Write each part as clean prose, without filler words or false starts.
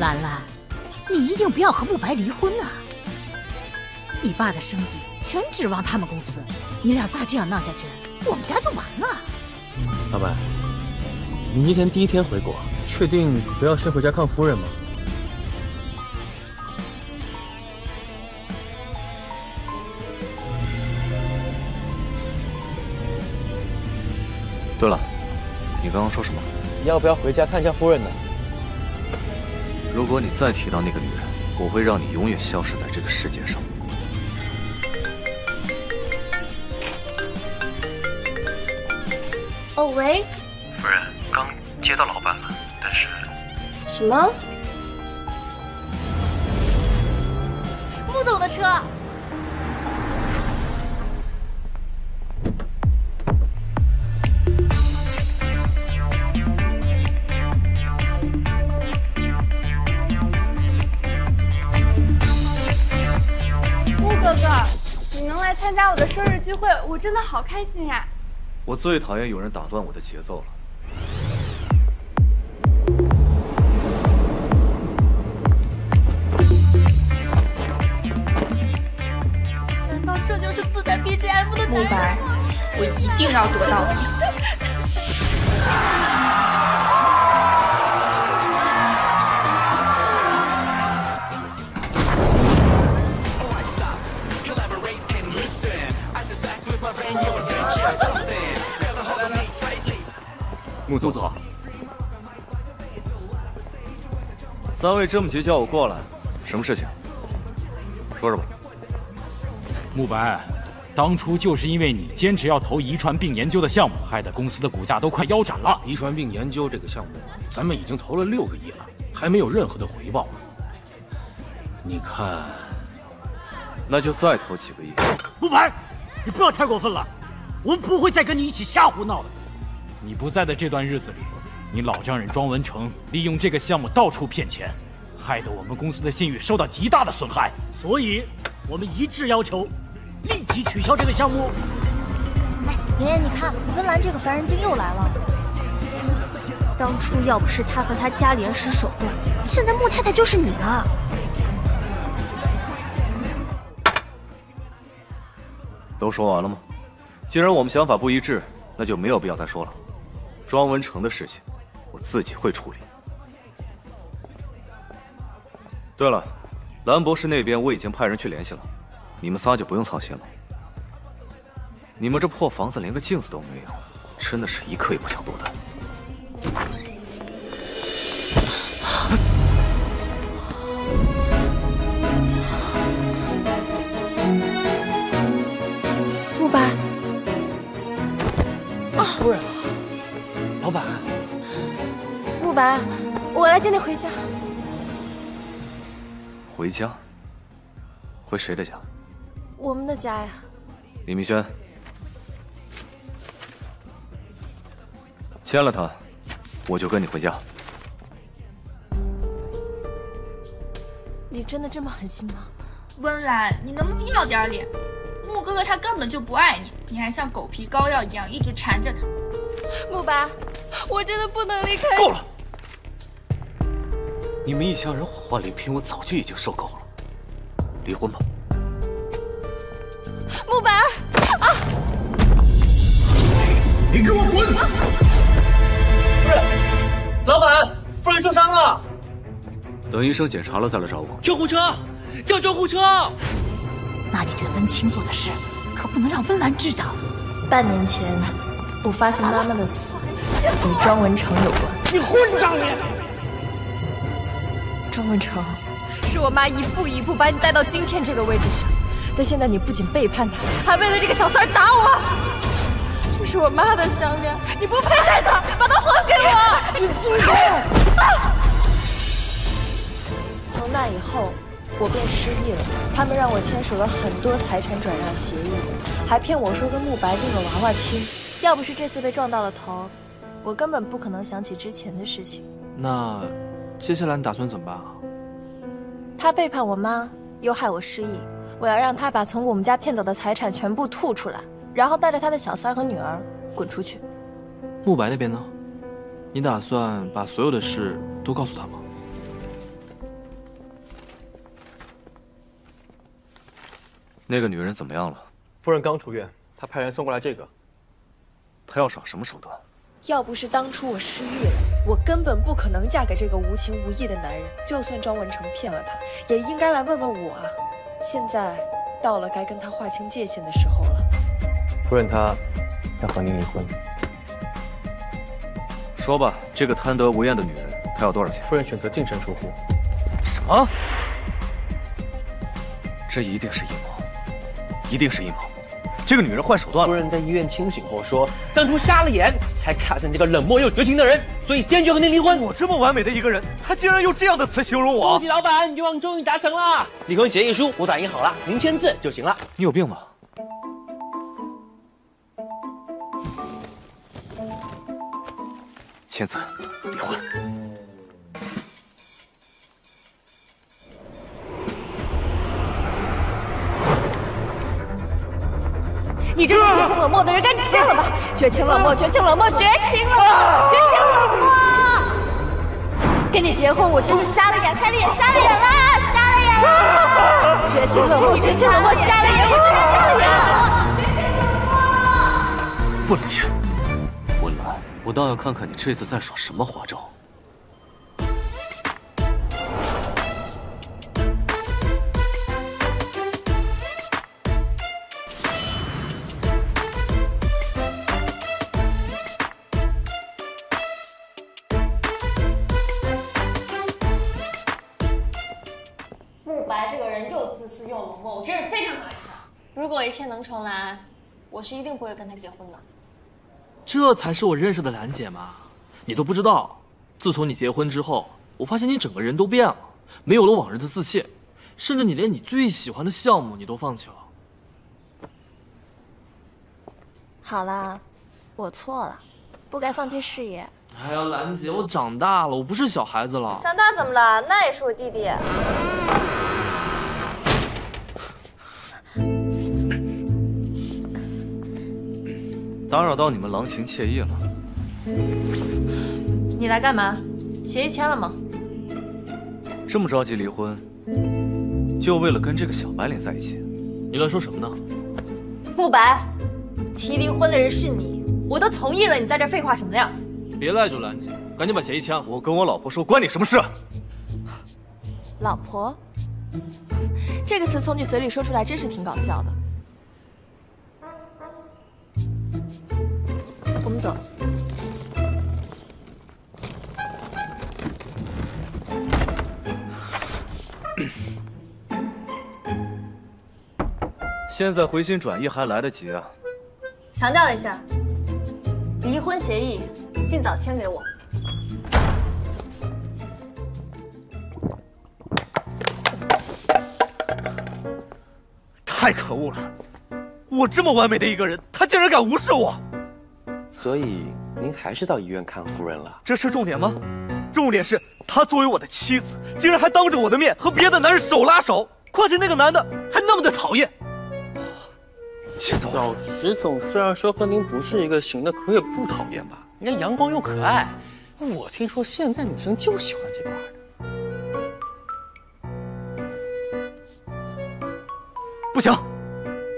兰兰，你一定不要和慕白离婚啊！你爸的生意全指望他们公司，你俩再这样闹下去，我们家就完了。老板，你今天第一天回国，确定不要先回家看夫人吗？对了，你刚刚说什么？你要不要回家看一下夫人呢？如果你再提到那个女人，我会让你永远消失在这个世界上。哦，喂，夫人，刚接到老板了，但是……什么？穆总的车。哥哥，你能来参加我的生日聚会，我真的好开心呀！我最讨厌有人打断我的节奏了。难道这就是自带 BGM 的男人吗？慕白，我一定要得到你！穆总好，三位这么急叫我过来，什么事情？说说吧。慕白，当初就是因为你坚持要投遗传病研究的项目，害得公司的股价都快腰斩了。遗传病研究这个项目，咱们已经投了6个亿了，还没有任何的回报。你看，那就再投几个亿。慕白，你不要太过分了，我们不会再跟你一起瞎胡闹的。你不在的这段日子里，你老丈人庄文成利用这个项目到处骗钱，害得我们公司的信誉受到极大的损害。所以，我们一致要求立即取消这个项目。哎，爷爷，你看，温岚这个烦人精又来了。当初要不是他和他家里人使手段，现在穆太太就是你了。都说完了吗？既然我们想法不一致，那就没有必要再说了。庄文成的事情，我自己会处理。对了，兰博士那边我已经派人去联系了，你们仨就不用操心了。你们这破房子连个镜子都没有，真的是一刻也不想多待。慕白，夫人，老板，慕白，我来接你回家。回家？回谁的家？我们的家呀。李明轩，签了他，我就跟你回家。你真的这么狠心吗？温岚，你能不能要点脸？穆哥哥他根本就不爱你，你还像狗皮膏药一样一直缠着他。慕白，我真的不能离开。够了！你们一家人谎话连篇，我早就已经受够了。离婚吧。慕白啊！你给我滚！夫人，老板，夫人受伤了。等医生检查了再来找我。救护车，叫救护车！那你对温清做的事，可不能让温岚知道。半年前，我发现妈妈的死与庄文成有关。你混账你！庄文成，是我妈一步一步把你带到今天这个位置上，但现在你不仅背叛她，还为了这个小三打我。这是我妈的项链，你不配戴它，把它还给我！你住手！从那以后，我便失忆了。他们让我签署了很多财产转让协议，还骗我说跟慕白定了娃娃亲。要不是这次被撞到了头，我根本不可能想起之前的事情。那接下来你打算怎么办啊？他背叛我妈，又害我失忆，我要让他把从我们家骗走的财产全部吐出来，然后带着他的小三和女儿滚出去。慕白那边呢？你打算把所有的事都告诉他吗？那个女人怎么样了？夫人刚出院，她派人送过来这个。她要耍什么手段？要不是当初我失忆了，我根本不可能嫁给这个无情无义的男人。就算庄文成骗了他，也应该来问问我啊！现在到了该跟他划清界限的时候了。夫人她要和您离婚。说吧，这个贪得无厌的女人，她要多少钱？夫人选择净身出户。什么？这一定是阴谋，一定是阴谋！这个女人换手段了。夫人在医院清醒后说，当初瞎了眼，才卡成这个冷漠又绝情的人，所以坚决和您离婚。我这么完美的一个人，他竟然用这样的词形容我！恭喜老板，愿望终于达成了。离婚协议书我打印好了，您签字就行了。你有病吧？签字，离婚。你这种绝情冷漠的人该见了吧！绝情冷漠，绝情冷漠，绝情冷漠，绝情冷漠！跟你结婚，我真是瞎了眼，瞎了眼，瞎了眼啦，瞎了眼啦！绝情冷漠，绝情冷漠，瞎了眼，我真是瞎了眼！绝情冷漠！不能签。温岚，我倒要看看你这次在耍什么花招。我真是非常讨厌他。如果一切能重来，我是一定不会跟他结婚的。这才是我认识的兰姐嘛！你都不知道，自从你结婚之后，我发现你整个人都变了，没有了往日的自信，甚至你连你最喜欢的项目你都放弃了。好啦，我错了，不该放弃事业。哎呀，兰姐，我长大了，我不是小孩子了。长大怎么了？那也是我弟弟。打扰到你们郎情妾意了。你来干嘛？协议签了吗？这么着急离婚，就为了跟这个小白脸在一起？你乱说什么呢？慕白，提离婚的人是你，我都同意了，你在这废话什么呀？别赖着兰姐，赶紧把协议签了。我跟我老婆说，关你什么事？老婆，这个词从你嘴里说出来，真是挺搞笑的。我们走。现在回心转意还来得及啊！强调一下，离婚协议尽早签给我。太可恶了！我这么完美的一个人，他竟然敢无视我！所以您还是到医院看夫人了？这是重点吗？重点是她作为我的妻子，竟然还当着我的面和别的男人手拉手，况且那个男的还那么的讨厌，气死我了！石总虽然说和您不是一个型的，可也不讨厌吧？人家阳光又可爱。我听说现在女生就喜欢这块的。不行，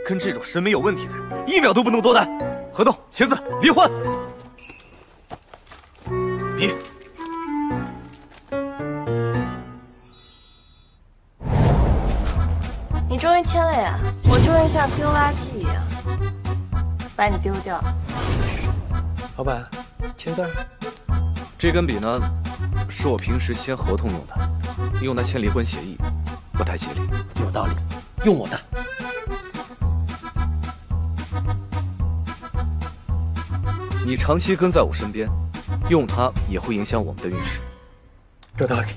跟这种审美有问题的人1秒都不能多待。合同签字，离婚。离。你终于签了呀！我终于像丢垃圾一样把你丢掉。老板，签字。这根笔呢，是我平时签合同用的，你用它签离婚协议，不太吉利。有道理，用我的。你长期跟在我身边，用它也会影响我们的运势。有道理，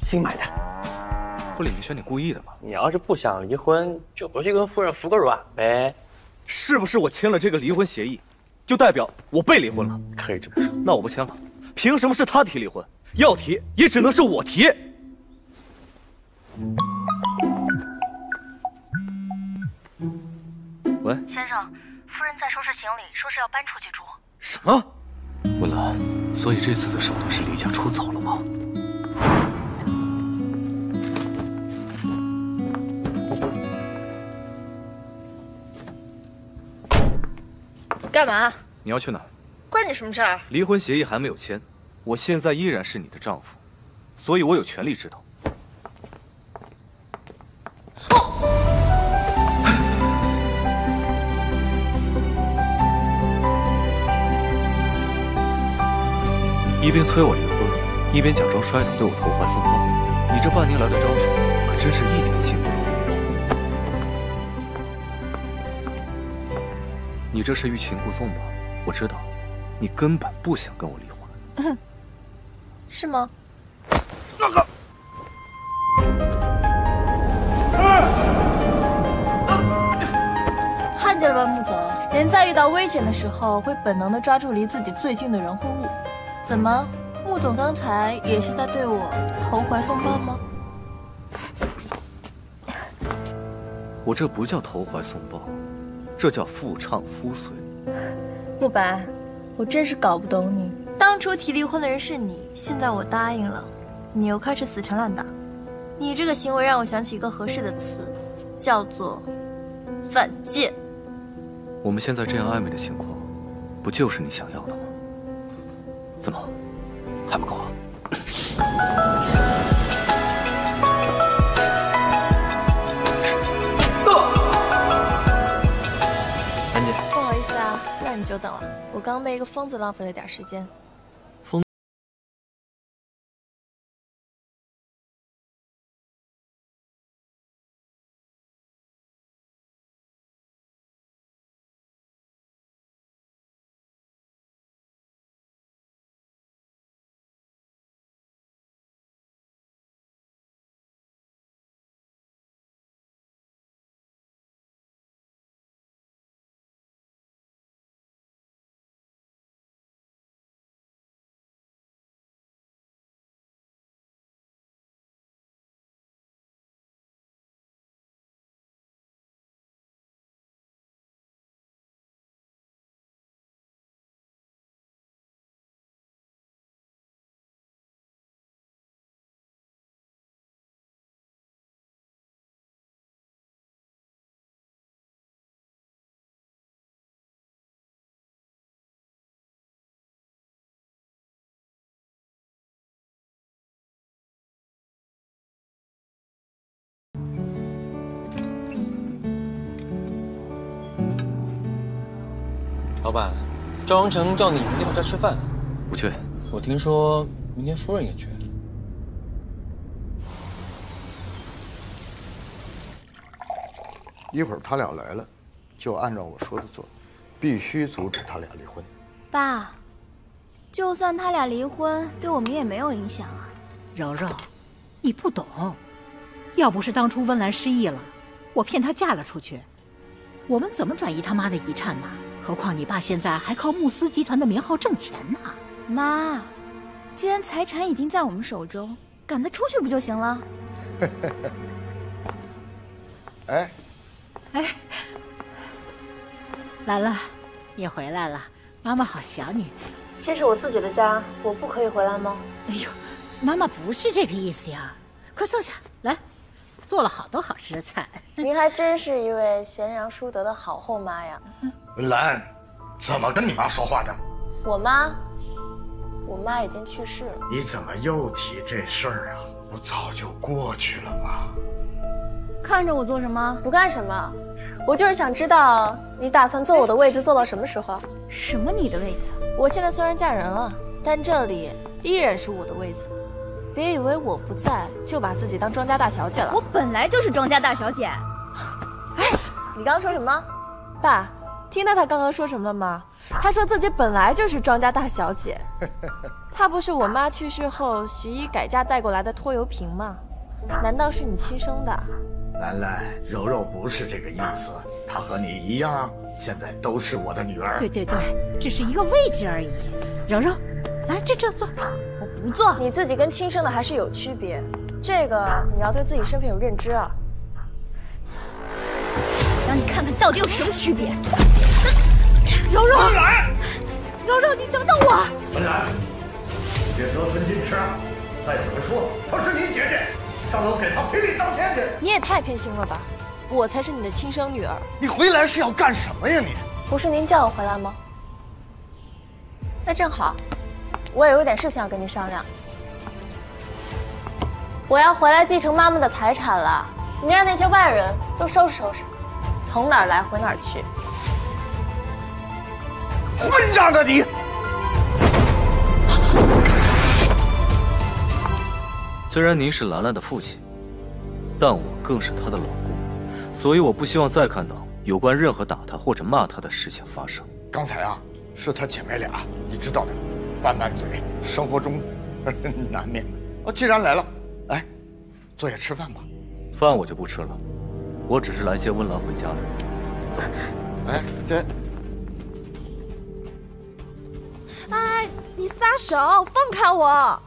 新买的。不，李明轩，你故意的吧？你要是不想离婚，就回去跟夫人服个软呗。是不是我签了这个离婚协议，就代表我被离婚了？可以这么说。那我不签了，凭什么是他提离婚？要提也只能是我提。喂，先生，夫人在收拾行李，说是要搬出去住。什么？温岚，所以这次的手段是离家出走了吗？干嘛？你要去哪？关你什么事儿？离婚协议还没有签，我现在依然是你的丈夫，所以我有权利知道。一边催我离婚，一边假装摔倒对我投怀送抱，你这半年来的招数可真是一点进步都没有。你这是欲擒故纵吧？我知道，你根本不想跟我离婚。是吗？那个。看见了吧，穆总，人在遇到危险的时候，会本能的抓住离自己最近的人或物。怎么，穆总刚才也是在对我投怀送抱吗？我这不叫投怀送抱，这叫夫唱妇随。慕白，我真是搞不懂你。当初提离婚的人是你，现在我答应了，你又开始死缠烂打。你这个行为让我想起一个合适的词，叫做犯贱。我们现在这样暧昧的情况，不就是你想要的吗？怎么，还不够啊？安姐，不好意思啊，让你久等了。我刚被一个疯子浪费了点时间。疯。老板，赵阳成叫你明天回家吃饭。不去。我听说明天夫人也去。一会儿他俩来了，就按照我说的做，必须阻止他俩离婚。爸，就算他俩离婚，对我们也没有影响啊。柔柔，你不懂，要不是当初温岚失忆了，我骗她嫁了出去，我们怎么转移他妈的遗产呢？何况你爸现在还靠慕斯集团的名号挣钱呢。妈，既然财产已经在我们手中，赶他出去不就行了？哎，兰兰，你回来了，妈妈好想你。这是我自己的家，我不可以回来吗？哎呦，妈妈不是这个意思呀，快坐下来，做了好多好吃的菜。您还真是一位贤良淑德的好后妈呀。文兰，怎么跟你妈说话的？我妈已经去世了。你怎么又提这事儿啊？不早就过去了吗？看着我做什么？不干什么，我就是想知道你打算坐我的位子坐到什么时候？什么你的位子？我现在虽然嫁人了，但这里依然是我的位子。别以为我不在就把自己当庄家大小姐了。我本来就是庄家大小姐。哎，你刚刚说什么？爸，听到他刚刚说什么了吗？他说自己本来就是庄家大小姐。他不是我妈去世后徐一改嫁带过来的拖油瓶吗？难道是你亲生的？兰兰，柔柔不是这个意思，她和你一样，现在都是我的女儿。对对对，只是一个位置而已。柔柔，来这坐。我不坐。你自己跟亲生的还是有区别，这个你要对自己身份有认知啊。让你看看到底有什么区别。柔柔，文兰，柔柔，你等等我。文兰，别得寸进尺啊！再怎么说，她是你姐姐，上楼给她赔礼道歉去。你也太偏心了吧！我才是你的亲生女儿。你回来是要干什么呀你？不是您叫我回来吗？那正好，我也有点事情要跟你商量。我要回来继承妈妈的财产了，你让那些外人都收拾收拾，从哪儿来回哪儿去。混账的你！虽然您是兰兰的父亲，但我更是她的老公，所以我不希望再看到有关任何打她或者骂她的事情发生。刚才啊，是她姐妹俩，你知道的，拌拌嘴，生活中难免的。哦，既然来了，来，坐下吃饭吧。饭我就不吃了，我只是来接温岚回家的。走。哎，这。哎，你撒手，放开我！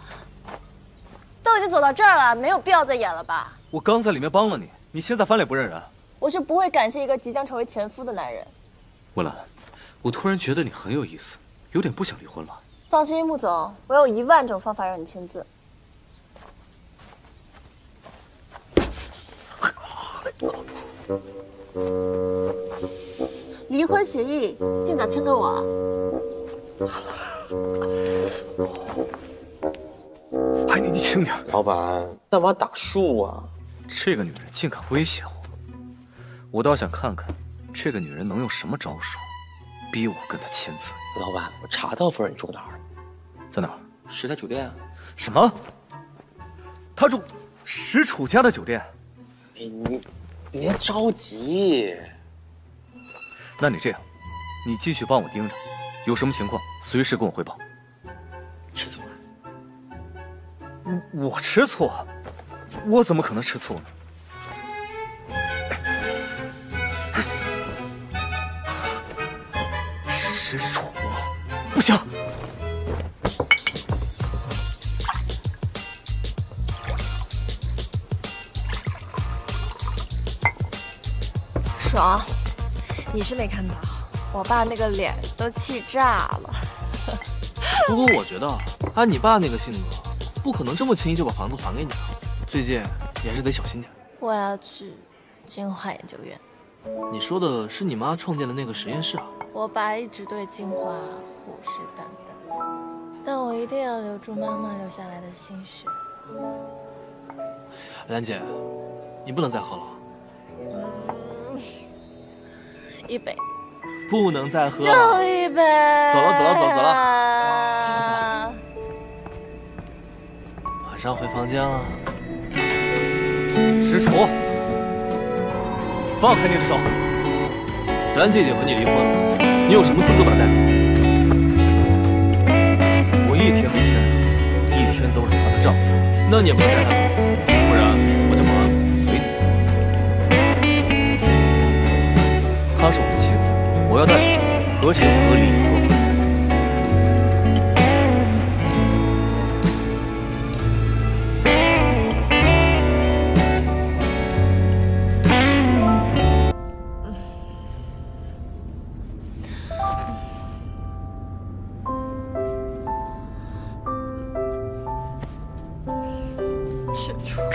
都已经走到这儿了，没有必要再演了吧？我刚在里面帮了你，你现在翻脸不认人？我是不会感谢一个即将成为前夫的男人。温岚，我突然觉得你很有意思，有点不想离婚了。放心，穆总，我有10000种方法让你签字。离婚协议尽早签给我。哎，你轻点。老板，干嘛打树啊？这个女人竟敢威胁我，我倒想看看这个女人能用什么招数逼我跟她签字。老板，我查到夫人住哪儿，在哪儿？时代酒店啊。什么？她住石楚家的酒店？你别着急。那你这样，你继续帮我盯着，有什么情况随时跟我汇报。吃醋了？我吃醋？我怎么可能吃醋呢？石楚，不行！爽，你是没看到，我爸那个脸都气炸了。不过我觉得，按你爸那个性格，不可能这么轻易就把房子还给你的。最近你还是得小心点。我要去金华研究院。你说的是你妈创建的那个实验室啊？我爸一直对金华虎视眈眈，但我一定要留住妈妈留下来的心血。兰姐，你不能再喝了。一杯。不能再喝了。就一杯。走了。晚上回房间了。石楚，放开你的手！兰姐姐和你离婚了，你有什么资格把她带走？我一天没签字，一天都是她的丈夫。那你也不能带她走，不然我就报案。随你。她是我的妻子，我要带走，合情合理合法。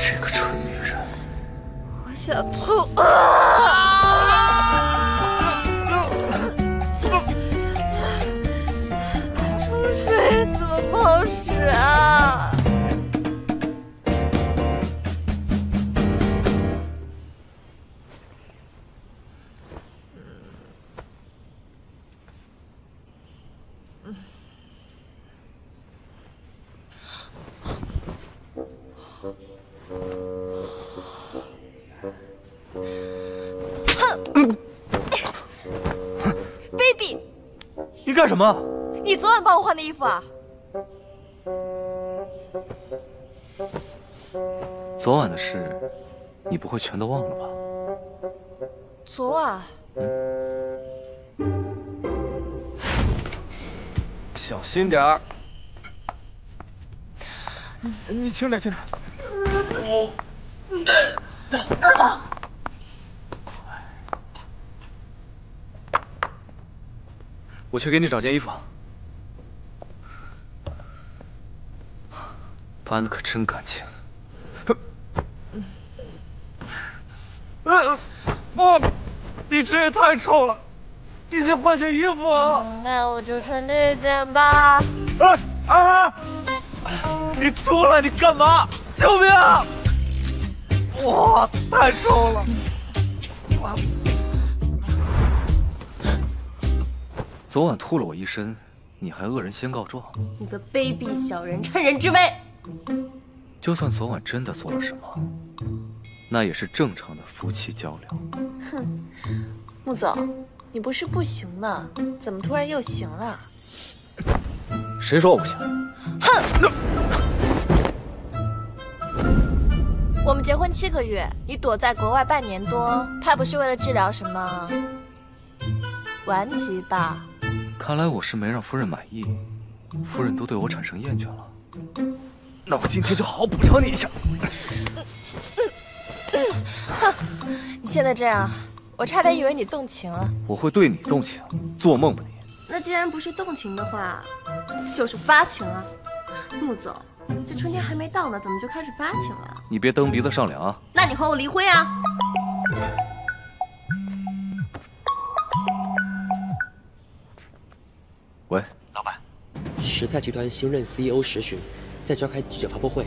这个蠢女人，我想吐。出水怎么不好使啊？baby， 你干什么？你昨晚帮我换的衣服啊？昨晚的事，你不会全都忘了吧？昨晚。小心点儿。你轻点，轻点。我去给你找件衣服。搬的可真干净。你这也太臭了！你先换身衣服。那我就穿这件吧。你秃了，你干嘛？救命！哇，太臭了！昨晚吐了我一身，你还恶人先告状？你个卑鄙小人，趁人之危！就算昨晚真的做了什么，那也是正常的夫妻交流。哼，穆总，你不是不行吗？怎么突然又行了？谁说我不行？哼！我们结婚7个月，你躲在国外半年多，怕不是为了治疗什么顽疾吧？看来我是没让夫人满意，夫人都对我产生厌倦了。那我今天就好好补偿你一下。哼，你现在这样，我差点以为你动情了。我会对你动情？做梦吧你！那既然不是动情的话，就是发情了。穆总，这春天还没到呢，怎么就开始发情了？你别蹬鼻子上梁啊！那你和我离婚啊！喂，老板，时泰集团新任 CEO 石巡在召开记者发布会，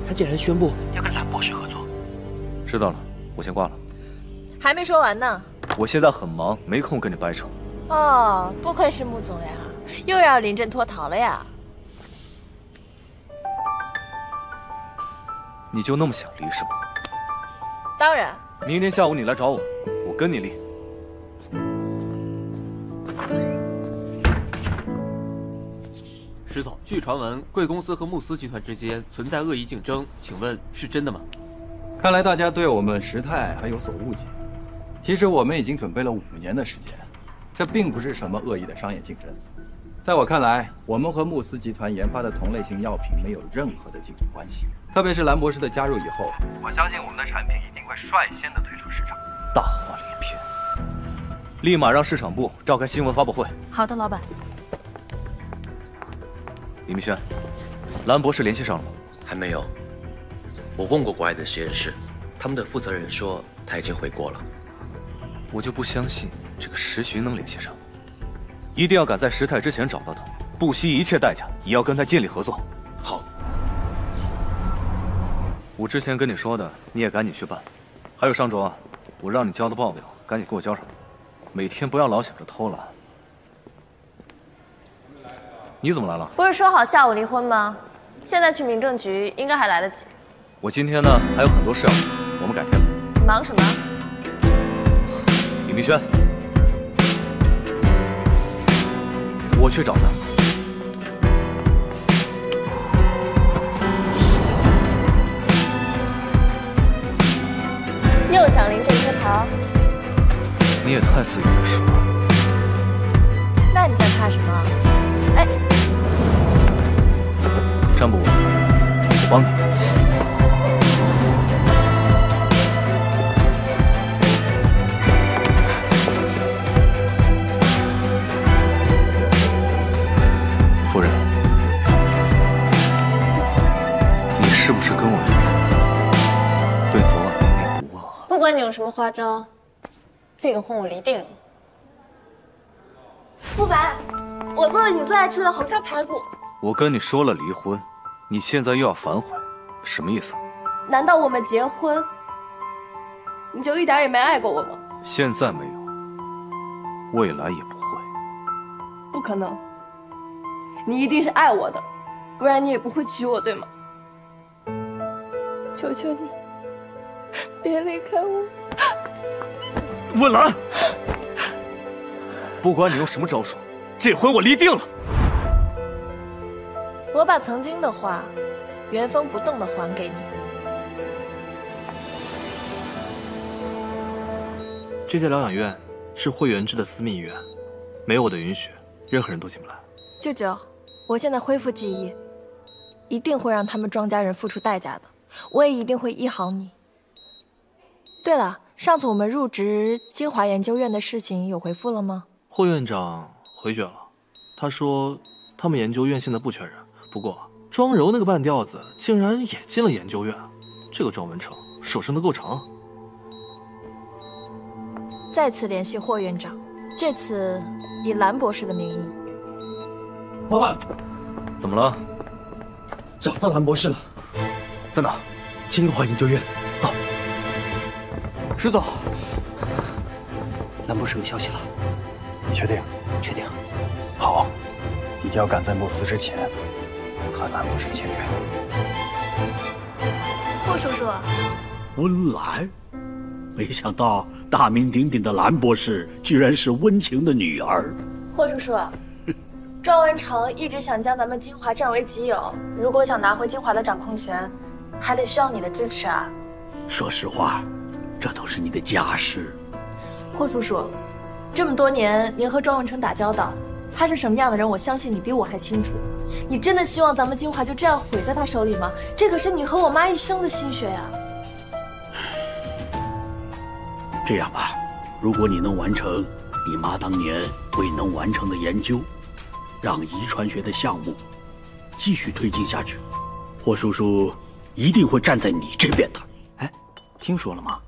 他竟然宣布要跟蓝博士合作。知道了，我先挂了。还没说完呢。我现在很忙，没空跟你掰扯。哦，不愧是穆总呀，又要临阵脱逃了呀。你就那么想离是吗？当然。明天下午你来找我，我跟你离。石总，据传闻，贵公司和慕斯集团之间存在恶意竞争，请问是真的吗？看来大家对我们时泰还有所误解。其实我们已经准备了5年的时间，这并不是什么恶意的商业竞争。在我看来，我们和慕斯集团研发的同类型药品没有任何的竞争关系。特别是兰博士的加入以后，我相信我们的产品一定会率先的推出市场。大话连篇，立马让市场部召开新闻发布会。好的，老板。李明轩，兰博士联系上了吗？还没有。我问过国外的实验室，他们的负责人说他已经回国了。我就不相信这个石巡能联系上，一定要赶在时泰之前找到他，不惜一切代价也要跟他尽力合作。好。我之前跟你说的，你也赶紧去办。还有上周啊，我让你交的报表，赶紧给我交上。每天不要老想着偷懒。你怎么来了？不是说好下午离婚吗？现在去民政局应该还来得及。我今天呢还有很多事要做，我们改天吧。你忙什么？李明轩，我去找他。又想临阵脱逃？你也太自以为是了。那你在怕什么？哎，站不稳，我帮你。夫人，你是不是跟我一样，对昨晚念念不忘？不管你用什么花招，这个婚我离定了。慕白，我做了你最爱吃的红烧排骨。我跟你说了离婚，你现在又要反悔，什么意思？难道我们结婚，你就一点也没爱过我吗？现在没有，未来也不会。不可能，你一定是爱我的，不然你也不会娶我，对吗？求求你，别离开我。温岚，不管你用什么招数，这回我离定了。我把曾经的话原封不动的还给你。这家疗养院是会员制的私密医院，没有我的允许，任何人都进不来。舅舅，我现在恢复记忆，一定会让他们庄家人付出代价的。我也一定会医好你。对了，上次我们入职金华研究院的事情有回复了吗？霍院长回绝了，他说他们研究院现在不缺人。不过庄柔那个半吊子竟然也进了研究院，这个庄文成手伸得够长啊！再次联系霍院长，这次以蓝博士的名义。老板，怎么了？找到蓝博士了，在哪？金华研究院。走。石总，蓝博士有消息了。你确定？确定。好，一定要赶在慕斯之前和蓝博士签约。霍叔叔，温岚，没想到大名鼎鼎的蓝博士居然是温情的女儿。霍叔叔，庄文成一直想将咱们金华占为己有，如果想拿回金华的掌控权，还得需要你的支持啊。说实话，这都是你的家事。霍叔叔，这么多年您和庄文成打交道，他是什么样的人，我相信你比我还清楚。你真的希望咱们金华就这样毁在他手里吗？这可是你和我妈一生的心血呀。这样吧，如果你能完成你妈当年未能完成的研究，让遗传学的项目继续推进下去，霍叔叔一定会站在你这边的。哎，听说了吗？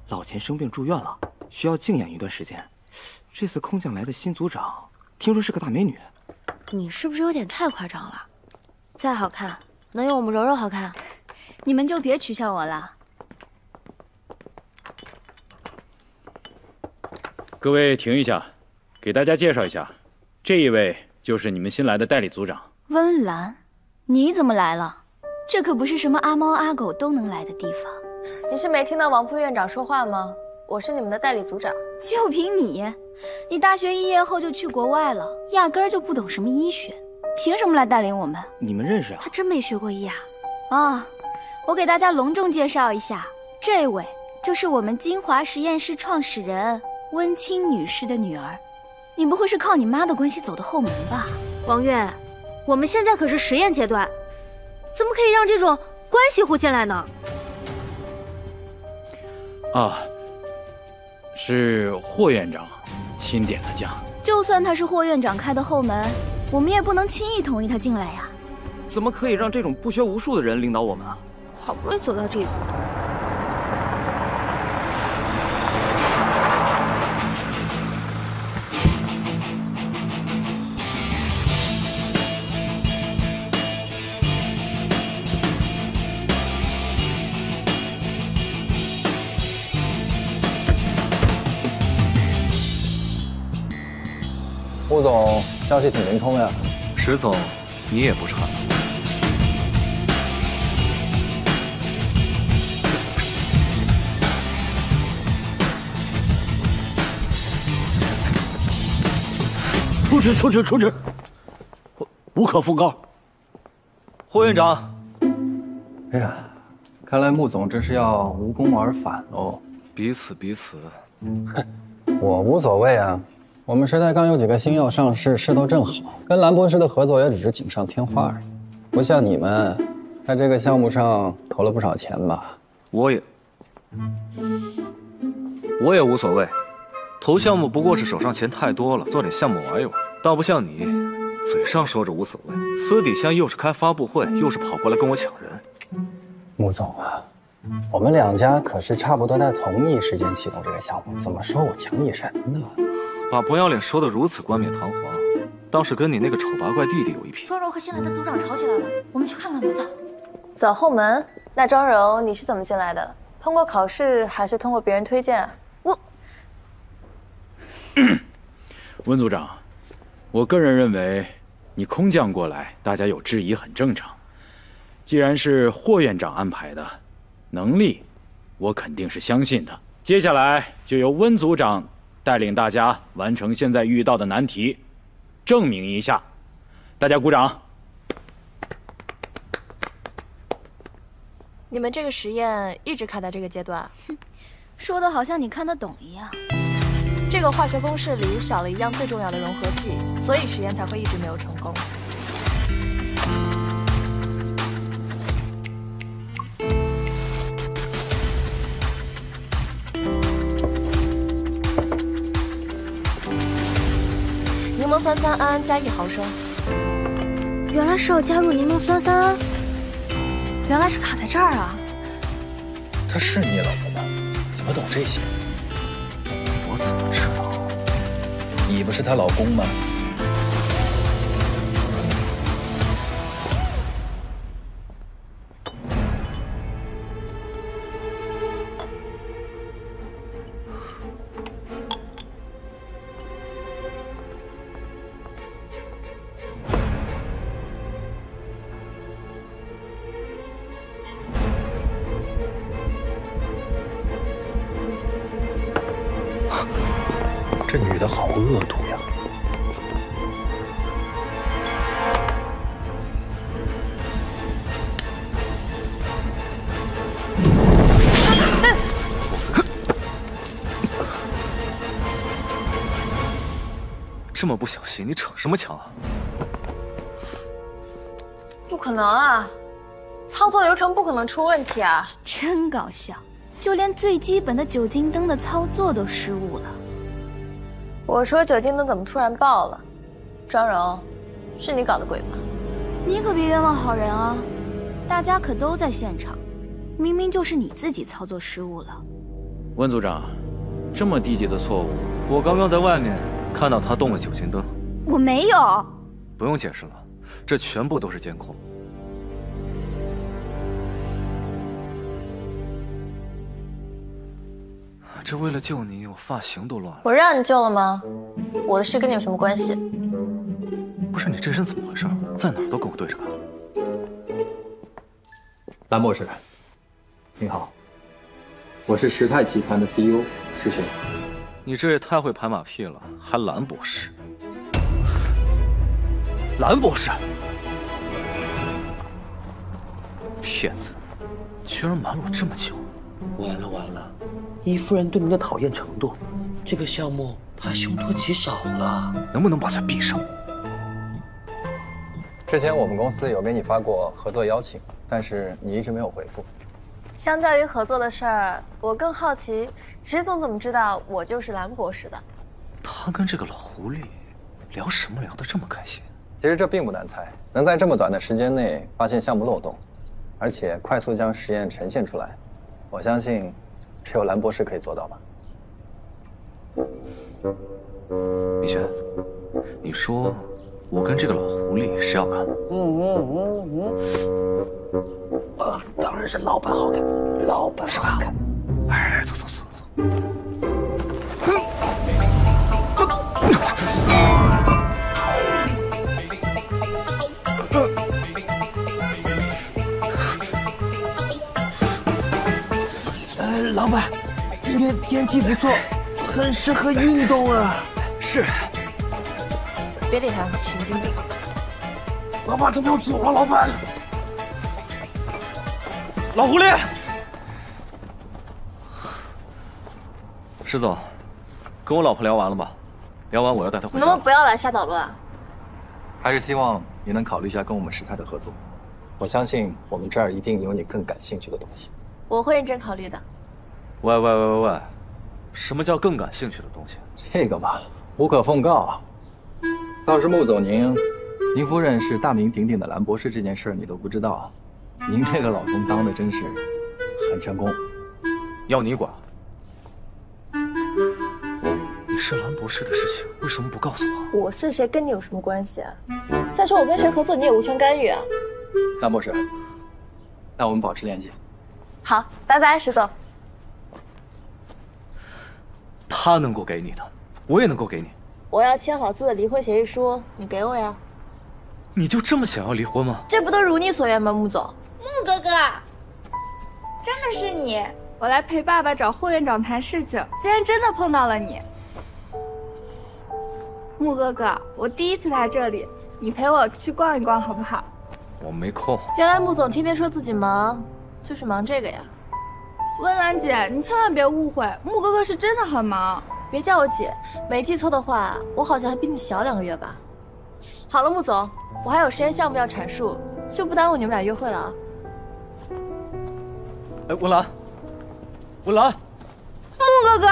老钱生病住院了，需要静养一段时间。这次空降来的新组长，听说是个大美女。你是不是有点太夸张了？再好看，能有我们柔柔好看？你们就别取笑我了。各位停一下，给大家介绍一下，这一位就是你们新来的代理组长温岚。你怎么来了？这可不是什么阿猫阿狗都能来的地方。你是没听到王副院长说话吗？我是你们的代理组长。就凭你大学毕业后就去国外了，压根儿就不懂什么医学，凭什么来带领我们？你们认识啊？他真没学过医啊！啊，我给大家隆重介绍一下，这位就是我们金华实验室创始人温清女士的女儿。你不会是靠你妈的关系走的后门吧？王院，我们现在可是实验阶段，怎么可以让这种关系户进来呢？啊，是霍院长钦点的将。就算他是霍院长开的后门，我们也不能轻易同意他进来呀。怎么可以让这种不学无术的人领导我们啊？好不容易走到这一步。穆总，消息挺灵通呀。石总，你也不差。出去！无可奉告。霍院长，哎呀，看来穆总这是要无功而返喽。彼此。我无所谓啊。我们时代刚有几个新药上市，势头正好，跟蓝博士的合作也只是锦上添花而已。不像你们，在这个项目上投了不少钱吧？我也无所谓，投项目不过是手上钱太多了，做点项目玩一玩，倒不像你，嘴上说着无所谓，私底下又是开发布会，又是跑过来跟我抢人。穆总啊，我们两家可是差不多在同一时间启动这个项目，怎么说我抢你人呢？把不要脸说得如此冠冕堂皇，倒是跟你那个丑八怪弟弟有一拼。庄柔和新来的组长吵起来了，我们去看看吧。走后门。那庄柔，你是怎么进来的？通过考试还是通过别人推荐？温组长，我个人认为，你空降过来，大家有质疑很正常。既然是霍院长安排的，能力我肯定是相信的。接下来就由温组长带领大家完成现在遇到的难题，证明一下。大家鼓掌。你们这个实验一直卡在这个阶段，说的好像你看得懂一样。这个化学公式里少了一样最重要的融合剂，所以实验才会一直没有成功。柠檬酸3胺加1毫升。原来是要加入柠檬酸3胺，原来是卡在这儿啊！她是你老婆吗？怎么懂这些？我怎么知道？你不是她老公吗？这女的好恶毒呀！这么不小心，你逞什么强啊？不可能啊！操作流程不可能出问题啊！真搞笑，就连最基本的酒精灯的操作都失误了。我说酒精灯怎么突然爆了？庄荣，是你搞的鬼吧？你可别冤枉好人啊！大家可都在现场，明明就是你自己操作失误了。温组长，这么低级的错误，我刚刚在外面看到他动了酒精灯。我没有。不用解释了，这全部都是监控。这为了救你，我发型都乱了。我让你救了吗？我的事跟你有什么关系？不是你这人怎么回事？在哪儿都跟我对着干。蓝博士，你好，我是时泰集团的 CEO 石雄。你这也太会拍马屁了，还蓝博士？蓝博士，骗子，居然瞒了我这么久。完了完了，依夫人对您的讨厌程度，这个项目怕凶多吉少了。能不能把嘴闭上？之前我们公司有给你发过合作邀请，但是你一直没有回复。相较于合作的事儿，我更好奇石总怎么知道我就是蓝博士的。他跟这个老狐狸聊什么聊得这么开心？其实这并不难猜，能在这么短的时间内发现项目漏洞，而且快速将实验呈现出来，我相信只有蓝博士可以做到吧。米轩，你说我跟这个老狐狸谁好看？当然是老板好看，老板好看。哎，走走走走。老板，今天天气不错，很适合运动啊。是。别理他，神经病。老板，他们要走了，老板。老狐狸，石总，跟我老婆聊完了吧？聊完我要带她回家。能不能不要来瞎捣乱？还是希望你能考虑一下跟我们时泰的合作。我相信我们这儿一定有你更感兴趣的东西。我会认真考虑的。喂，什么叫更感兴趣的东西？这个嘛，无可奉告。倒是穆总您夫人是大名鼎鼎的蓝博士这件事你都不知道，您这个老公当的真是很成功。要你管？你是蓝博士的事情为什么不告诉我？我是谁跟你有什么关系啊？再说我跟谁合作你也无权干预啊。蓝博士，那我们保持联系。好，拜拜，石总。他能够给你的，我也能够给你。我要签好字的离婚协议书，你给我呀。你就这么想要离婚吗？这不都如你所愿吗，穆总？穆哥哥，真的是你！我来陪爸爸找霍院长谈事情，竟然真的碰到了你。穆哥哥，我第一次来这里，你陪我去逛一逛好不好？我没空。原来穆总天天说自己忙，就是忙这个呀。温岚姐，你千万别误会，穆哥哥是真的很忙。别叫我姐，没记错的话，我好像还比你小2个月吧。好了，穆总，我还有实验项目要阐述，就不耽误你们俩约会了啊。哎，温岚，穆哥哥，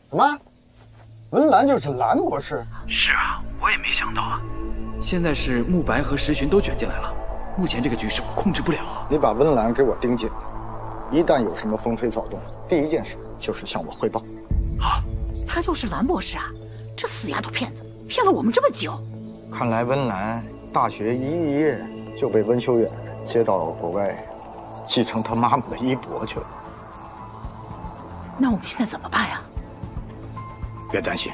什么？温岚就是蓝博士？是啊，我也没想到啊。现在是慕白和石寻都卷进来了，目前这个局势我控制不了啊。你把温岚给我盯紧了，一旦有什么风吹草动，第一件事就是向我汇报。好。他就是蓝博士啊！这死丫头片子骗了我们这么久。看来温岚大学一毕业就被温修远接到国外，继承他妈妈的衣钵去了。那我们现在怎么办呀？别担心，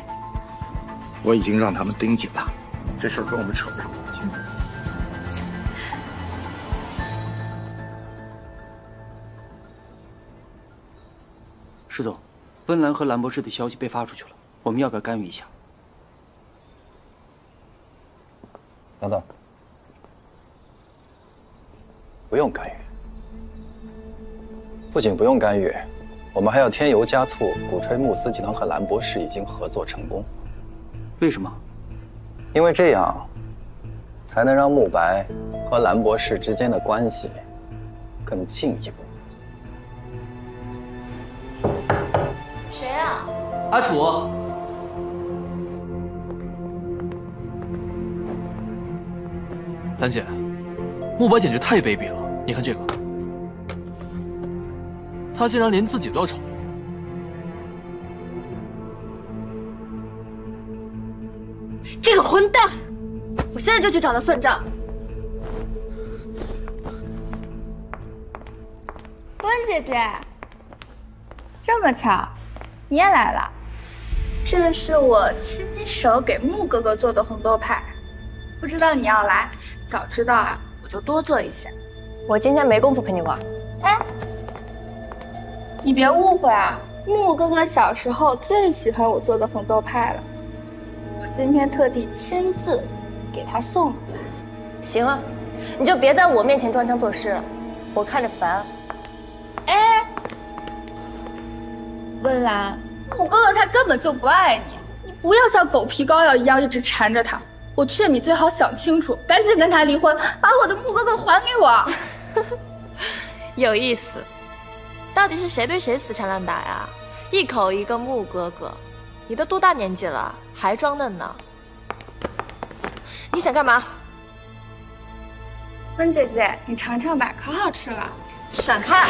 我已经让他们盯紧了，这事儿跟我们扯不上关系。石总，温岚和蓝博士的消息被发出去了，我们要不要干预一下？等等，不用干预。不仅不用干预，我们还要添油加醋，鼓吹慕斯集团和蓝博士已经合作成功。为什么？因为这样，才能让慕白和蓝博士之间的关系更进一步。谁啊？阿楚。兰姐，慕白简直太卑鄙了！你看这个，他竟然连自己都要炒。这个混蛋！我现在就去找他算账。温姐姐，这么巧，你也来了。这是我亲手给穆哥哥做的红豆派，不知道你要来，早知道啊，我就多做一些。我今天没工夫陪你玩。哎，你别误会啊，穆哥哥小时候最喜欢我做的红豆派了，我今天特地亲自给他送的。行了，你就别在我面前装腔作势了，我看着烦。哎，温岚，穆哥哥他根本就不爱你，你不要像狗皮膏药一样一直缠着他。我劝你最好想清楚，赶紧跟他离婚，把我的穆哥哥还给我。有意思，到底是谁对谁死缠烂打呀？一口一个穆哥哥，你都多大年纪了，还装嫩呢？你想干嘛？温姐姐，你尝尝吧，可好吃了。闪开！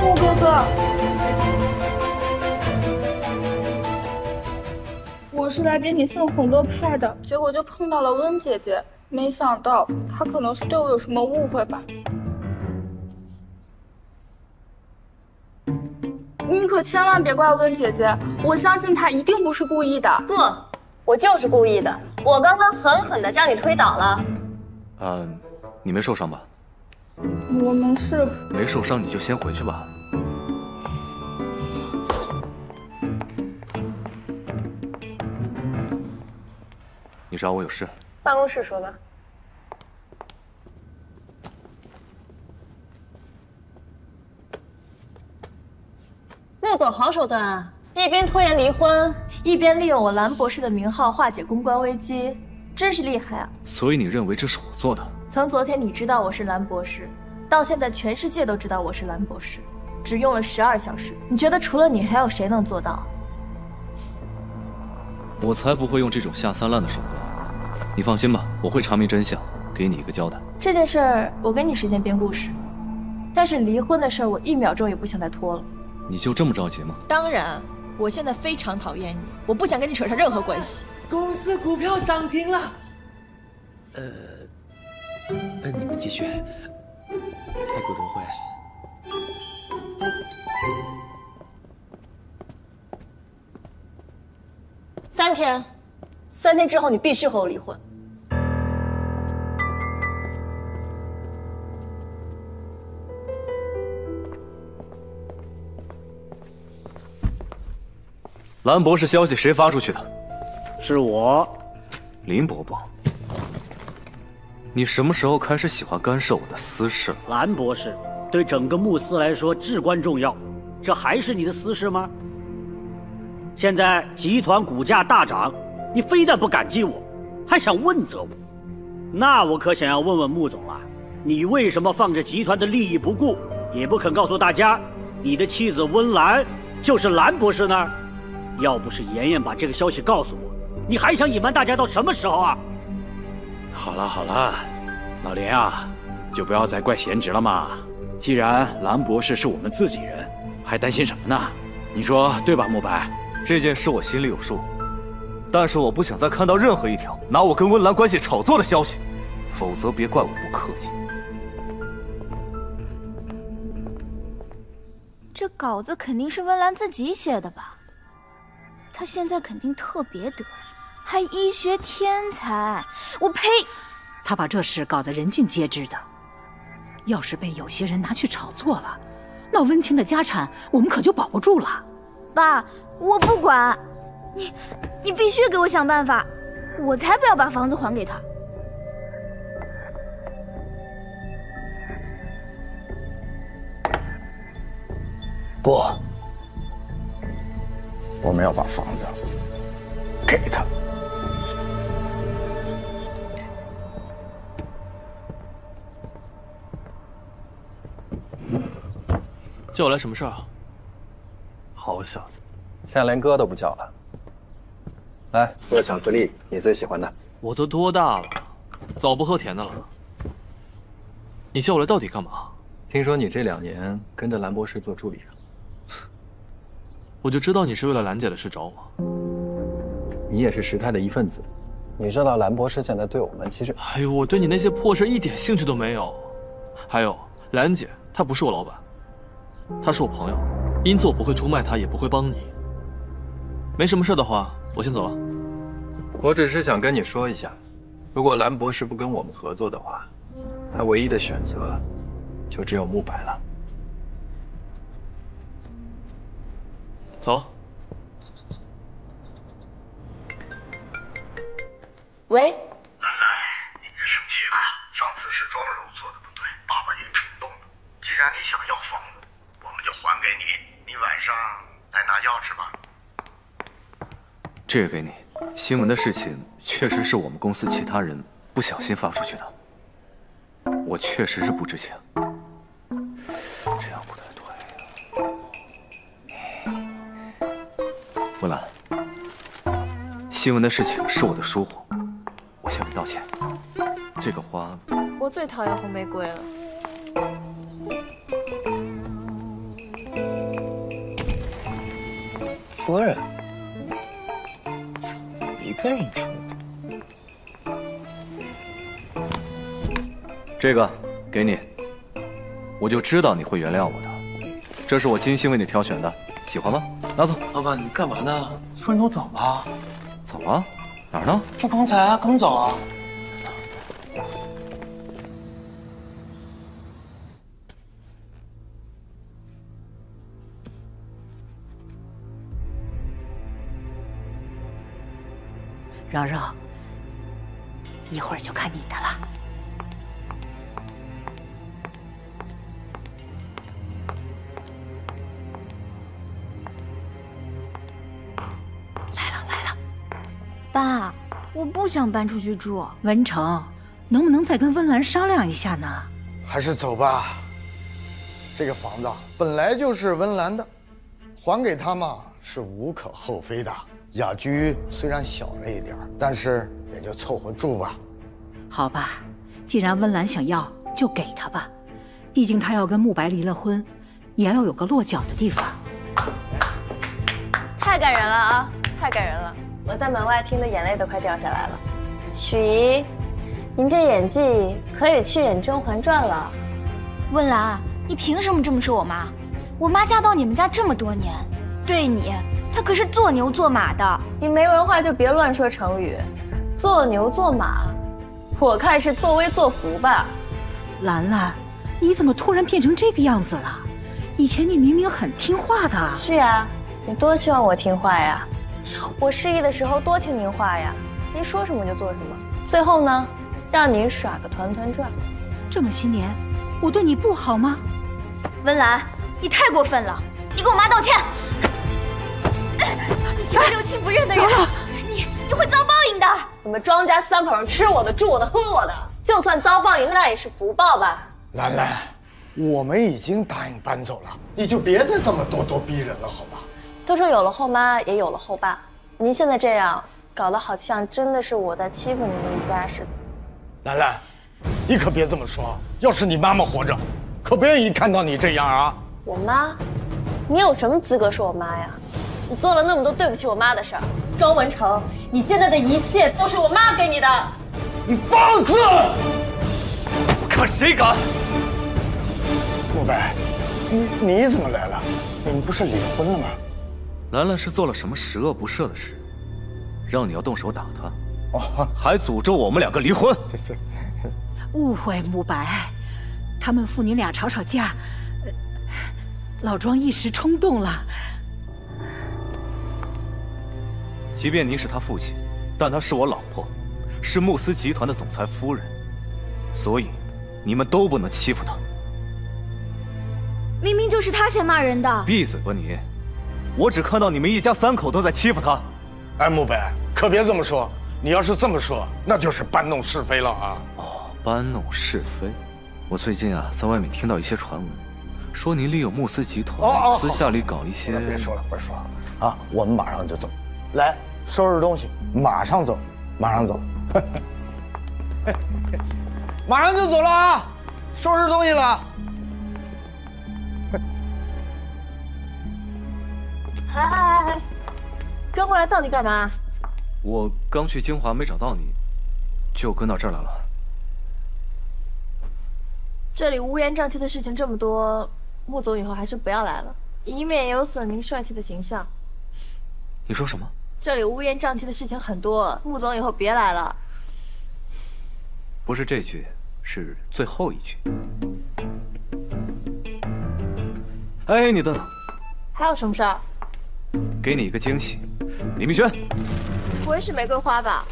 穆哥哥，我是来给你送红豆派的，结果就碰到了温姐姐，没想到她可能是对我有什么误会吧。你可千万别怪温姐姐，我相信她一定不是故意的。不，我就是故意的，我刚刚狠狠地将你推倒了。你没受伤吧？我没事。没受伤你就先回去吧。你找我有事？办公室说吧。穆总好手段啊，一边拖延离婚，一边利用我蓝博士的名号化解公关危机，真是厉害啊！所以你认为这是我做的？从昨天你知道我是蓝博士，到现在全世界都知道我是蓝博士，只用了12小时。你觉得除了你还有谁能做到？我才不会用这种下三滥的手段。你放心吧，我会查明真相，给你一个交代。这件事儿我给你时间编故事，但是离婚的事儿我1秒钟也不想再拖了。你就这么着急吗？当然，我现在非常讨厌你，我不想跟你扯上任何关系。公司股票涨停了。你们继续。开股东会。3天，3天之后你必须和我离婚。蓝博士消息谁发出去的？是我，林伯伯。你什么时候开始喜欢干涉我的私事了？蓝博士对整个慕斯来说至关重要，这还是你的私事吗？现在集团股价大涨，你非但不感激我，还想问责我，那我可想要问问穆总了，你为什么放着集团的利益不顾，也不肯告诉大家，你的妻子温岚就是蓝博士呢？要不是妍妍把这个消息告诉我，你还想隐瞒大家到什么时候啊？好了好了，老林啊，就不要再怪贤侄了嘛。既然蓝博士是我们自己人，还担心什么呢？你说对吧，慕白？这件事我心里有数，但是我不想再看到任何一条拿我跟温岚关系炒作的消息，否则别怪我不客气。这稿子肯定是温岚自己写的吧？她现在肯定特别得意，还医学天才，我呸！她把这事搞得人尽皆知的，要是被有些人拿去炒作了，那温清的家产我们可就保不住了。爸，我不管，你必须给我想办法，我才不要把房子还给他。不，我们要把房子给他。叫我来什么事儿啊？好小子，现在连哥都不叫了。来，做巧克力，你最喜欢的。我都多大了，早不喝甜的了。你叫我来到底干嘛？听说你这2年跟着蓝博士做助理啊？我就知道你是为了兰姐的事找我。你也是时泰的一份子，你知道蓝博士现在对我们其实……哎呦，我对你那些破事一点兴趣都没有。还有，兰姐她不是我老板，她是我朋友，因此我不会出卖她，也不会帮你。没什么事的话，我先走了。我只是想跟你说一下，如果蓝博士不跟我们合作的话，他唯一的选择就只有慕白了。走。喂，兰兰，你别生气了，上次是庄柔做的不对，爸爸也冲动了。既然你想要房子，我们就还给你，你晚上来拿钥匙吧。这个给你。新闻的事情确实是我们公司其他人不小心发出去的，我确实是不知情。这样不太对。温岚，新闻的事情是我的疏忽，我向你道歉。这个花，我最讨厌红玫瑰了。夫人，怎么一个人住？这个给你，我就知道你会原谅我的。这是我精心为你挑选的，喜欢吗？拿走。老板，你干嘛呢？夫人，我走吧。走啊？哪儿呢？去刚才啊，刚走啊。柔柔，一会儿就看你的了。来了。爸，我不想搬出去住。文成，能不能再跟温岚商量一下呢？还是走吧。这个房子本来就是温岚的，还给她嘛是无可厚非的。雅居虽然小了一点，但是也就凑合住吧。好吧，既然温岚想要，就给她吧。毕竟她要跟慕白离了婚，也要有个落脚的地方。太感人了啊！太感人了，我在门外听的眼泪都快掉下来了。许姨，您这演技可以去演《甄嬛传》了。温岚，你凭什么这么说我妈？我妈嫁到你们家这么多年，对你。他可是做牛做马的，你没文化就别乱说成语。做牛做马，我看是作威作福吧。兰兰，你怎么突然变成这个样子了？以前你明明很听话的。是呀，你多希望我听话呀！我失忆的时候多听您话呀，您说什么就做什么。最后呢，让您耍个团团转。这么些年，我对你不好吗？温岚，你太过分了！你给我妈道歉！一个六亲不认的人，你会遭报应的。你们庄家3口人吃我的、住我的、喝我的，就算遭报应，那也是福报吧。兰兰，我们已经答应搬走了，你就别再这么咄咄逼人了，好吧？都说有了后妈也有了后爸，您现在这样搞得好像真的是我在欺负你们一家似的。兰兰，你可别这么说，要是你妈妈活着，可不愿意看到你这样啊。我妈？你有什么资格说我妈呀？你做了那么多对不起我妈的事儿，庄文成，你现在的一切都是我妈给你的。你放肆！我看谁敢！慕白，你怎么来了？你们不是离婚了吗？兰兰是做了什么十恶不赦的事，让你要动手打她？哦，还诅咒我们两个离婚？误会，慕白，他们父女俩吵吵架，老庄一时冲动了。即便您是他父亲，但她是我老婆，是慕斯集团的总裁夫人，所以你们都不能欺负她。明明就是他先骂人的。闭嘴吧你！我只看到你们一家三口都在欺负她。哎，慕白，可别这么说。你要是这么说，那就是搬弄是非了啊！哦，搬弄是非。我最近啊，在外面听到一些传闻，说您利用慕斯集团私下里搞一些……别说了，啊！我们马上就走，来收拾东西，马上走，马上走，马上就走了啊！收拾东西了。哎，跟过来到底干嘛？我刚去京华没找到你，就跟到这儿来了。这里乌烟瘴气的事情这么多，穆总以后还是不要来了，以免有损您帅气的形象。你说什么？这里乌烟瘴气的事情很多，穆总以后别来了。不是这句，是最后一句。哎，你等等。还有什么事儿？给你一个惊喜，李明轩。不会是玫瑰花吧？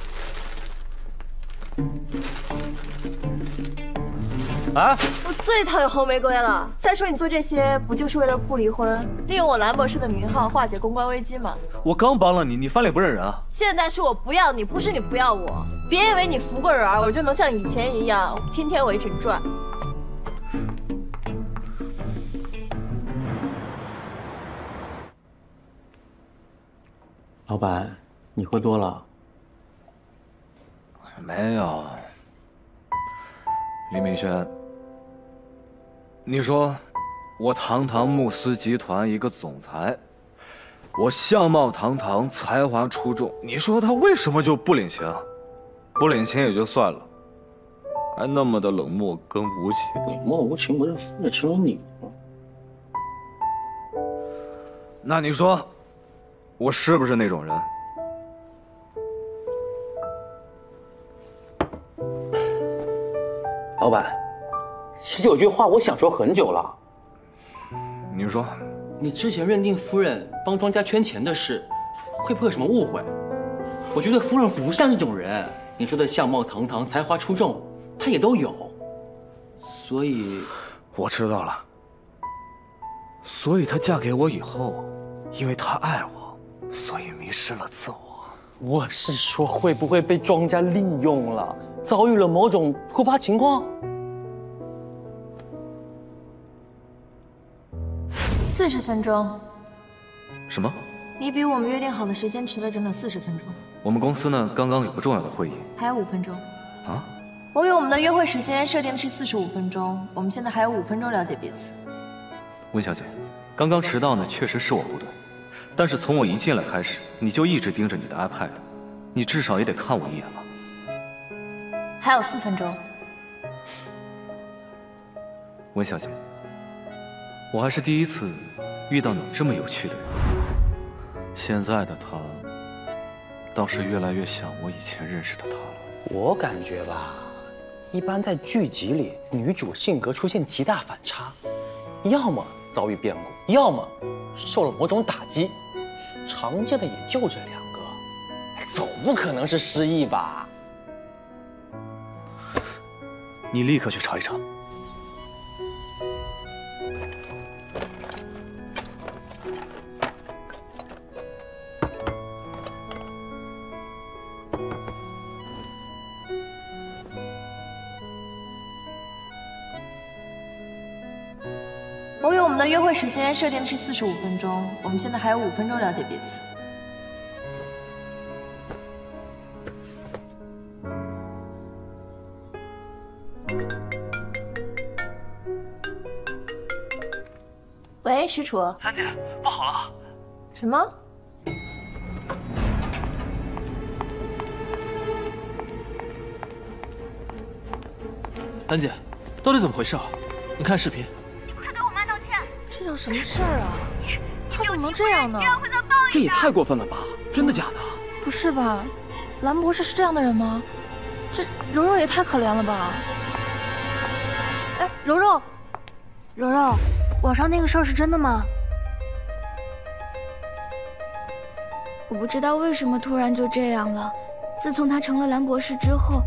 啊！我最讨厌红玫瑰了。再说你做这些不就是为了不离婚，利用我兰博士的名号化解公关危机吗？我刚帮了你，你翻脸不认人啊！现在是我不要你，不是你不要我。别以为你服过人儿，我就能像以前一样天天围着你转。老板，你喝多了？没有。李明轩，你说我堂堂慕斯集团一个总裁，我相貌堂堂，才华出众，你说他为什么就不领情？不领情也就算了，还那么的冷漠跟无情。冷漠无情不是夫人形容你吗？那你说，我是不是那种人？老板，其实有句话我想说很久了。你说，你之前认定夫人帮庄家圈钱的事，会不会有什么误会？我觉得夫人不像这种人。你说的相貌堂堂、才华出众，她也都有。所以，我知道了。所以她嫁给我以后，因为她爱我，所以迷失了自我。我是说，会不会被庄家利用了，遭遇了某种突发情况？40分钟。什么？你比我们约定好的时间迟了整整40分钟。我们公司呢，刚刚有个重要的会议，还有5分钟。啊？我给我们的约会时间设定的是45分钟，我们现在还有5分钟了解彼此。温小姐，刚刚迟到呢，确实是我不对。但是从我一进来开始，你就一直盯着你的 iPad， 你至少也得看我一眼吧？还有4分钟。温小姐，我还是第一次遇到你这么有趣的人。现在的他，倒是越来越像我以前认识的他了。我感觉吧，一般在剧集里，女主性格出现极大反差，要么遭遇变故，要么受了某种打击。常见的也就这2个，总不可能是失忆吧？你立刻去查一查。我给我们们的约会时间设定的是45分钟，我们现在还有5分钟了解彼此。喂，石楚。兰姐，不好了！什么？兰姐，到底怎么回事啊？你看视频。你快给我妈道歉！这叫什么事儿啊？他怎么能这样呢？这也太过分了吧！真的假的？不是吧？蓝博士是这样的人吗？这柔柔也太可怜了吧！哎，柔柔，柔柔，网上那个事儿是真的吗？我不知道为什么突然就这样了。自从他成了蓝博士之后，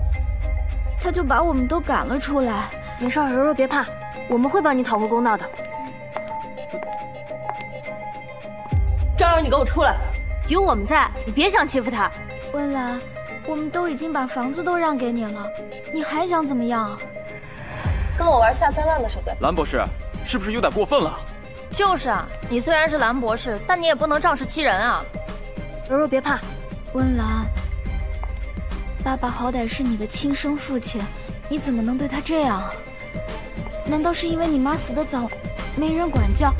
他就把我们都赶了出来。没事，柔柔别怕，我们会帮你讨回公道的。张儿，你给我出来！有我们在，你别想欺负他。温岚，我们都已经把房子都让给你了，你还想怎么样？跟我玩下三滥的手段。蓝博士，是不是有点过分了？就是啊，你虽然是蓝博士，但你也不能仗势欺人啊。柔柔别怕，温岚，爸爸好歹是你的亲生父亲，你怎么能对他这样？难道是因为你妈死得早，没人管教？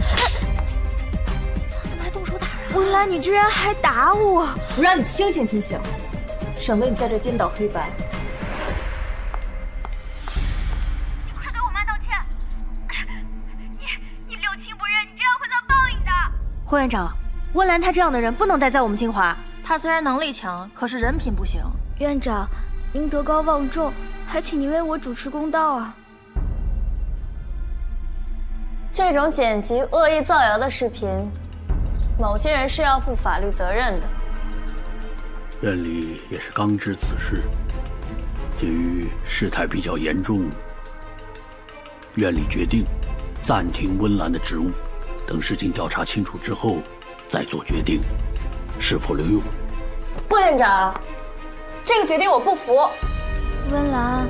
他怎么还动手打人？温岚，你居然还打我！我让你清醒清醒，省得你在这颠倒黑白。你快给我妈道歉！你六亲不认，你这样会遭报应的。霍院长，温岚她这样的人不能待在我们金华。她虽然能力强，可是人品不行。院长，您德高望重，还请您为我主持公道啊！这种剪辑恶意造谣的视频，某些人是要负法律责任的。院里也是刚知此事，鉴于事态比较严重，院里决定暂停温岚的职务，等事情调查清楚之后再做决定，是否留用。霍院长，这个决定我不服。温岚，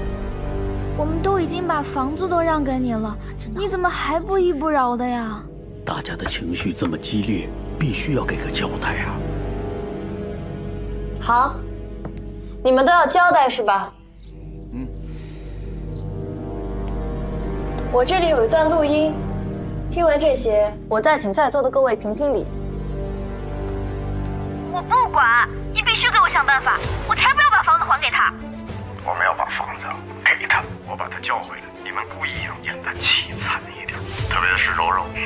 我们都已经把房子都让给你了，你怎么还不依不饶的呀？大家的情绪这么激烈，必须要给个交代啊！好，你们都要交代是吧？我这里有一段录音，听完这些，我再请在座的各位评评理。我不管，你必须给我想办法，我才不要把房子还给他。我们要把房子给他，我把他叫回来。你们故意要演得凄惨一点，特别是柔柔，你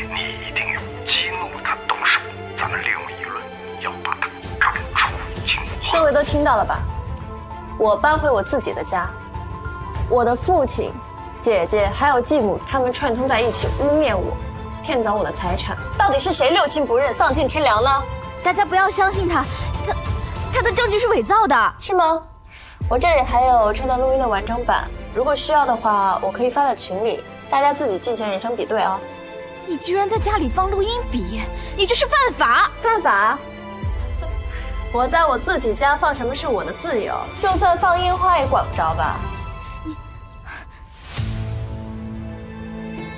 一定要激怒他动手。咱们利用舆论，要把他赶出金华。各位都听到了吧？我搬回我自己的家，我的父亲、姐姐还有继母，他们串通在一起污蔑我，骗走我的财产。到底是谁六亲不认、丧尽天良呢？大家不要相信他，他的证据是伪造的，是吗？我这里还有这段录音的完整版，如果需要的话，我可以发在群里，大家自己进行人声比对啊。你居然在家里放录音笔，你这是犯法！犯法？我在我自己家放什么是我的自由，就算放烟花也管不着吧？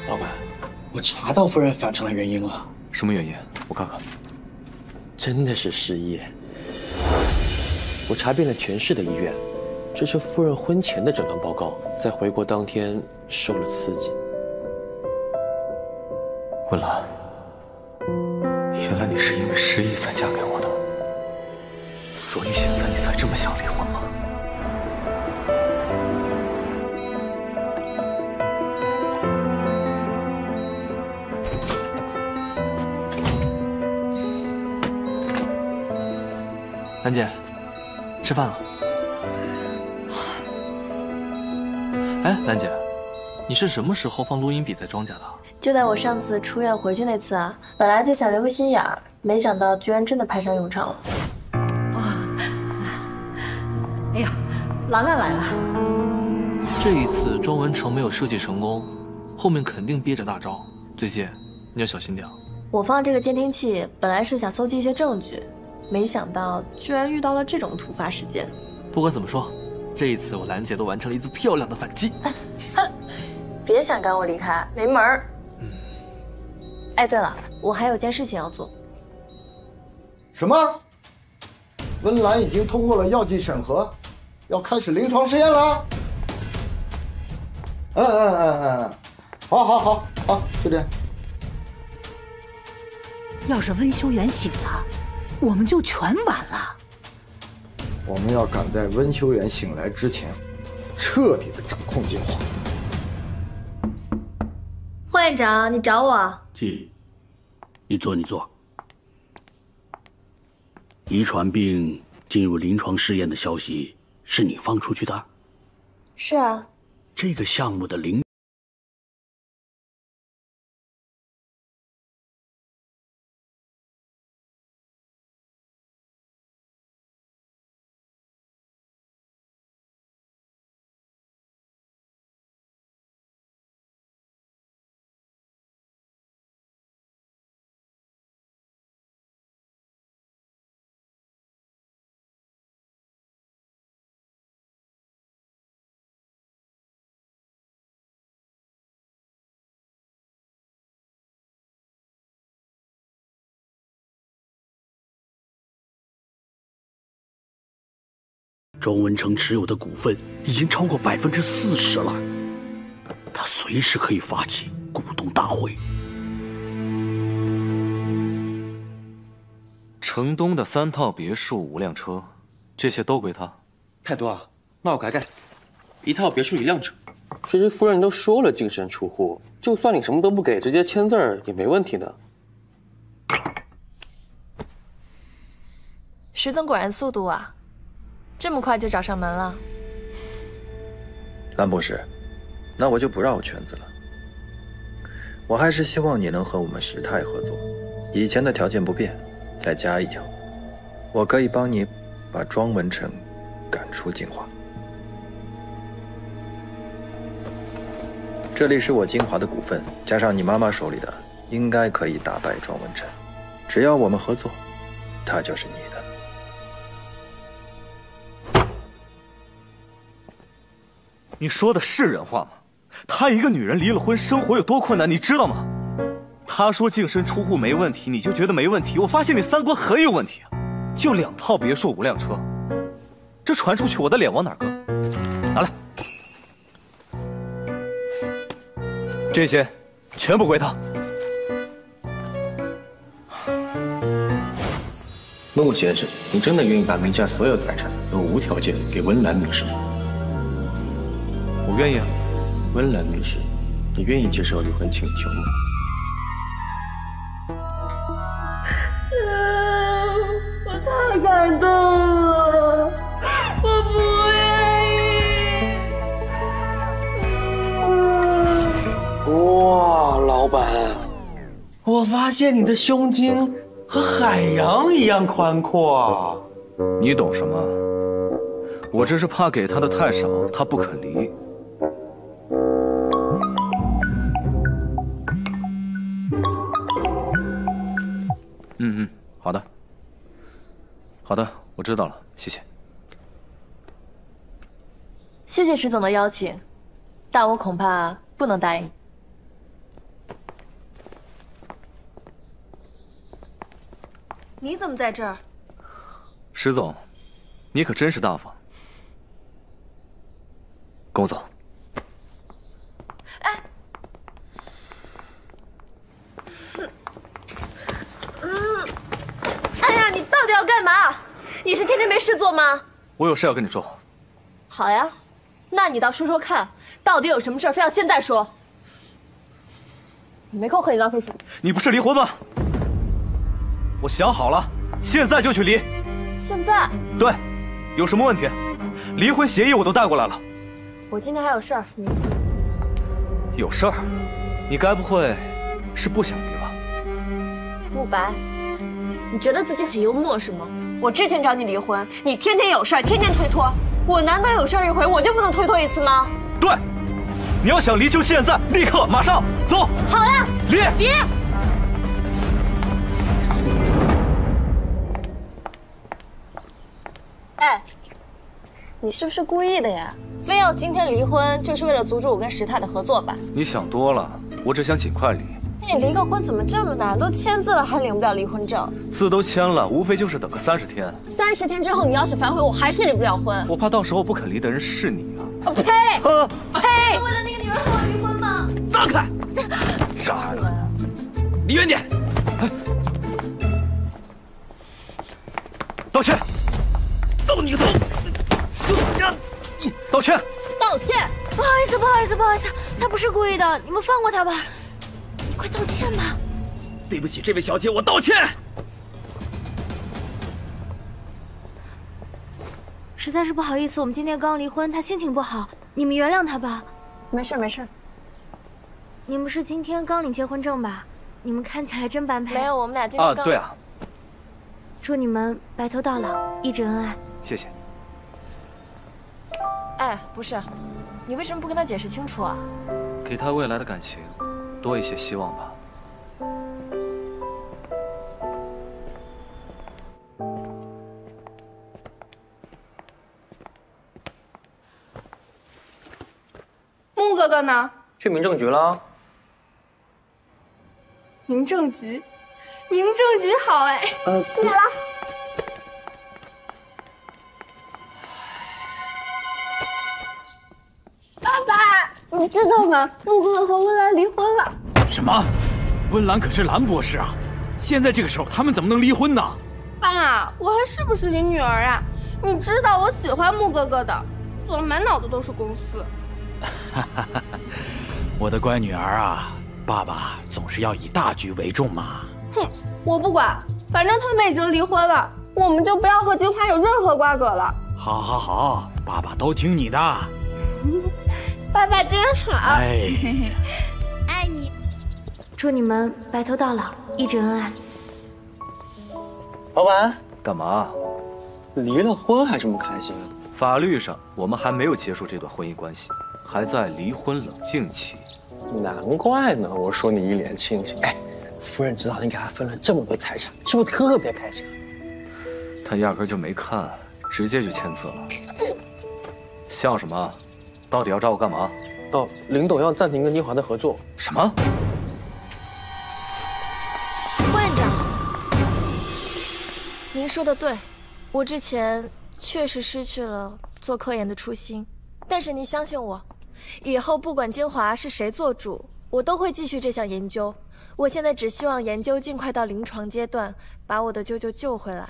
老板，我查到夫人反常的原因了。什么原因？我看看。真的是失忆。我查遍了全市的医院，这是夫人婚前的诊断报告，在回国当天受了刺激。温岚，原来你是因为失忆才嫁给我的，所以现在你才这么想离婚吗？兰姐，吃饭了。哎，兰姐，你是什么时候放录音笔在庄家的？就在我上次出院回去那次啊，本来就想留个心眼儿，没想到居然真的派上用场了。哎呀，兰兰来了。这一次庄文成没有设计成功，后面肯定憋着大招。最近你要小心点。我放这个监听器本来是想搜集一些证据，没想到居然遇到了这种突发事件。不管怎么说，这一次我兰姐都完成了一次漂亮的反击。别想赶我离开，没门儿。哎，对了，我还有件事情要做。什么？温岚已经通过了药剂审核，要开始临床试验了？好，就这样。要是温修远醒了，我们就全完了。我们要赶在温修远醒来之前，彻底的掌控金华。霍院长，你找我？进，你坐。遗传病进入临床试验的消息是你放出去的？是啊。这个项目的领庄文成持有的股份已经超过40%了，他随时可以发起股东大会。城东的3套别墅、5辆车，这些都归他。太多啊，那我改改，1套别墅1辆车。其实夫人都说了净身出户，就算你什么都不给，直接签字儿也没问题的。石总果然速度啊！这么快就找上门了。蓝博士，那我就不绕圈子了。我还是希望你能和我们石泰合作，以前的条件不变，再加一条，我可以帮你把庄文成赶出金华。这里是我金华的股份，加上你妈妈手里的，应该可以打败庄文成。只要我们合作，他就是你的。你说的是人话吗？她一个女人离了婚，生活有多困难，你知道吗？她说净身出户没问题，你就觉得没问题？我发现你三观很有问题啊！就2套别墅、5辆车，这传出去，我的脸往哪搁？拿来，这些全部归她。陆先生，你真的愿意把名下所有财产都无条件给温岚女士吗？我愿意啊。温岚女士，你愿意接受离婚请求吗？我太感动了，我不愿意。哇，老板，我发现你的胸襟和海洋一样宽阔。你懂什么？我这是怕给他的太少，他不肯离。好的，好的，我知道了，谢谢。谢谢石总的邀请，但我恐怕不能答应。你怎么在这儿？石总，你可真是大方。跟我走。哎呀，你到底要干嘛？你是天天没事做吗？我有事要跟你说。好呀，那你倒说说看，到底有什么事非要现在说？没空和你浪费时间。你不是离婚吗？我想好了，现在就去离。现在？对，有什么问题？离婚协议我都带过来了。我今天还有事儿，你有事儿？你该不会是不想离吧？慕白，你觉得自己很幽默是吗？我之前找你离婚，你天天有事儿，天天推脱。我难得有事儿一回，我就不能推脱一次吗？对，你要想离就现在，立刻，马上走。好呀，离。离。哎，你是不是故意的呀？非要今天离婚，就是为了阻止我跟石泰的合作吧？你想多了，我只想尽快离，你离个婚怎么这么难？都签字了还领不了离婚证？字都签了，无非就是等个30天。30天之后你要是反悔，我还是离不了婚。我怕到时候不肯离的人是你啊！呸！呸！为了那个女人和我离婚吗？让开！渣男，离远点！道歉！动你个头！道歉！道歉！不好意思，不好意思，不好意思，他不是故意的，你们放过他吧。你快道歉吧。对不起，这位小姐，我道歉。实在是不好意思，我们今天刚离婚，他心情不好，你们原谅他吧。没事没事。你们是今天刚领结婚证吧？你们看起来真般配。没有，我们俩今天刚……对啊。祝你们白头到老，一直恩爱。谢谢。哎，不是，你为什么不跟他解释清楚啊？给他未来的感情多一些希望吧。木哥哥呢？去民政局了。民政局，民政局好哎。进来啦。爸爸，你知道吗？木哥哥和温岚离婚了。什么？温岚可是蓝博士啊！现在这个时候，他们怎么能离婚呢？爸，我还是不是你女儿啊？你知道我喜欢木哥哥的，可满脑子都是公司。我的乖女儿啊，爸爸总是要以大局为重嘛。哼，我不管，反正他们已经离婚了，我们就不要和金花有任何瓜葛了。好，好，好，爸爸都听你的。爸爸真好。哎，爱你。祝你们白头到老，一直恩爱。老板，干嘛？离了婚还这么开心？法律上我们还没有结束这段婚姻关系，还在离婚冷静期。难怪呢，我说你一脸清醒。哎，夫人知道你给他分了这么多财产，是不是特别开心？他压根就没看，直接就签字了。像什么？到底要找我干嘛？林董要暂停跟金华的合作。什么？副院长，您说的对，我之前确实失去了做科研的初心，但是您相信我，以后不管金华是谁做主，我都会继续这项研究。我现在只希望研究尽快到临床阶段，把我的舅舅救回来，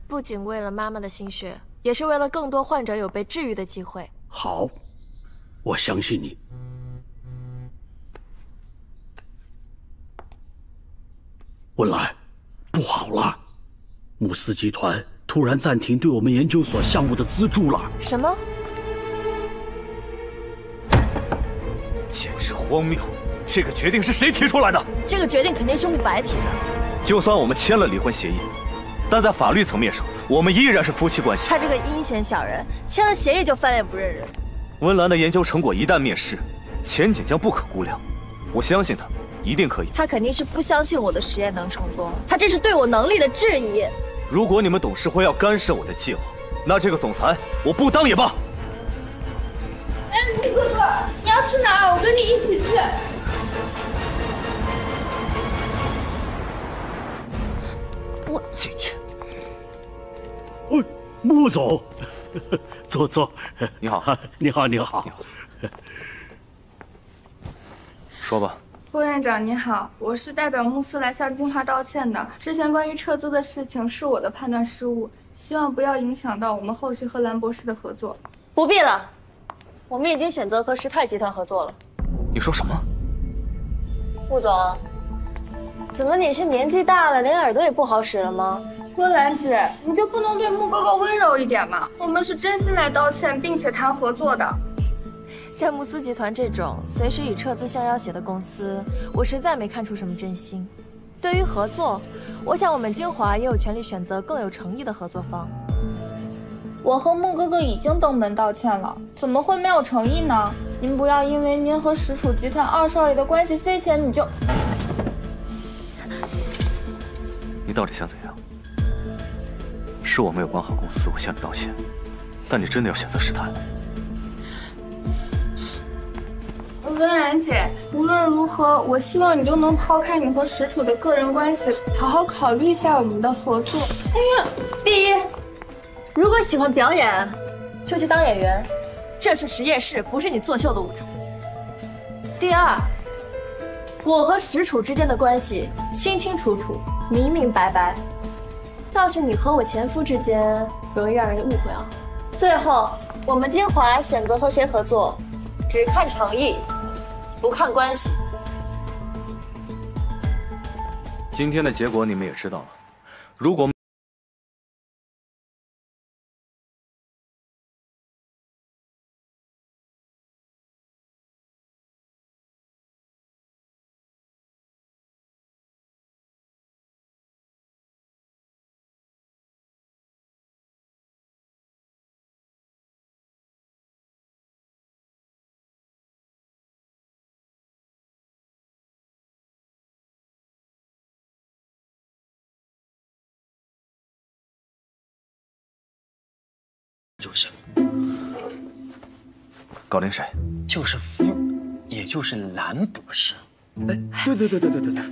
不仅为了妈妈的心血，也是为了更多患者有被治愈的机会。好，我相信你。温岚，不好了，慕斯集团突然暂停对我们研究所项目的资助了。什么？简直荒谬！这个决定是谁提出来的？这个决定肯定是慕白提的。就算我们签了离婚协议，但在法律层面上，我们依然是夫妻关系。他这个阴险小人，签了协议就翻脸不认人。温岚的研究成果一旦面世，前景将不可估量。我相信他一定可以。他肯定是不相信我的实验能成功，他这是对我能力的质疑。如果你们董事会要干涉我的计划，那这个总裁我不当也罢。哎，哥哥，你要去哪儿？我跟你一起去。我进去。哎，穆总，坐坐。你好，你好，你好。说吧。副院长你好，我是代表慕斯来向金华道歉的。之前关于撤资的事情是我的判断失误，希望不要影响到我们后续和蓝博士的合作。不必了，我们已经选择和时泰集团合作了。你说什么？穆总，怎么你是年纪大了，连耳朵也不好使了吗？温岚姐，你就不能对穆哥哥温柔一点吗？我们是真心来道歉，并且谈合作的。像慕斯集团这种随时以撤资相要挟的公司，我实在没看出什么真心。对于合作，我想我们金华也有权利选择更有诚意的合作方。我和穆哥哥已经登门道歉了，怎么会没有诚意呢？您不要因为您和石楚集团二少爷的关系匪浅，你就……你到底想怎样？是我没有管好公司，我向你道歉。但你真的要选择时泰？温岚兰姐，无论如何，我希望你都能抛开你和石楚的个人关系，好好考虑一下我们的合作。哎呀，第一，如果喜欢表演，就去当演员，这是实验室，不是你作秀的舞台。第二，我和石楚之间的关系清清楚楚、明明白白，倒是你和我前夫之间容易让人误会啊。最后，我们金华选择和谁合作，只看诚意，不看关系。今天的结果你们也知道了，如果就是搞定谁？就是夫，也就是兰博士。哎，对，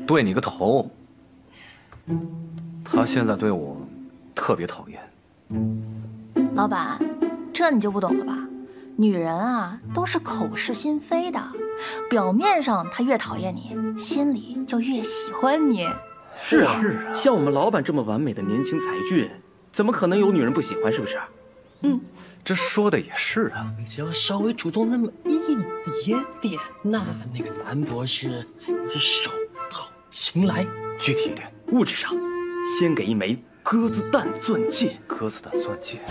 对你个头！他现在对我特别讨厌。老板，这你就不懂了吧？女人啊，都是口是心非的，表面上她越讨厌你，心里就越喜欢你。是啊，像我们老板这么完美的年轻才俊，怎么可能有女人不喜欢？是不是？这说的也是啊。只要稍微主动那么一点点，那个兰博士是手到擒来。具体一点，物质上，先给一枚鸽子蛋钻戒，鸽子蛋钻戒，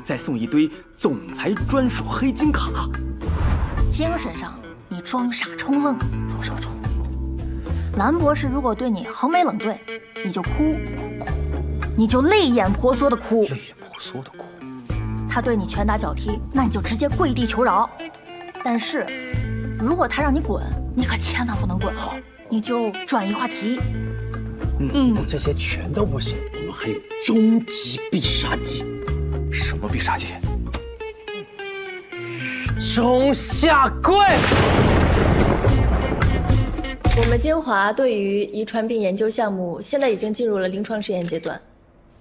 再送一堆总裁专属黑金卡。精神上，你装傻充愣。兰博士如果对你横眉冷对，你就哭，你就泪眼婆娑的哭。泪眼婆娑的哭。他对你拳打脚踢，那你就直接跪地求饶。但是，如果他让你滚，你可千万不能滚了，你就转移话题。这些全都不行，我们还有终极必杀技。什么必杀技？中下跪。我们金华对于遗传病研究项目现在已经进入了临床试验阶段，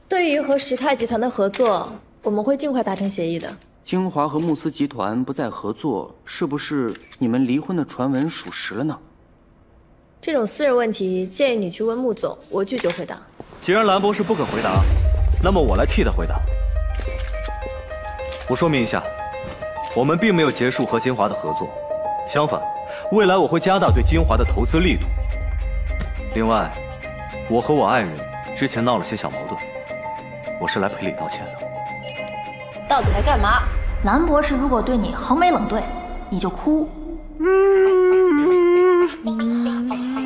对于和时泰集团的合作，我们会尽快达成协议的。金华和慕斯集团不再合作，是不是你们离婚的传闻属实了呢？这种私人问题，建议你去问穆总，我拒绝回答。既然兰博士不肯回答，那么我来替他回答。我说明一下，我们并没有结束和金华的合作，相反，未来我会加大对金华的投资力度。另外，我和我爱人之前闹了些小矛盾，我是来赔礼道歉的。到底来干嘛？兰博士如果对你横眉冷对，你就哭。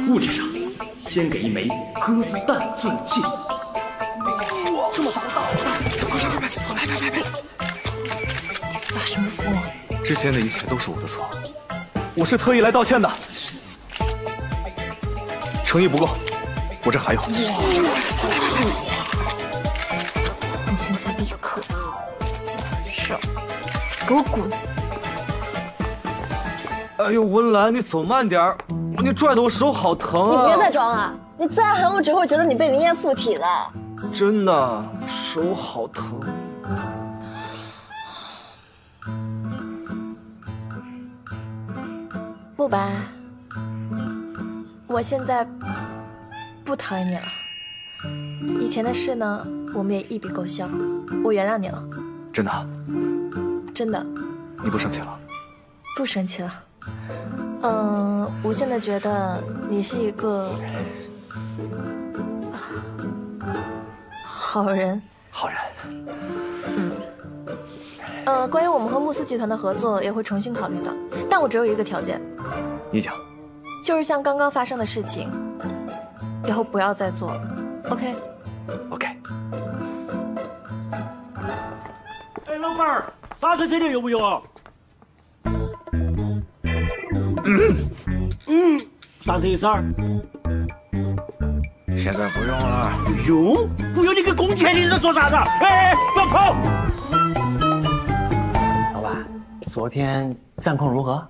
物质上，先给一枚鸽子蛋钻戒。这么大的道理，发什么疯？之前的一切都是我的错，我是特意来道歉的。诚意不够，我这还有。你现在立刻上，给我滚！哎呦，文兰，你走慢点儿，你拽得我手好疼啊！你别再装了，你再狠，我只会觉得你被灵验附体了。真的，手好疼。慕白，我现在不讨厌你了。以前的事呢，我们也一笔勾销，我原谅你了。真的？真的。你不生气了？不生气了。我现在觉得你是一个好人。好人。关于我们和慕斯集团的合作，也会重新考虑的。但我只有一个条件。你讲。就是像刚刚发生的事情，以后不要再做了。OK。哎，老板儿，洒水车的有不有啊？啥子意思啊？现在不用了。用？不用你给工钱，你在做啥子？哎，不要跑！老板，昨天战况如何？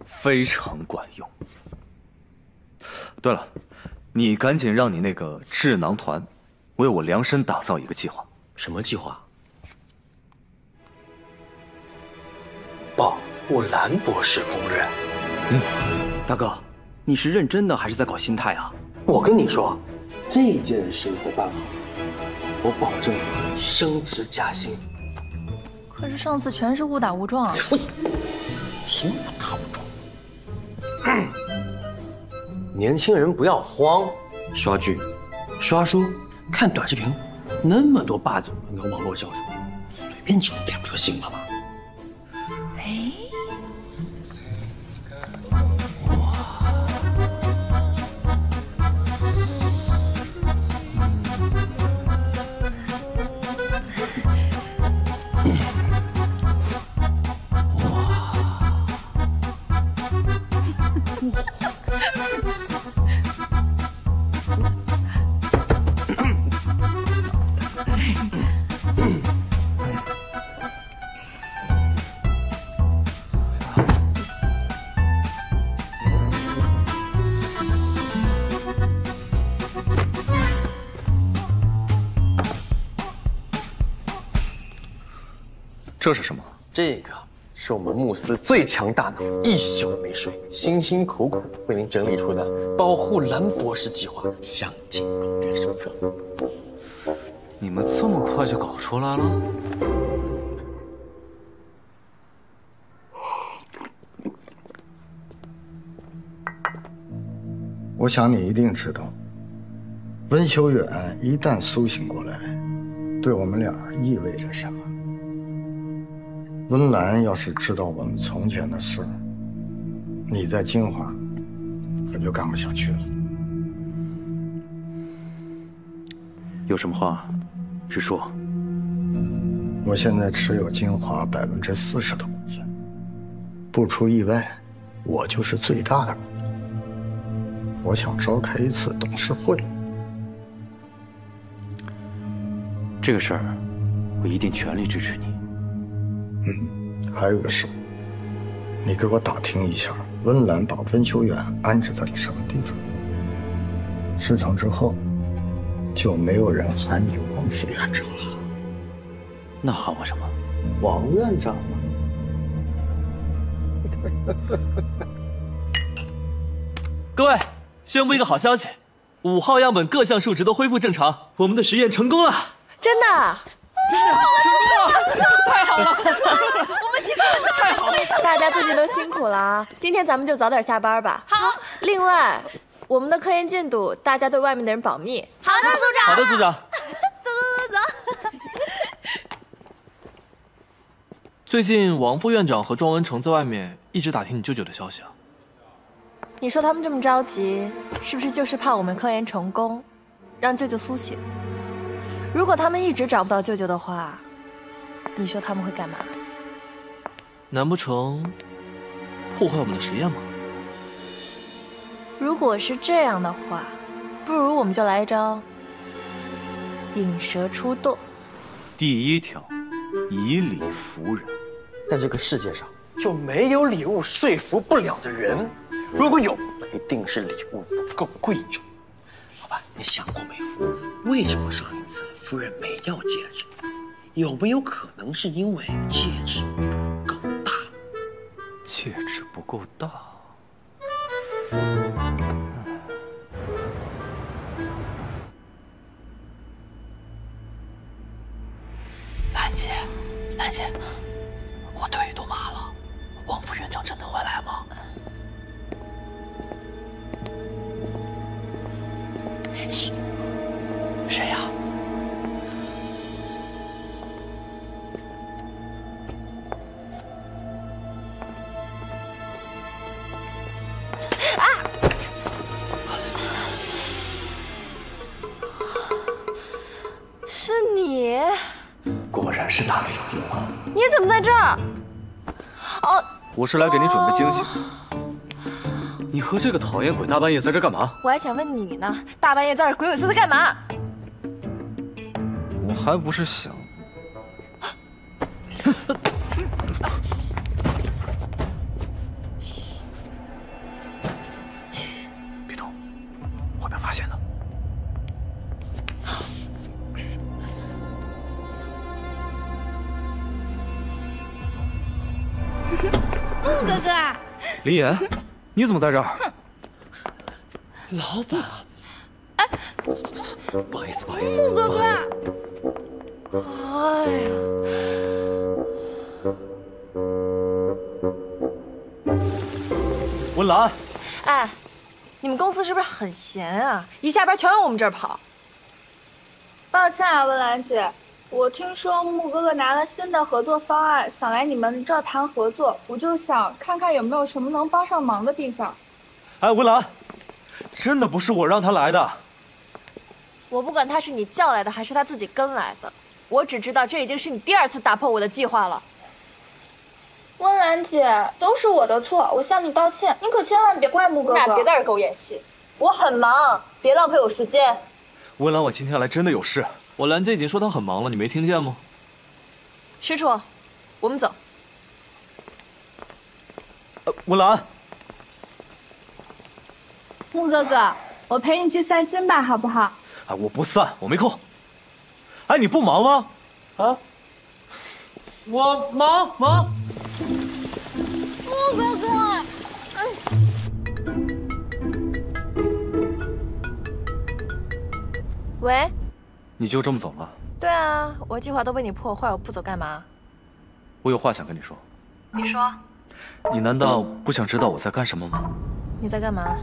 非常管用。对了，你赶紧让你那个智囊团为我量身打造一个计划。什么计划？保护蓝博士攻略。大哥，你是认真的还是在搞心态啊？我跟你说，这件事我办好，我保证你升职加薪。可是上次全是误打误撞啊！什么误打误撞？年轻人不要慌，刷剧、刷书、看短视频，那么多霸总文跟网络教主，随便找点不就行了吗？哎。这是什么？这个是我们慕斯最强大脑一宿没睡，辛辛苦苦为您整理出的保护蓝博士计划详尽攻略手册。你们这么快就搞出来了？我想你一定知道，温修远一旦苏醒过来，对我们俩意味着什么。温岚要是知道我们从前的事，你在金华可就干不下去了。有什么话，直说。我现在持有金华40%的股份，不出意外，我就是最大的股东。我想召开一次董事会。这个事儿，我一定全力支持你。还有个事，你给我打听一下，温岚把温修远安置在了什么地方？事成之后，就没有人喊你王副院长了。那喊我什么？王院长啊！各位，宣布一个好消息，5号样本各项数值都恢复正常，我们的实验成功了！真的？太好了！我们辛苦了，太好了！大家最近都辛苦了啊，今天咱们就早点下班吧。好。另外，我们的科研进度，大家对外面的人保密。好的，组长。好的，组长。走。最近王副院长和庄文成在外面一直打听你舅舅的消息啊。你说他们这么着急，是不是就是怕我们科研成功，让舅舅苏醒？如果他们一直找不到舅舅的话，你说他们会干嘛？难不成破坏我们的实验吗？如果是这样的话，不如我们就来一招引蛇出洞。第1条，以礼服人。在这个世界上，就没有礼物说服不了的人。如果有，那一定是礼物不够贵重。老板，你想过没有，为什么上一次夫人没要戒指？有没有可能是因为戒指不够大？戒指不够大。兰姐，我腿都麻了，王副院长真的会来吗？嘘，谁呀？是你？果然是打得有用啊！你怎么在这儿？哦，我是来给你准备惊喜。你和这个讨厌鬼大半夜在这干嘛？我还想问你呢，大半夜在这鬼鬼祟祟干嘛？我还不是想……木哥哥，林岩，你怎么在这儿？老板，不好意思，木哥哥。哎呀，文兰，哎，你们公司是不是很闲啊？一下班全往我们这儿跑。抱歉啊，温兰姐，我听说木哥哥拿了新的合作方案，想来你们这儿谈合作，我就想看看有没有什么能帮上忙的地方。哎，文兰，真的不是我让他来的。我不管他是你叫来的还是他自己跟来的，我只知道这已经是你第2次打破我的计划了。温兰姐，都是我的错，我向你道歉，你可千万别怪木哥哥。你俩别在这儿给我演戏，我很忙，别浪费我时间。文兰，我今天来真的有事。我兰姐已经说她很忙了，你没听见吗？石楚，我们走。文兰，木哥哥，我陪你去散心吧，好不好？哎，我不散，我没空。哎，你不忙吗？啊？我忙。木哥哥。喂，你就这么走了？对啊，我计划都被你破坏，我不走干嘛？我有话想跟你说。你说。你难道不想知道我在干什么吗？你在干嘛？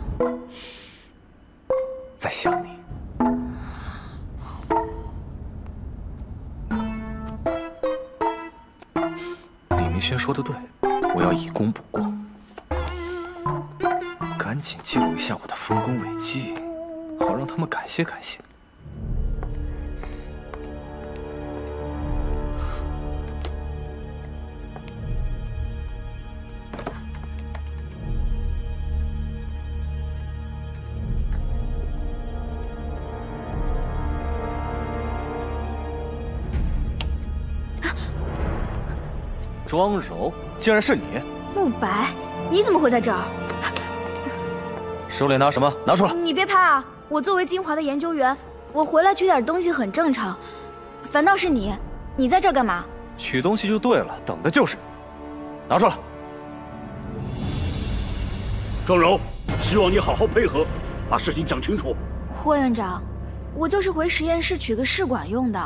在想你。李明轩说的对，我要以功补过，赶紧记录一下我的丰功伟绩，好让他们感谢感谢。庄柔，竟然是你！慕白，你怎么会在这儿？手里拿什么？拿出来！你别拍啊！我作为金华的研究员，我回来取点东西很正常。反倒是你，你在这儿干嘛？取东西就对了，等的就是你。拿出来！庄柔，希望你好好配合，把事情讲清楚。霍院长，我就是回实验室取个试管用的，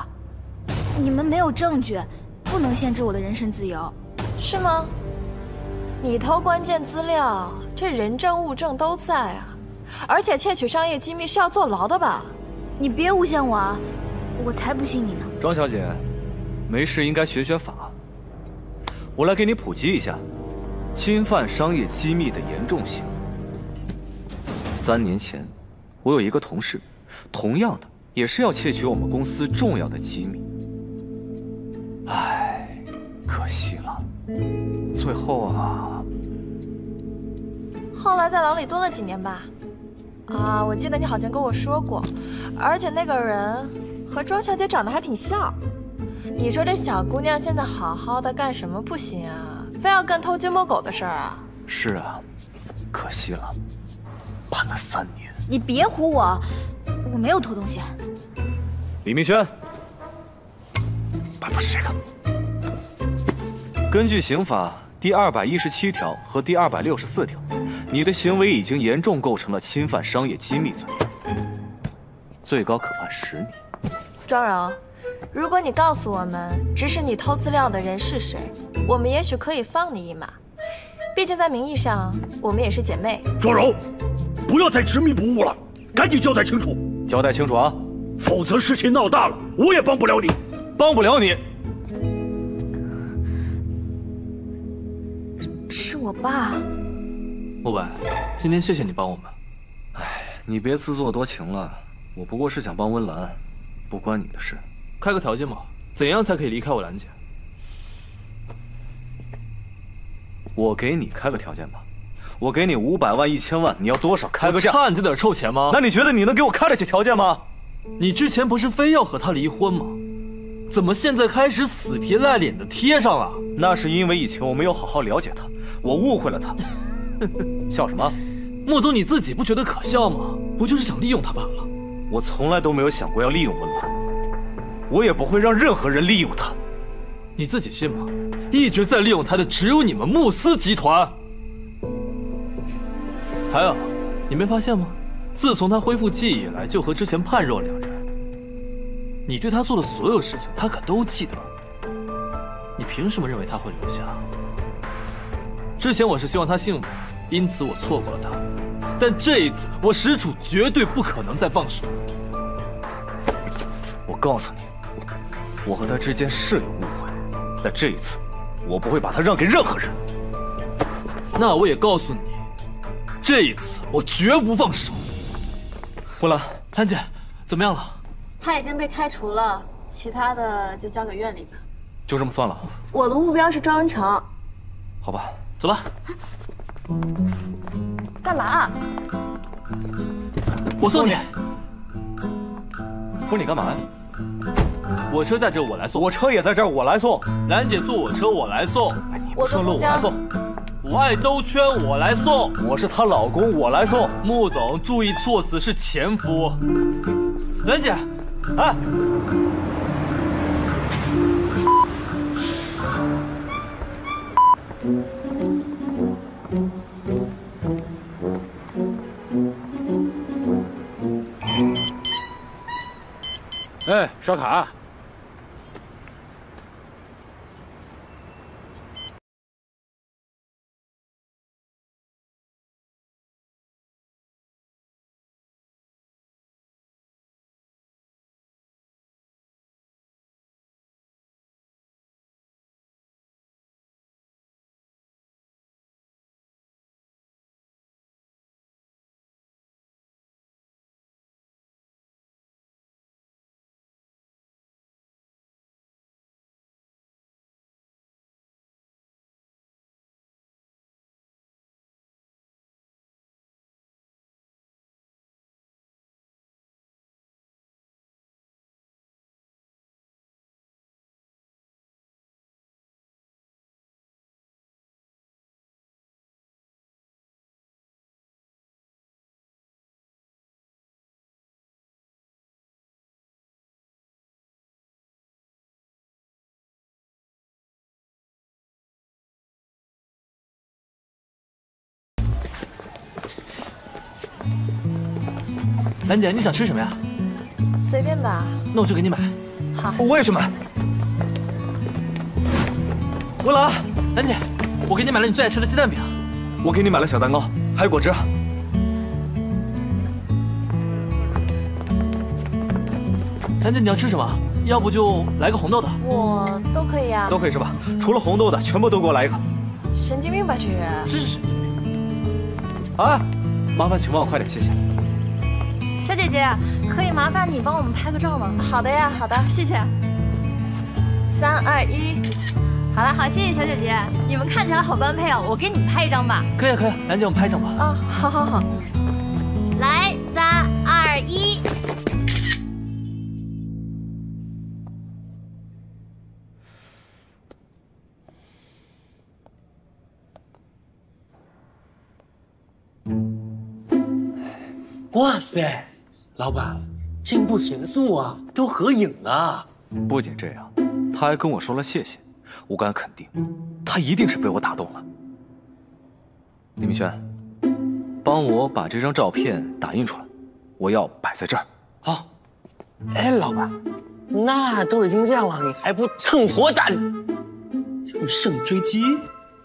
你们没有证据。不能限制我的人身自由，是吗？你偷关键资料，这人证物证都在啊，而且窃取商业机密是要坐牢的吧？你别诬陷我啊，我才不信你呢。庄小姐，没事应该学学法。我来给你普及一下侵犯商业机密的严重性。3年前，我有一个同事，同样的也是要窃取我们公司重要的机密。唉，可惜了。最后啊，后来在牢里蹲了几年吧。啊，我记得你好像跟我说过，而且那个人和庄小姐长得还挺像。你说这小姑娘现在好好的干什么不行啊？非要干偷鸡摸狗的事儿啊？是啊，可惜了，判了3年。你别唬我，我没有偷东西。李明轩。不是这个。根据刑法第217条和第264条，你的行为已经严重构成了侵犯商业机密罪，最高可判10年。庄柔，如果你告诉我们指使你偷资料的人是谁，我们也许可以放你一马。毕竟在名义上，我们也是姐妹。庄柔，不要再执迷不悟了，赶紧交代清楚。交代清楚啊，否则事情闹大了，我也帮不了你。帮不了你。是我爸。慕白，今天谢谢你帮我们。哎，你别自作多情了，我不过是想帮温岚，不关你的事。开个条件嘛，怎样才可以离开我兰姐？我给你开个条件吧，我给你500万、1000万，你要多少？开个价。差你这点臭钱吗？那你觉得你能给我开得起条件吗？你之前不是非要和他离婚吗？怎么现在开始死皮赖脸的贴上了？那是因为以前我没有好好了解他，我误会了他。笑什么？穆总，你自己不觉得可笑吗？不就是想利用他罢了？我从来都没有想过要利用温岚，我也不会让任何人利用他。你自己信吗？一直在利用他的只有你们慕斯集团。还有，你没发现吗？自从他恢复记忆以来，就和之前判若两人。你对他做的所有事情，他可都记得。你凭什么认为他会留下？之前我是希望他幸福，因此我错过了他。但这一次，我石楚绝对不可能再放手。我告诉你，我和他之间是有误会，但这一次，我不会把他让给任何人。那我也告诉你，这一次我绝不放手。温岚，兰姐，怎么样了？他已经被开除了，其他的就交给院里吧。就这么算了？我的目标是赵文成。好吧，走吧。干嘛？我送你。不是你干嘛呀？我车在这，我来送。我车也在这儿，我来送。兰姐坐我车，我来送。你不顺路，我来送。我爱兜圈，我来送。我是她老公，我来送。穆总，注意措辞，是前夫。兰姐，哎。哎，刷卡。兰姐，你想吃什么呀？随便吧。那我就给你买。好。为什么？温岚，兰姐，我给你买了你最爱吃的鸡蛋饼。我给你买了小蛋糕，还有果汁。兰姐，你要吃什么？要不就来个红豆的。我都可以啊。都可以是吧？除了红豆的，全部都给我来一个。神经病吧，这人。真是神经病。啊，麻烦请帮我快点，谢谢。小姐姐，可以麻烦你帮我们拍个照吗？好的呀，好的，谢谢。3、2、1，好了，好，谢谢小姐姐，你们看起来好般配哦，我给你们拍一张吧。可以，可以，兰姐，我们拍一张吧。啊，好好好。来，3、2、1。哇塞！老板，进步神速啊，都合影了。不仅这样，他还跟我说了谢谢。我敢肯定，他一定是被我打动了。李明轩，帮我把这张照片打印出来，我要摆在这儿。好。哎，老板，那都已经这样了，你还不趁火打？乘胜追击？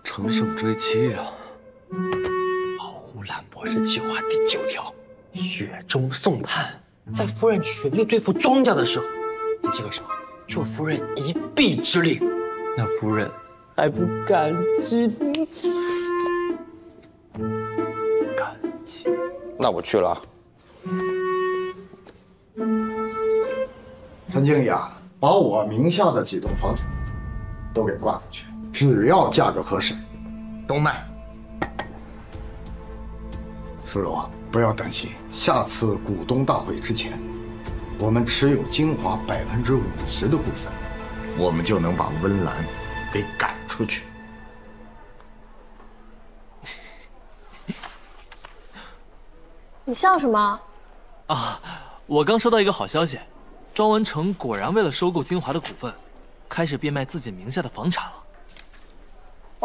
乘胜追击啊！保护兰博士计划第9条。雪中送炭，在夫人全力对付庄家的时候，你这个时候助夫人一臂之力，那夫人还不感激你？感激？那我去了。陈经理啊，把我名下的几栋房产都给挂回去，只要价格合适，都卖。苏柔，不要担心，下次股东大会之前，我们持有精华50%的股份，我们就能把温岚给赶出去。你笑什么？啊，我刚收到一个好消息，庄文成果然为了收购精华的股份，开始变卖自己名下的房产了。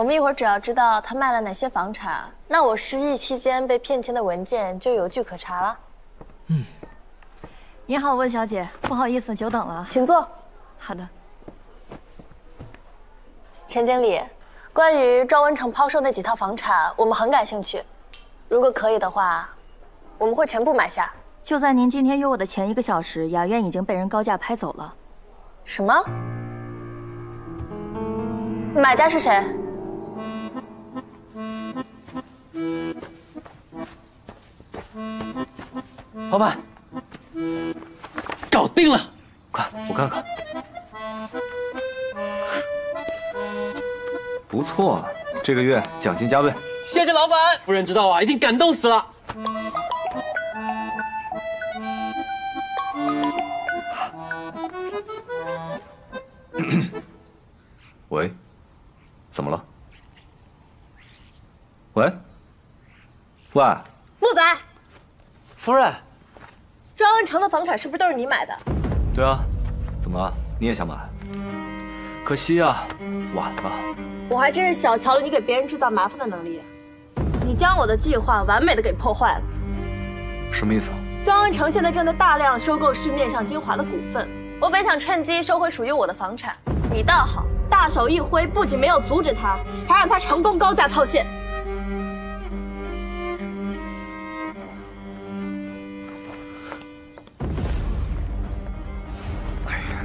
我们一会儿只要知道他卖了哪些房产，那我失忆期间被骗钱的文件就有据可查了。你好，温小姐，不好意思，久等了，请坐。好的。陈经理，关于庄文成抛售那几套房产，我们很感兴趣。如果可以的话，我们会全部买下。就在您今天约我的前1个小时，雅苑已经被人高价拍走了。什么？买家是谁？老板，搞定了！快，我看看。不错，这个月奖金加倍。谢谢老板，夫人知道啊，一定感动死了。喂，怎么了？喂，喂，慕白，夫人，庄文成的房产是不是都是你买的？对啊，怎么了？你也想买？可惜啊，晚了。我还真是小瞧了你给别人制造麻烦的能力，你将我的计划完美的给破坏了。什么意思？庄文成现在正在大量收购市面上精华的股份，我本想趁机收回属于我的房产，你倒好，大手一挥，不仅没有阻止他，还让他成功高价套现。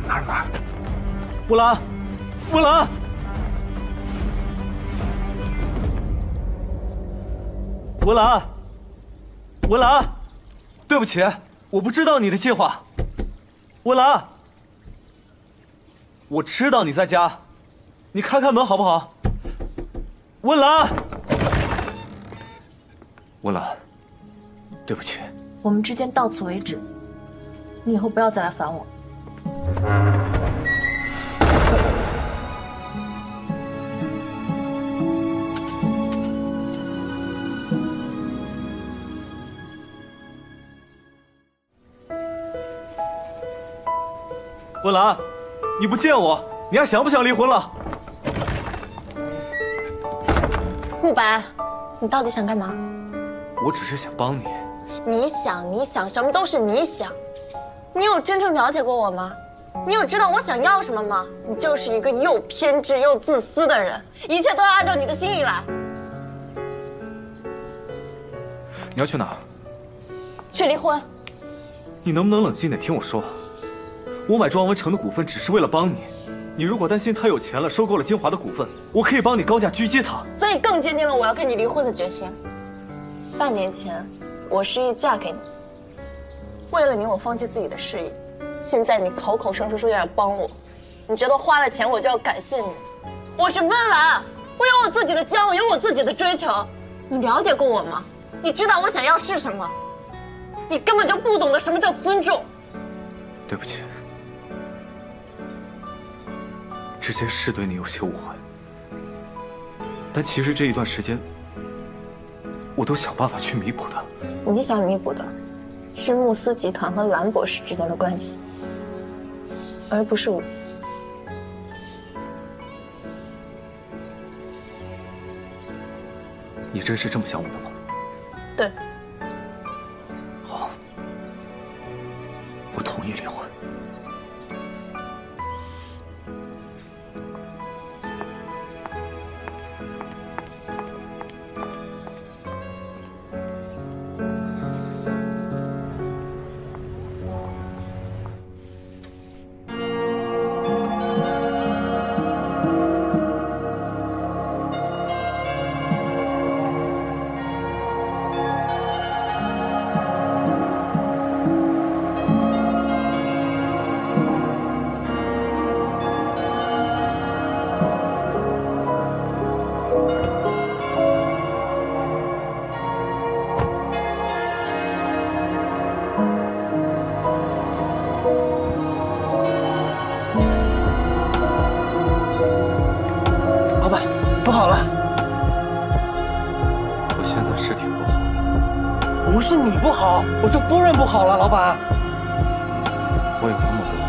哪儿？乌兰，乌兰！乌兰，乌兰，对不起，我不知道你的计划。乌兰，我知道你在家，你开开门好不好？温岚，温岚，对不起，我们之间到此为止，你以后不要再来烦我。温岚，你不见我，你还想不想离婚了？慕白，你到底想干嘛？我只是想帮你。你想，什么都是你想。你有真正了解过我吗？你有知道我想要什么吗？你就是一个又偏执又自私的人，一切都要按照你的心意来。你要去哪儿？去离婚。你能不能冷静点听我说？我买庄文成的股份只是为了帮你。你如果担心他有钱了，收购了精华的股份，我可以帮你高价狙击他。所以更坚定了我要跟你离婚的决心。半年前，我失忆嫁给你，为了你，我放弃自己的事业。现在你口口声声说要帮我，你觉得花了钱我就要感谢你？我是温岚，我有我自己的骄傲，有我自己的追求。你了解过我吗？你知道我想要是什么？你根本就不懂得什么叫尊重。对不起。之前是对你有些误会，但其实这一段时间，我都想办法去弥补的。你想弥补的，是慕斯集团和兰博士之间的关系，而不是我。你真是这么想我的吗？对。好，我同意离婚。不好了！我现在是挺不好的。不是你不好，我说夫人不好了，老板。我有那么不好？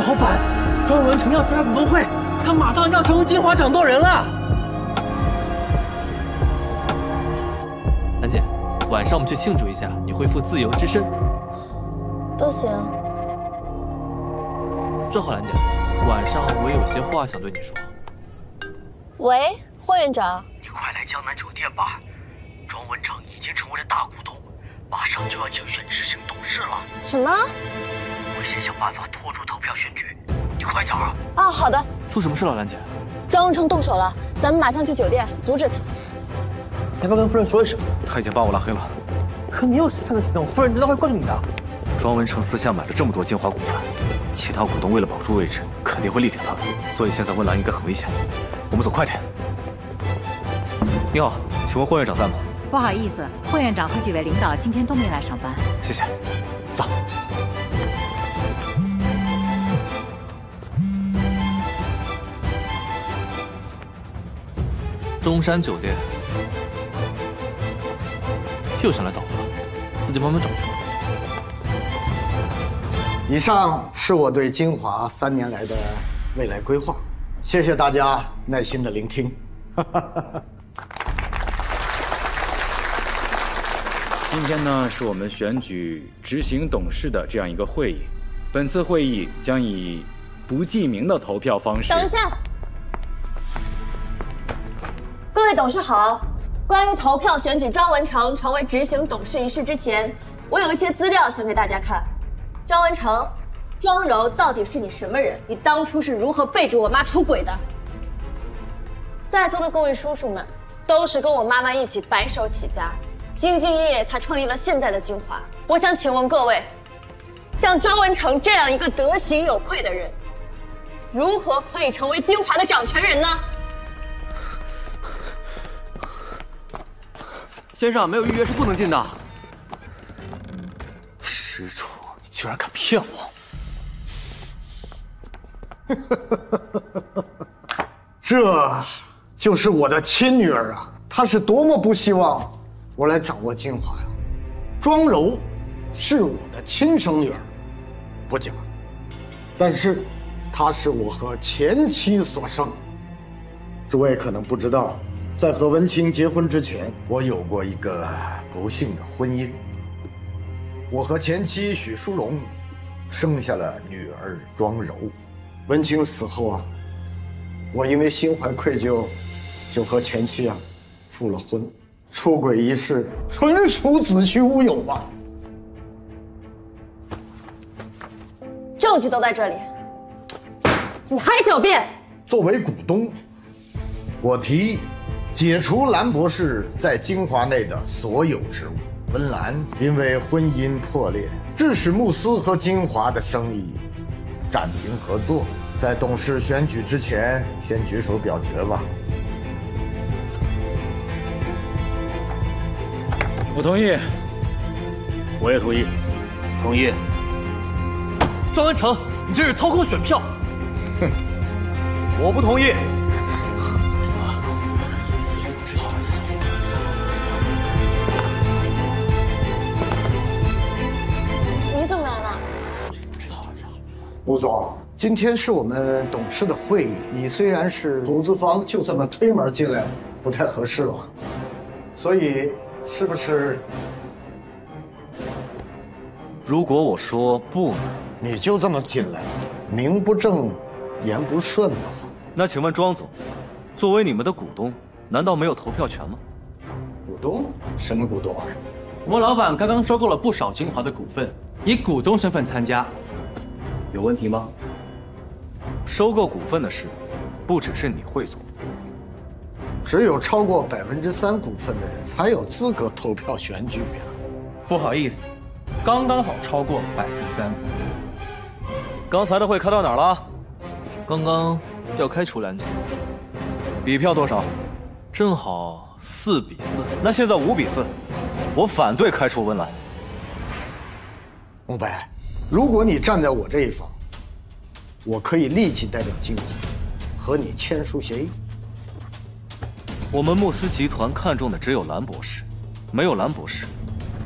老板，庄文成要开股东会，他他马上要成为金华掌舵人了。兰姐，晚上我们去庆祝一下你恢复自由之身。都行。正好，兰姐，晚上我也有些话想对你说。喂，霍院长，你快来江南酒店吧，庄文成已经成为了大股东，马上就要竞选执行董事了。什么？我先想办法拖住投票选举，你快点啊！啊，好的。出什么事了，兰姐？张文成动手了，咱们马上去酒店阻止他。要不要跟夫人说一声？他已经把我拉黑了。可你有实质的举动，夫人知道会怪你的。庄文成私下买了这么多金华股份，其他股东为了保住位置，肯定会力挺他，所以现在温岚应该很危险。我们走快点。你好，请问霍院长在吗？不好意思，霍院长和几位领导今天都没来上班。谢谢。走。中山酒店又想来捣乱，自己慢慢找去。以上是我对金华3年来的未来规划，谢谢大家耐心的聆听。今天呢，是我们选举执行董事的这样一个会议。本次会议将以不记名的投票方式。等一下，各位董事好。关于投票选举庄文成成为执行董事一事之前，我有一些资料想给大家看。张文成，庄柔到底是你什么人？你当初是如何背着我妈出轨的？在座的各位叔叔们，都是跟我妈妈一起白手起家，兢兢业业才创立了现在的金华。我想请问各位，像张文成这样一个德行有愧的人，如何可以成为金华的掌权人呢？先生，没有预约是不能进的。施主，你居然敢骗我！这就是我的亲女儿啊！她是多么不希望我来掌握金华呀！庄柔是我的亲生女儿，不假，但是她是我和前妻所生。诸位可能不知道，在和文清结婚之前，我有过一个不幸的婚姻。我和前妻许淑荣生下了女儿庄柔。文清死后啊，我因为心怀愧疚，就和前妻复了婚。出轨一事纯属子虚乌有吧？证据都在这里，你还狡辩？作为股东，我提议解除兰博士在金华内的所有职务。温岚因为婚姻破裂，致使慕斯和金华的生意暂停合作。在董事选举之前，先举手表决吧。我同意。我也同意。同意。张文成，你这是操控选票。哼，我不同意。你怎么来了？吴总，今天是我们董事的会议，你虽然是投资方，就这么推门进来，不太合适了。所以，是不是？如果我说不呢？你就这么进来，名不正，言不顺了。那请问庄总，作为你们的股东，难道没有投票权吗？股东？什么股东啊？我们老板刚刚收购了不少金华的股份，以股东身份参加，有问题吗？收购股份的事，不只是你会做。只有超过3%股份的人才有资格投票选举呀。不好意思，刚刚好超过3%。刚才的会开到哪儿了？刚刚要开除兰姐。比票多少？正好4比4。那现在5比4，我反对开除温岚。慕白，如果你站在我这一方，我可以立即代表金华和你签署协议。我们慕斯集团看中的只有兰博士，没有兰博士，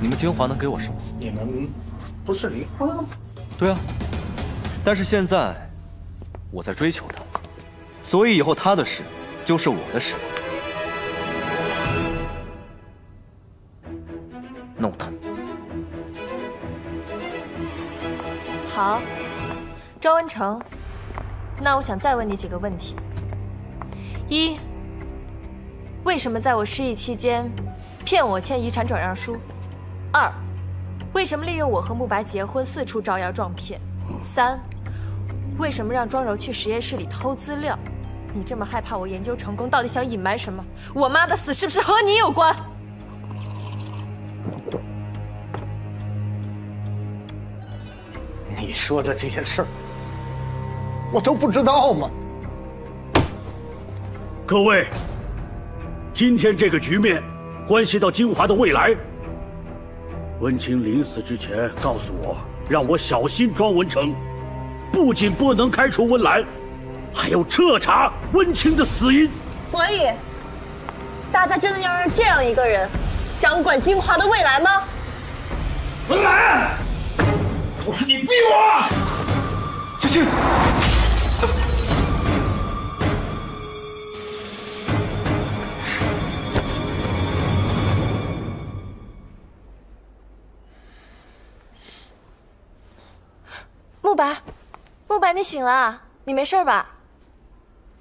你们金华能给我什么？你们不是离婚了吗？对啊，但是现在我在追求他，所以以后他的事就是我的事。弄他！好，张文成，那我想再问你几个问题：一，为什么在我失忆期间骗我签遗产转让书？2，为什么利用我和慕白结婚四处招摇撞骗？3，为什么让庄柔去实验室里偷资料？你这么害怕我研究成功，到底想隐瞒什么？我妈的死是不是和你有关？你说的这些事儿，我都不知道吗？各位，今天这个局面关系到金华的未来。温清临死之前告诉我，让我小心庄文成，不仅不能开除温岚，还要彻查温清的死因。所以，大家真的要让这样一个人掌管金华的未来吗？温岚，都是你逼我！小心！慕白，你醒了？你没事吧？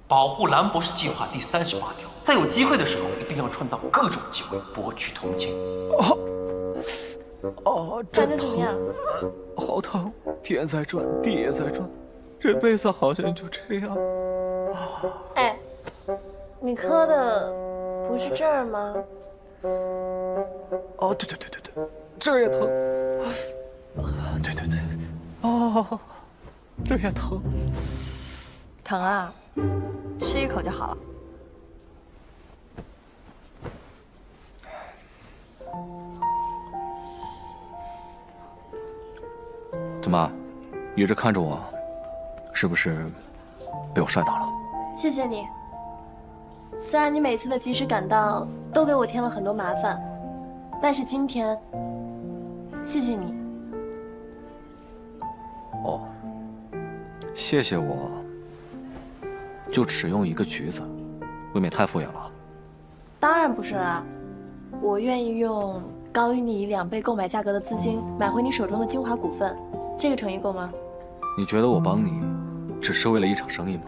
保护蓝博士计划第38条，在有机会的时候，一定要创造各种机会博取同情。感觉怎么样？好疼，天在转，地也在转，这辈子好像就这样。哎，你磕的不是这儿吗？哦，对，这儿也疼。对，哦，这儿也疼。疼啊，吃一口就好了。怎么，一直看着我，是不是被我帅到了？谢谢你。虽然你每次的及时赶到都给我添了很多麻烦，但是今天，谢谢你。哦，谢谢我，就只用一个橘子，未免太敷衍了。当然不是啦，我愿意用高于你2倍购买价格的资金买回你手中的金华股份，这个诚意够吗？你觉得我帮你，只是为了一场生意吗？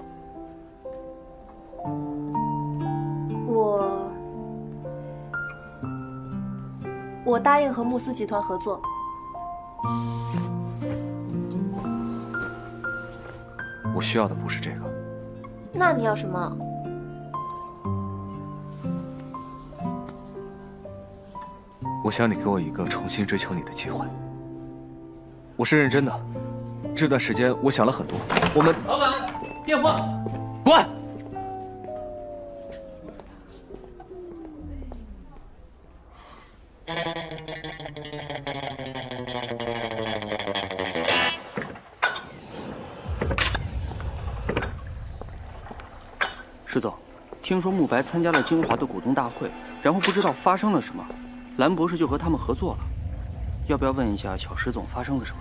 我答应和慕斯集团合作。我需要的不是这个。那你要什么？我想你给我一个重新追求你的机会。我是认真的，这段时间我想了很多。我们老板，电话。滚！石总，听说慕白参加了金华的股东大会，然后不知道发生了什么，蓝博士就和他们合作了。要不要问一下小石总发生了什么？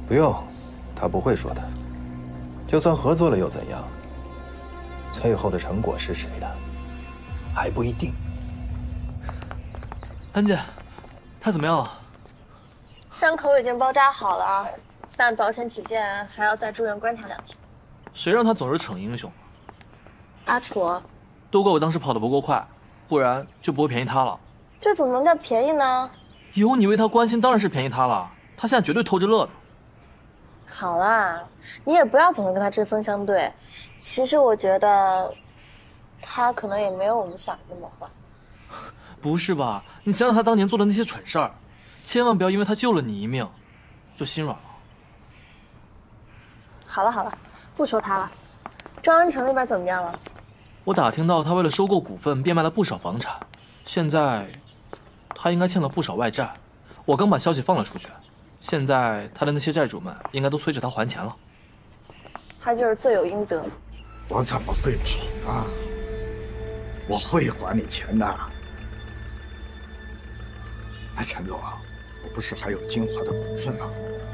不用，他不会说的。就算合作了又怎样？最后的成果是谁的，还不一定。丹姐，他怎么样了？伤口已经包扎好了，但保险起见，还要再住院观察2天。谁让他总是逞英雄？阿楚，都怪我当时跑得不够快，不然就不会便宜他了。这怎么能叫便宜呢？有你为他关心，当然是便宜他了。他现在绝对偷着乐的。好啦，你也不要总是跟他针锋相对。其实我觉得，他可能也没有我们想的那么坏。不是吧？你想想他当年做的那些蠢事儿，千万不要因为他救了你一命，就心软了。好了，不说他了。庄恩城那边怎么样了？我打听到他为了收购股份，变卖了不少房产，现在他应该欠了不少外债。我刚把消息放了出去，现在他的那些债主们应该都催着他还钱了。他就是罪有应得。我怎么会跑啊？我会还你钱的。哎，陈总啊，我不是还有金华的股份吗？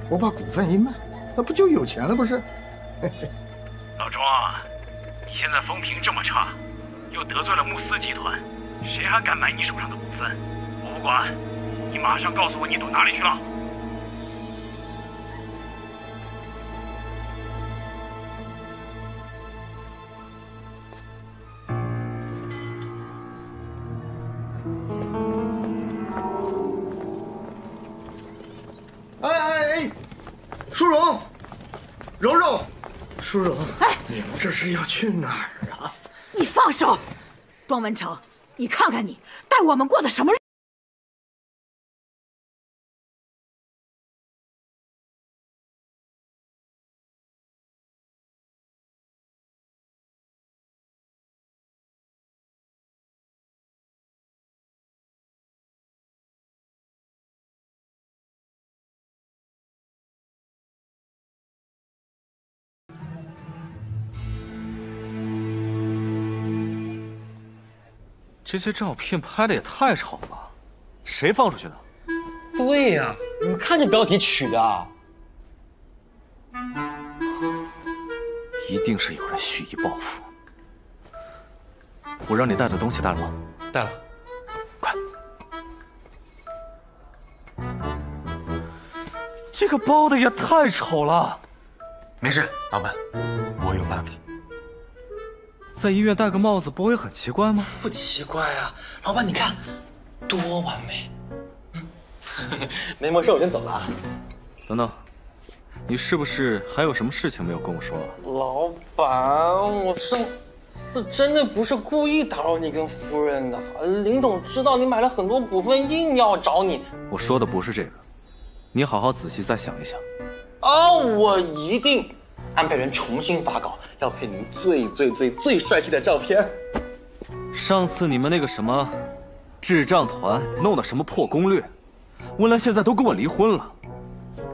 我把股份一卖，那不就有钱了？不是？老庄，你现在风评这么差，又得罪了慕斯集团，谁还敢买你手上的股份？我不管，你马上告诉我你躲哪里去了。哎，淑荣，柔柔，淑荣，哎，你们这是要去哪儿啊？你放手！庄文成，你看看你带我们过的什么日子？这些照片拍的也太丑了，谁放出去的？对呀，你们看这标题取的，一定是有人蓄意报复。我让你带的东西带了吗？带了。快！这个包的也太丑了。没事，老板，我有办法。在医院戴个帽子不会很奇怪吗？不奇怪啊，老板，你看，多完美。没魔事，我先走了啊。等等，你是不是还有什么事情没有跟我说？老板，我上次真的不是故意打扰你跟夫人的。林董知道你买了很多股份，硬要找你。我说的不是这个，你好好仔细再想一想。啊，我一定安排人重新发稿，要配您最帅气的照片。上次你们那个什么智障团弄的什么破攻略，温岚现在都跟我离婚了。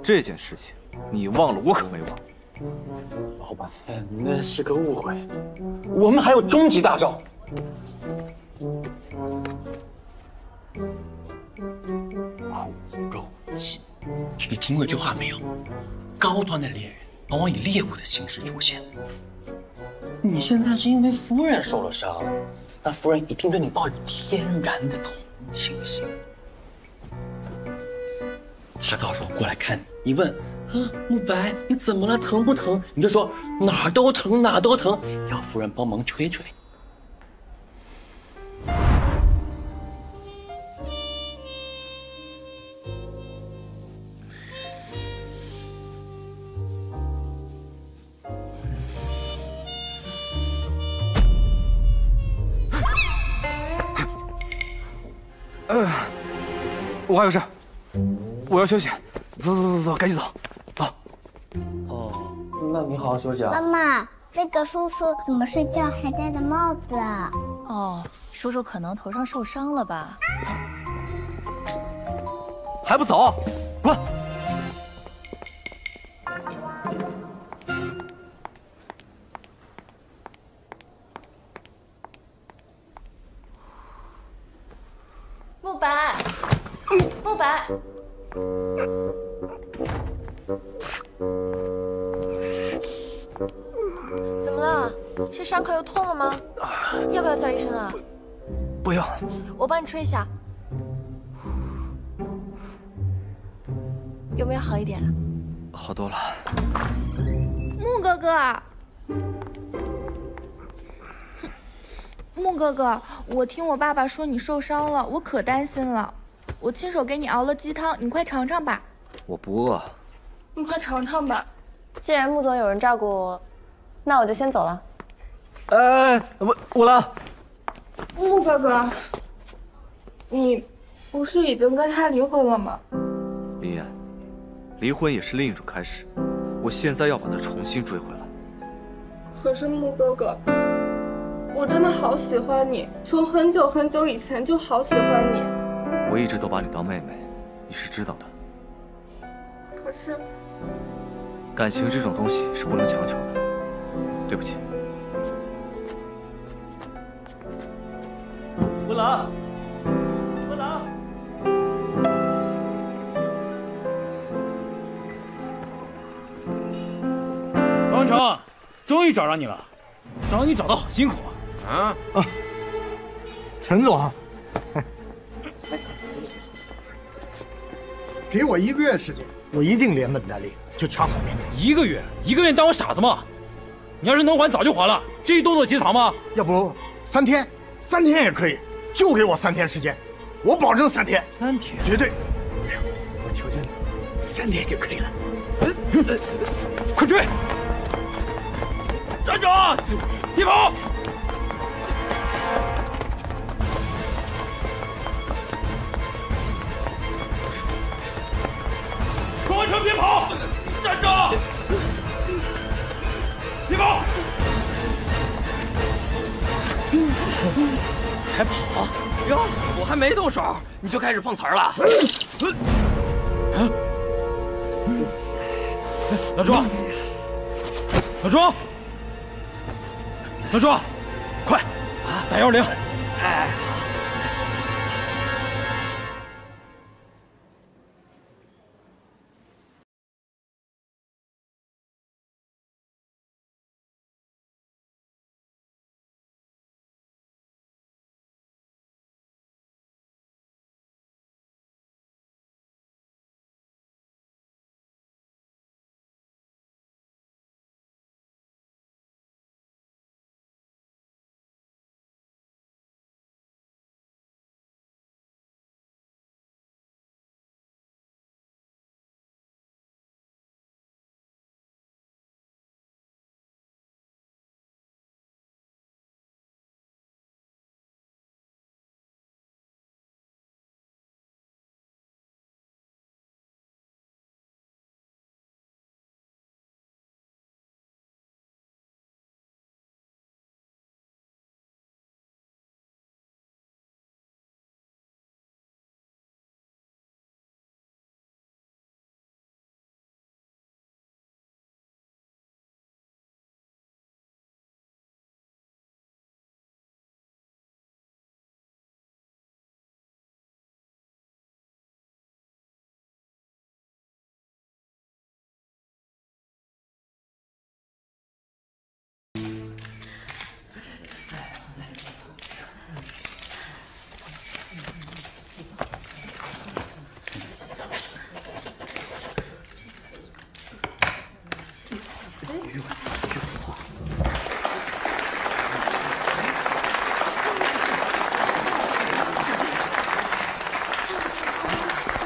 这件事情你忘了，我可没忘。老板，那是个误会，我们还有终极大招。苦肉计，你听过一句话没有？高端的猎人往往以猎物的形式出现。你现在是因为夫人受了伤，那夫人一定对你抱有天然的同情心。他到时候过来看你，一问啊，慕白，你怎么了？疼不疼？你就说哪儿都疼，哪儿都疼，要夫人帮忙吹吹。我还有事，我要休息。走，赶紧走，走。哦，那你好好休息啊。妈妈，那个叔叔怎么睡觉还戴着帽子啊？哦，叔叔可能头上受伤了吧？走。还不走？滚！慕白，慕白，怎么了？是伤口又痛了吗？要不要叫医生啊？不用，我帮你吹一下。有没有好一点？好多了。木哥哥，木哥哥，我听我爸爸说你受伤了，我可担心了。我亲手给你熬了鸡汤，你快尝尝吧。我不饿。你快尝尝吧。既然穆总有人照顾我，那我就先走了。哎，我了。木哥哥，你不是已经跟他离婚了吗？林燕，离婚也是另一种开始。我现在要把他重新追回来。可是木哥哥，我真的好喜欢你，从很久很久以前就好喜欢你。我一直都把你当妹妹，你是知道的。可是，感情这种东西是不能强求的。对不起。温岚，温岚。方成，终于找着你了。找你找的好辛苦啊！陈总，给我1个月时间，我一定连本带利就全还给你。1个月？你当我傻子吗？你要是能还，早就还了，至于多做起草吗？要不3天，3天也可以，就给我3天时间，我保证3天，3天绝对。我求求你，3天就可以了。快追！站长，别跑！装完车别跑！站住！别跑！还跑？哟，我还没动手，你就开始碰瓷儿了？老朱，老朱，老朱，快打110！哎。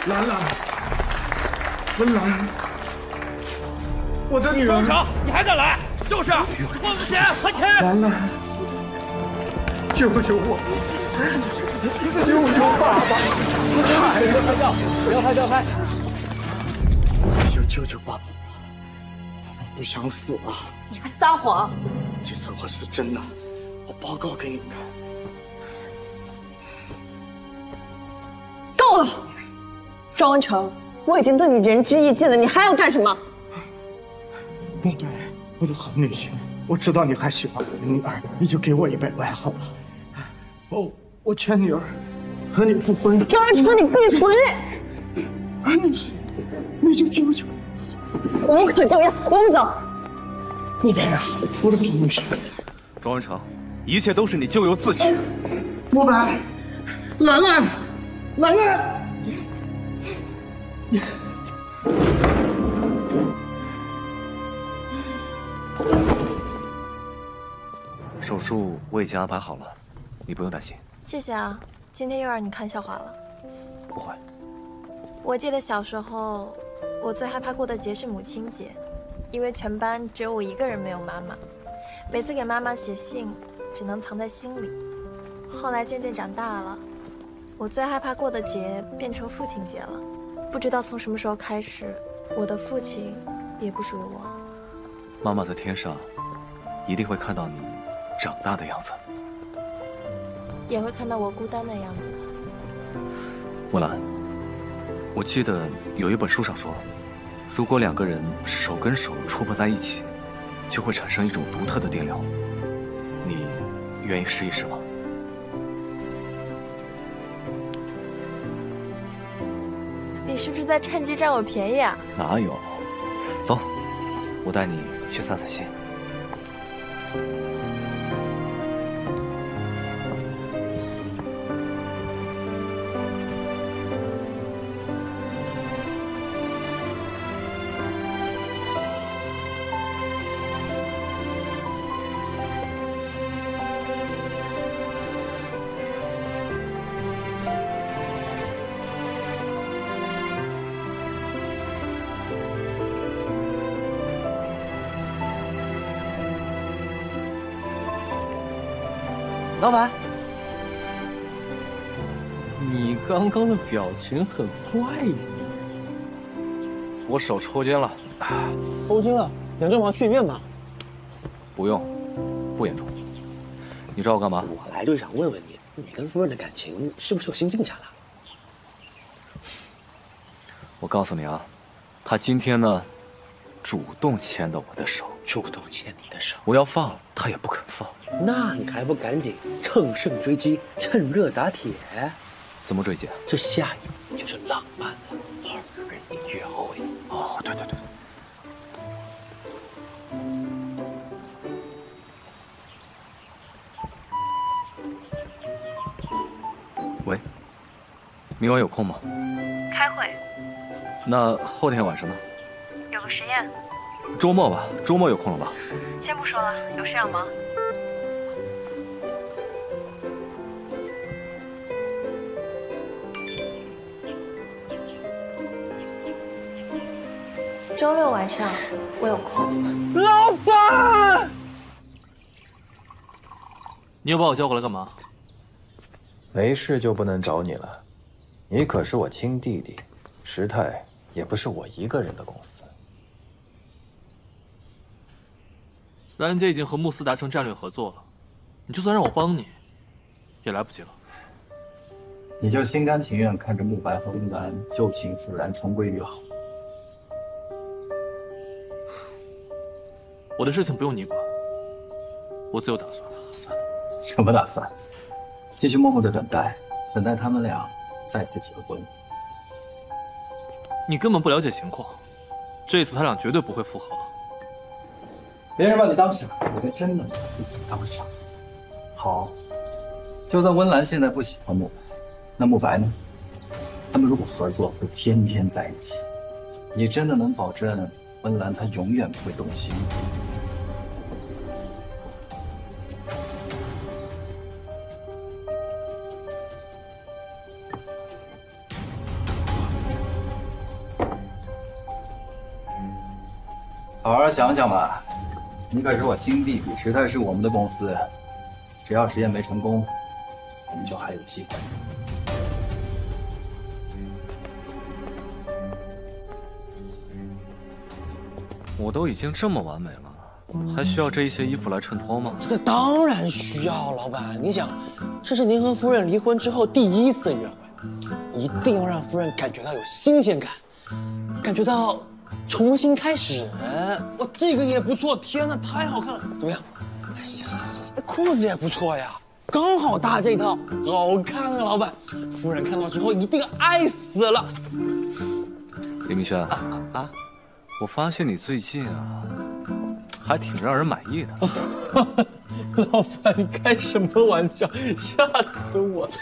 兰兰，温兰，我的女儿！方成，你还敢来？就是，换个钱，还钱！兰兰，救救我！救救爸爸！孩子，拍照，不要拍，不要拍！就救救爸爸！我不想死了！你还撒谎！这次我是真的，我报告给你看。够了！庄文成，我已经对你仁至义尽了，你还要干什么？孟白，我的好女婿，我知道你还喜欢我的女儿，你就给我100万好了。我劝女儿和你复婚。庄文成，你闭嘴！儿女婿，你就救救我，无可救药，我们走。你别啊，我的好女婿。庄文成，一切都是你咎由自取。孟白，兰兰，兰兰。手术我已经安排好了，你不用担心。谢谢啊，今天又让你看笑话了。不会。我记得小时候，我最害怕过的节是母亲节，因为全班只有我一个人没有妈妈，每次给妈妈写信，只能藏在心里。后来渐渐长大了，我最害怕过的节变成父亲节了。不知道从什么时候开始，我的父亲也不属于我。妈妈在天上，一定会看到你长大的样子，也会看到我孤单的样子。木兰，我记得有一本书上说，如果2个人手跟手触碰在一起，就会产生一种独特的电流。你愿意试一试吗？你是不是在趁机占我便宜啊？哪有？走，我带你去散散心。老板，你刚刚的表情很怪异。我手抽筋了。抽筋了，严重吗？去医院吧。不用，不严重。你找我干嘛？我来就想问问你，你跟夫人的感情是不是有新进展了？我告诉你啊，她今天呢，主动牵的我的手。主动牵你的手，我要放，她也不肯放。那你还不赶紧乘胜追击，趁热打铁？怎么追击？这下一步就是浪漫的二人约会。哦，对对对。喂，明晚有空吗？开会。那后天晚上呢？有个实验。周末吧，周末有空了吧？先不说了，有事要忙。周六晚上我有空。老板，你又把我叫过来干嘛？没事就不能找你了，你可是我亲弟弟，时泰也不是我一个人的公司。兰姐已经和慕斯达成战略合作了，你就算让我帮你，也来不及了。你就心甘情愿看着慕白和温岚旧情复燃，重归于好。我的事情不用你管，我自有打算。打算？什么打算？继续默默的等待，等待他们俩再次结婚。你根本不了解情况，这次他俩绝对不会复合。别人把你当傻子，我还真的把自己当傻子。好，就算温岚现在不喜欢慕白，那慕白呢？他们如果合作，会天天在一起。你真的能保证温岚她永远不会动心？好好想想吧，你可是我亲弟弟，时泰是我们的公司，只要实验没成功，我们就还有机会。我都已经这么完美了，还需要这一些衣服来衬托吗？这当然需要，老板。你想，这是您和夫人离婚之后第一次约会，一定要让夫人感觉到有新鲜感，感觉到重新开始。哇，这个也不错，天哪，太好看了，怎么样？行，裤子也不错呀，刚好搭这套，好看啊，老板。夫人看到之后一定爱死了。李明轩我发现你最近啊，还挺让人满意的。老板，你开什么玩笑？吓死我了！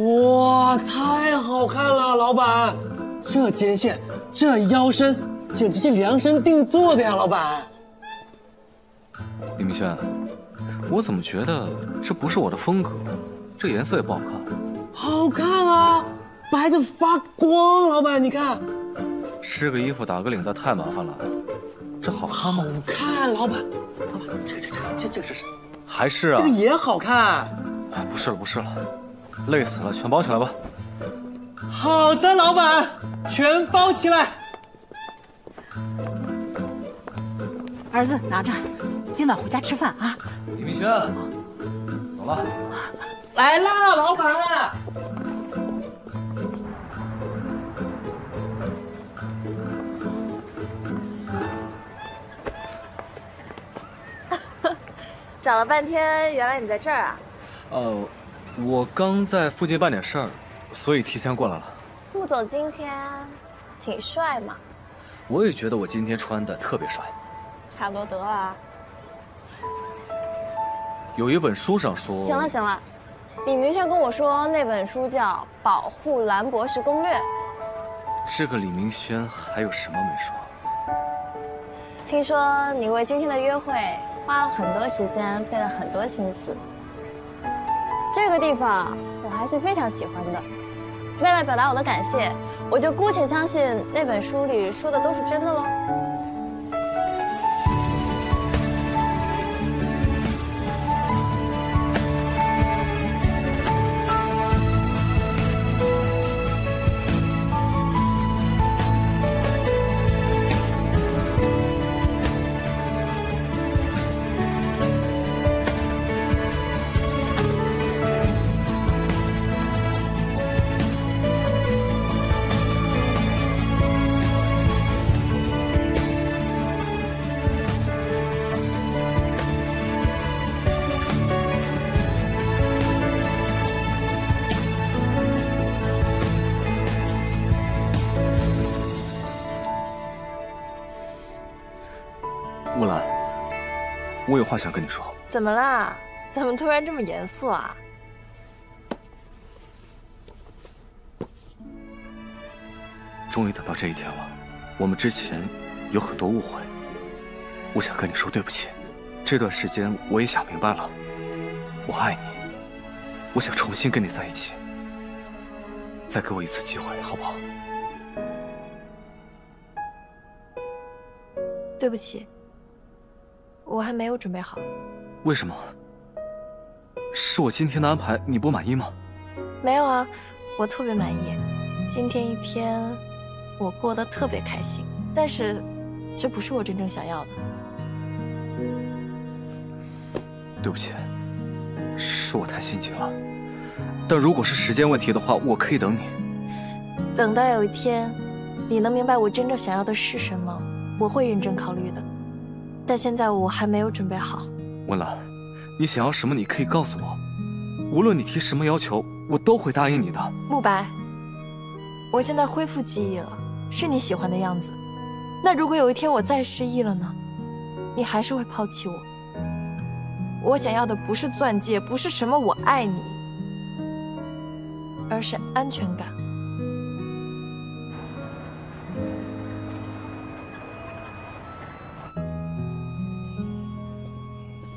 哇，太好看了，老板，这肩线，这腰身，简直是量身定做的呀，老板。李明轩，我怎么觉得这不是我的风格？这颜色也不好看。好看啊，白的发光，老板，你看。试个衣服打个领带太麻烦了，这好看吗？好看，老板，这个是，还是啊，这个也好看。哎，不是了，累死了，全包起来吧。好的，老板，全包起来。儿子拿着，今晚回家吃饭啊。李明轩，走了。来啦，老板。找了半天，原来你在这儿啊？我刚在附近办点事儿，所以提前过来了。穆总今天挺帅嘛。我也觉得我今天穿的特别帅。差不多得了。有一本书上说……行了，李明轩跟我说那本书叫《保护蓝博士攻略》。这个李明轩还有什么没说？听说你为今天的约会花了很多时间，费了很多心思。这个地方我还是非常喜欢的。为了表达我的感谢，我就姑且相信那本书里说的都是真的喽。我有话想跟你说。怎么啦？怎么突然这么严肃啊？终于等到这一天了，我们之前有很多误会，我想跟你说对不起。这段时间我也想明白了，我爱你，我想重新跟你在一起。再给我一次机会，好不好？对不起，我还没有准备好。为什么？是我今天的安排你不满意吗？没有啊，我特别满意。今天一天，我过得特别开心。但是，这不是我真正想要的。对不起，是我太心急了。但如果是时间问题的话，我可以等你。等到有一天，你能明白我真正想要的是什么，我会认真考虑的。但现在我还没有准备好。温岚，你想要什么，你可以告诉我。无论你提什么要求，我都会答应你的。慕白，我现在恢复记忆了，是你喜欢的样子。那如果有一天我再失忆了呢？你还是会抛弃我。我想要的不是钻戒，不是什么我爱你，而是安全感。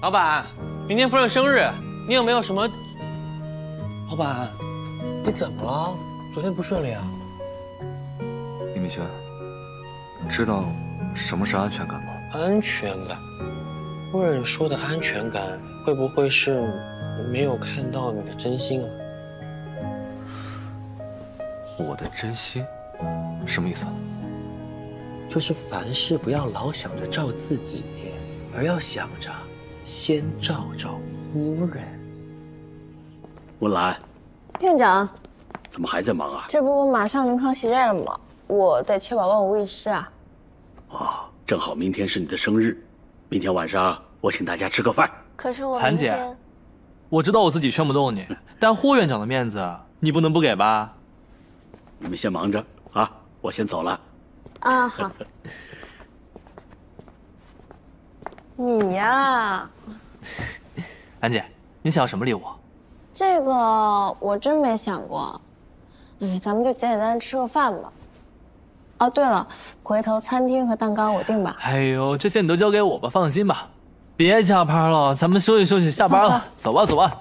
老板，明天夫人生日，你有没有什么？老板，你怎么了？昨天不顺利啊？李明轩，知道什么是安全感吗？安全感。夫人说的安全感，会不会是没有看到你的真心啊？我的真心？什么意思？就是凡事不要老想着照自己，而要想着先照照夫人。温岚，院长，怎么还在忙啊？这不马上临床席任了吗？我得确保万无一失啊。哦，正好明天是你的生日。明天晚上我请大家吃个饭。可是我谭姐，我知道我自己劝不动你，但霍院长的面子你不能不给吧？你们先忙着啊，我先走了。啊，好。你呀，谭姐，你想要什么礼物？这个我真没想过。咱们就简简单单吃个饭吧。哦，对了，回头餐厅和蛋糕我定吧。哎呦，这些你都交给我吧，放心吧。别加班了，咱们休息休息，下班了，走吧走吧。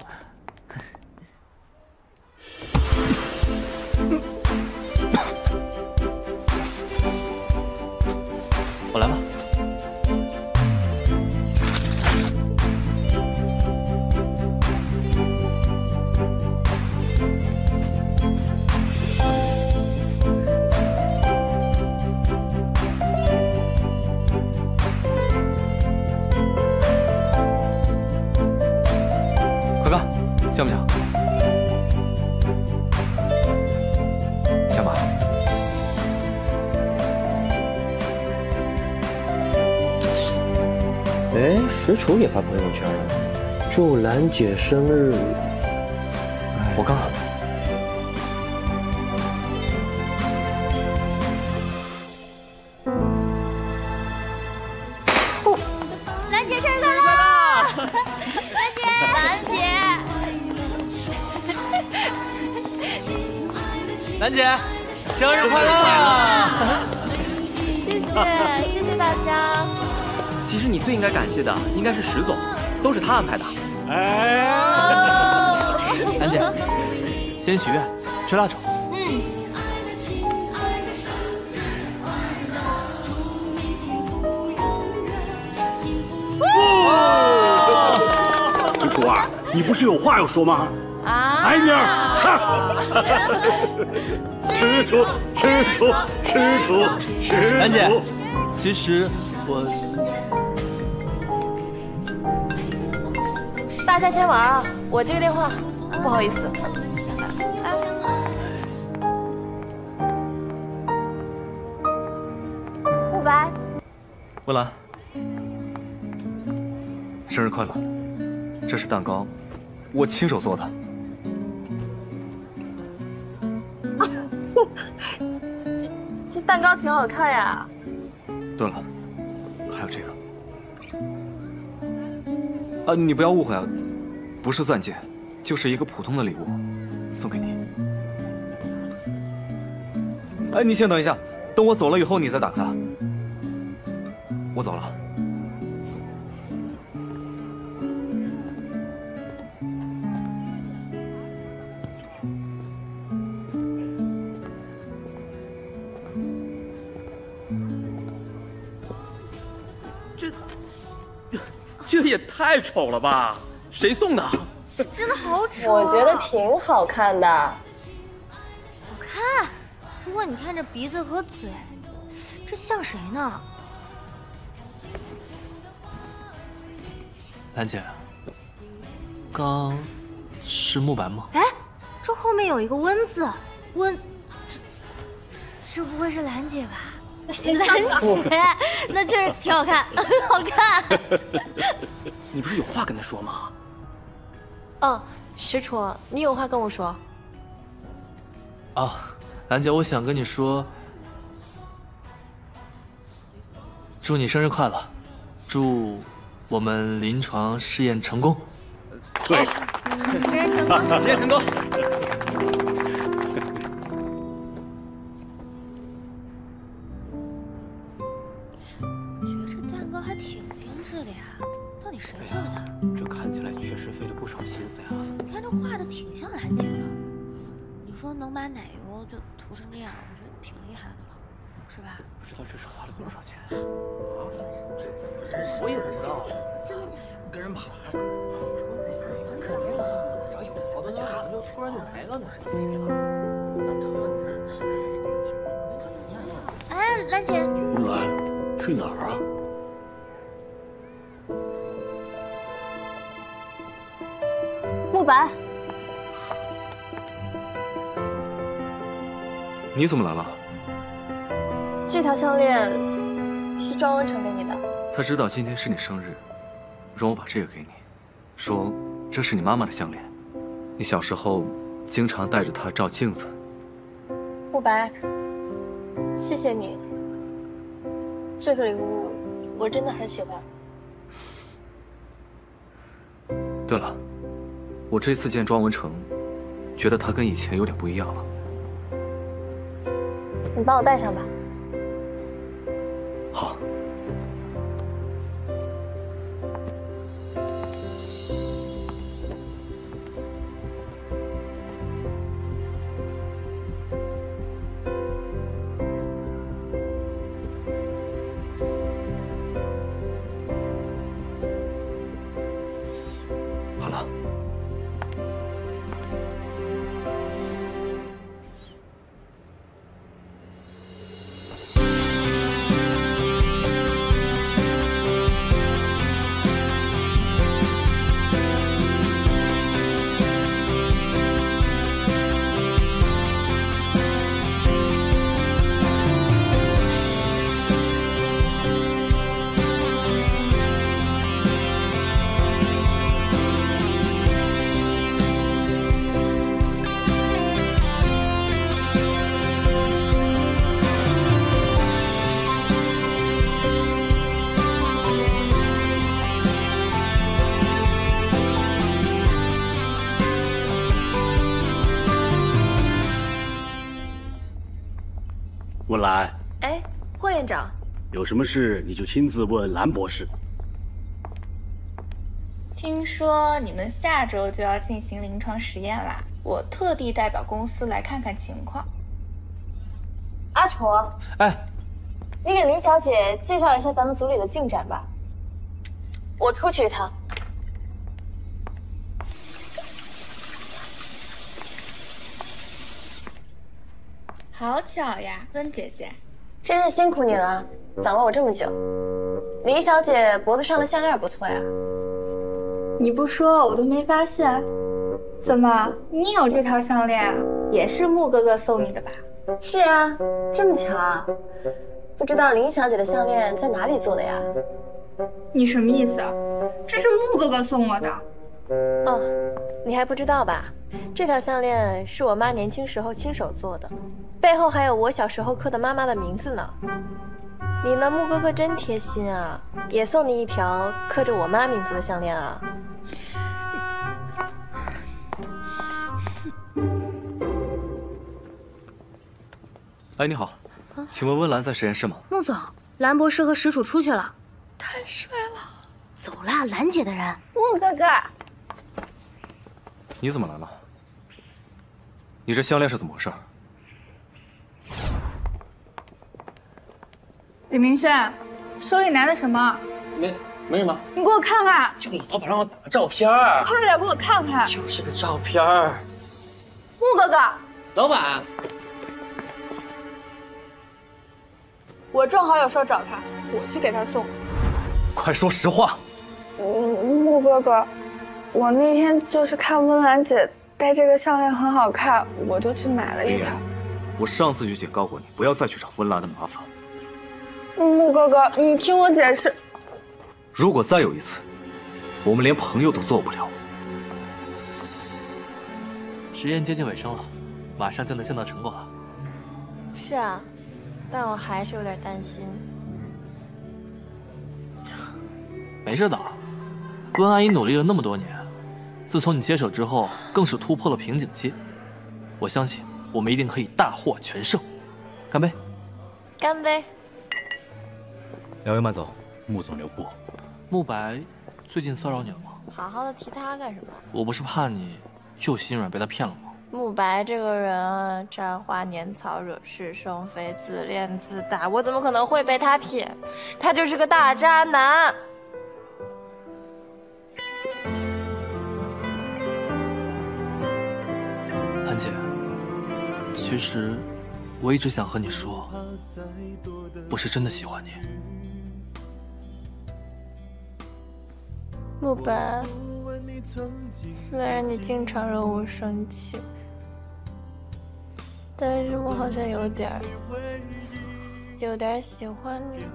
我来吧。像不像？像吧？哎，石楚也发朋友圈了，祝兰姐生日。我刚好。兰姐生日快乐！兰姐。兰姐，生日快乐！谢谢大家。其实你最应该感谢的应该是石总，都是他安排的。哎，兰姐，先许愿，吹蜡烛。石楚啊，你不是有话要说吗？啊！来妮儿上！吃楚，吃楚，吃楚，吃楚。兰姐，其实我……大家先玩啊，我接个电话，不好意思。慕白，温岚，生日快乐！这是蛋糕，我亲手做的。这蛋糕挺好看呀。对了，还有这个。你不要误会啊，不是钻戒，就是一个普通的礼物，送给你。哎，你先等一下，等我走了以后你再打开。我走了。这也太丑了吧！谁送的？真的好丑。我觉得挺好看的。好看，不过你看这鼻子和嘴，这像谁呢？兰姐，刚是慕白吗？哎，这后面有一个温字，温，这不会是兰姐吧？兰姐，那确实挺好看，好看。你不是有话跟他说吗？哦，石楚，你有话跟我说。啊，兰姐，我想跟你说，祝你生日快乐，祝我们临床试验成功。对，实验成功，实验成功。觉得这蛋糕还挺精致的呀，到底谁做的？这看起来确实费了不少心思呀。你看这画的挺像兰姐的，你说能把奶油就涂成这样，我觉得挺厉害的了，是吧？不知道这是花了多少钱。我也不知道，真的假的？跟人跑了。肯定啊，找有好多钱，怎么就突然就没了呢？哎，兰姐，文兰，去哪儿啊？慕白，你怎么来了？这条项链是庄文成给你的。他知道今天是你生日，让我把这个给你，说这是你妈妈的项链，你小时候经常带着它照镜子。慕白，谢谢你，这个礼物我真的很喜欢。对了，我这次见庄文成，觉得他跟以前有点不一样了。你帮我戴上吧。好。好了。文兰，哎，霍院长，有什么事你就亲自问兰博士。听说你们下周就要进行临床实验啦，我特地代表公司来看看情况。阿楚，哎，你给林小姐介绍一下咱们组里的进展吧。我出去一趟。好巧呀，温姐姐，真是辛苦你了，等了我这么久。林小姐脖子上的项链不错呀。你不说我都没发现。怎么，你有这条项链，也是穆哥哥送你的吧？是啊，这么巧啊。不知道林小姐的项链在哪里做的呀？你什么意思？这是穆哥哥送我的。哦，你还不知道吧？这条项链是我妈年轻时候亲手做的，背后还有我小时候刻的妈妈的名字呢。你呢，木哥哥真贴心啊，也送你一条刻着我妈名字的项链啊。哎，你好，请问温岚在实验室吗？穆总，兰博士和石楚出去了。太帅了！走啦，兰姐的人。穆哥哥，你怎么来了？你这项链是怎么回事？李明轩，手里拿的什么？没什么。你给我看看。就老板让我打个照片。快点给我看看。就是个照片。穆哥哥。老板。我正好有事找他，我去给他送。快说实话。穆哥哥，我那天就是看温岚姐戴这个项链很好看，我就去买了一条。我上次就警告过你，不要再去找温岚的麻烦。穆哥哥，你听我解释。如果再有一次，我们连朋友都做不了。实验接近尾声了，马上就能见到成果了。是啊，但我还是有点担心。没事的，温阿姨努力了那么多年，自从你接手之后，更是突破了瓶颈期。我相信我们一定可以大获全胜。干杯！干杯！两位慢走，穆总留步。慕白最近骚扰你了吗？好好的提他干什么？我不是怕你又心软被他骗了吗？慕白这个人沾花拈草、惹是生非、自恋自大，我怎么可能会被他骗？他就是个大渣男。韩姐，其实我一直想和你说，我是真的喜欢你。慕白，虽然你经常惹我生气，但是我好像有点喜欢你。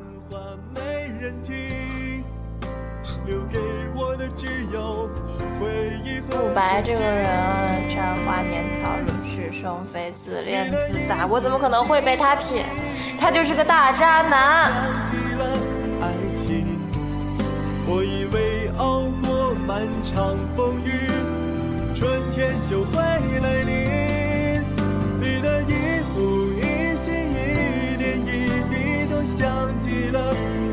慕白这个人沾花拈草、惹是生非、自恋自大，我怎么可能会被他骗？他就是个大渣男。我以为熬过漫长风雨，春天就会来临。你的一呼一吸，一点一滴都像极了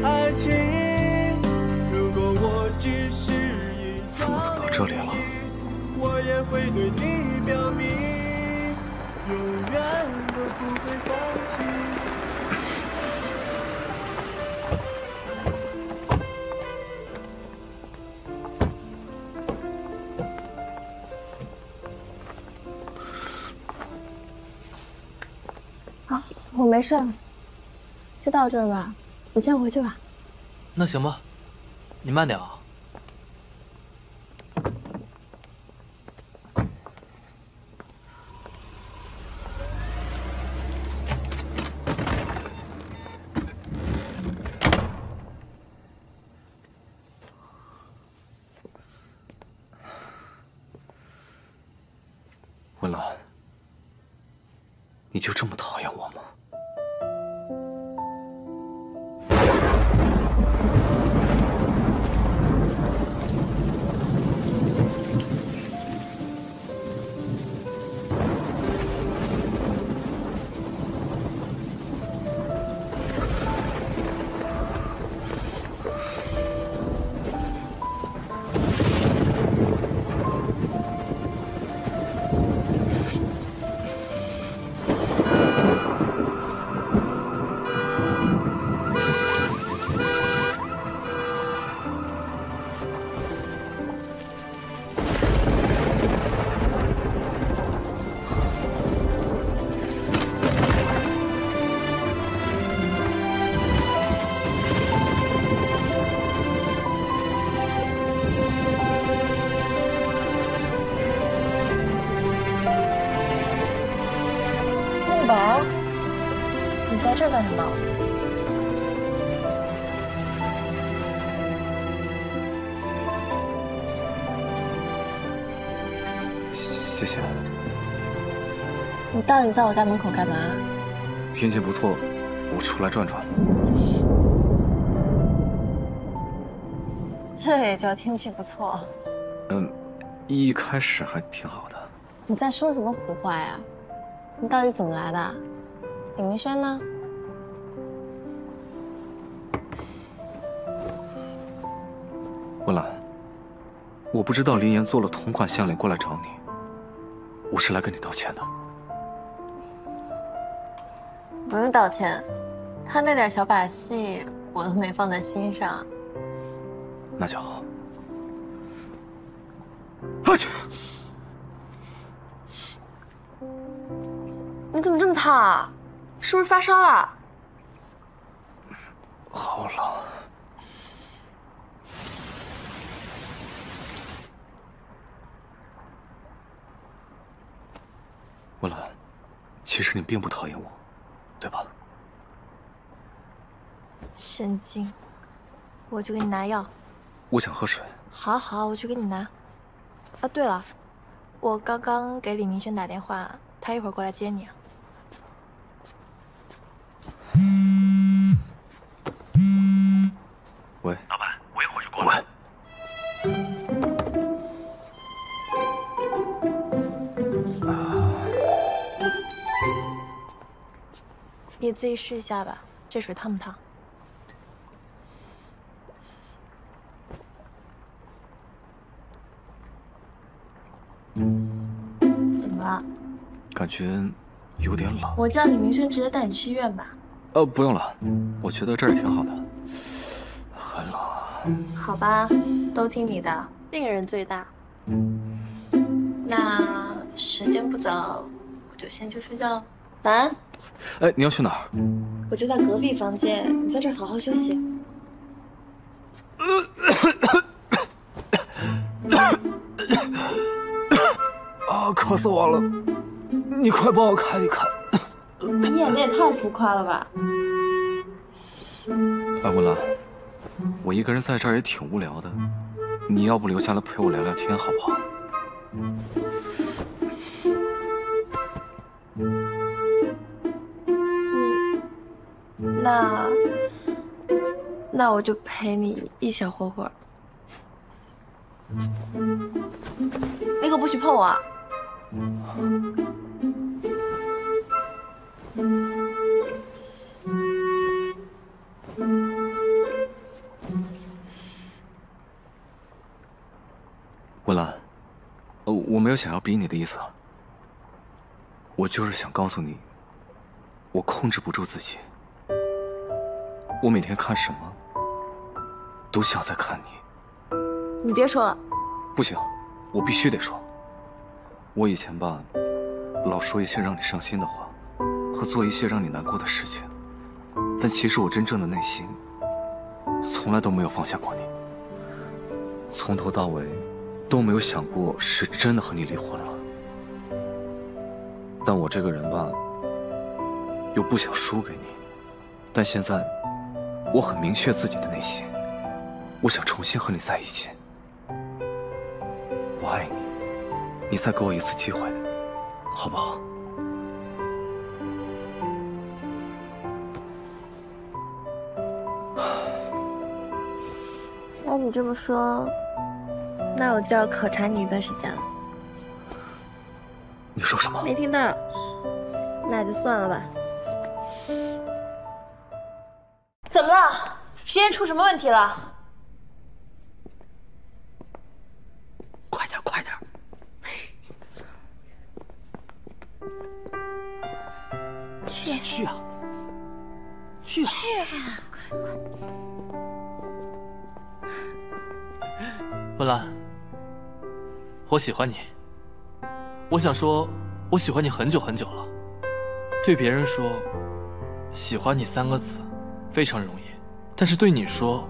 爱情。如果我只是一怎么走到这里了？我也会对你表明，永远都不会放弃。我没事，就到这儿吧，你先回去吧。那行吧，你慢点啊。温岚，你就这么讨厌我吗？慕白，你在这儿干什么？谢谢。你到底在我家门口干嘛？天气不错，我出来转转。这也叫天气不错。一开始还挺好的。你在说什么胡话呀？你到底怎么来的？李明轩呢？文兰，我不知道林岩做了同款项链过来找你，我是来跟你道歉的。不用道歉，他那点小把戏我都没放在心上。那就好。你怎么这么烫啊？是不是发烧了？好冷。文兰，其实你并不讨厌我，对吧？神经！我去给你拿药。我想喝水。好好，我去给你拿。啊，对了，我刚刚给李明轩打电话，他一会儿过来接你啊。喂，老板，我一会儿就过来。你自己试一下吧，这水烫不烫？怎么了？感觉有点冷。我叫李明轩直接带你去医院吧。不用了，我觉得这儿也挺好的。很冷啊。好吧，都听你的，病人最大。那时间不早，我就先去睡觉了。晚安。哎，你要去哪儿？我就在隔壁房间，你在这儿好好休息。啊，渴死我了！你快帮我看一看。你演的也太浮夸了吧！哎，文兰，我一个人在这儿也挺无聊的，你要不留下来陪我聊聊天，好不好？那我就陪你一小会儿。你可不许碰我啊！文兰，我没有想要逼你的意思，我就是想告诉你，我控制不住自己，我每天看什么，都像在看你。你别说了。不行，我必须得说。我以前吧，老说一些让你伤心的话，和做一些让你难过的事情，但其实我真正的内心，从来都没有放下过你，从头到尾。都没有想过是真的和你离婚了，但我这个人吧，又不想输给你，但现在我很明确自己的内心，我想重新和你在一起。我爱你，你再给我一次机会，好不好？既然你这么说，那我就要考察你一段时间了。你说什么？没听到，那就算了吧。怎么了？实验出什么问题了？快点，快点！去啊！去啊！快！文兰，我喜欢你。我想说，我喜欢你很久很久了。对别人说“喜欢你”3个字非常容易，但是对你说，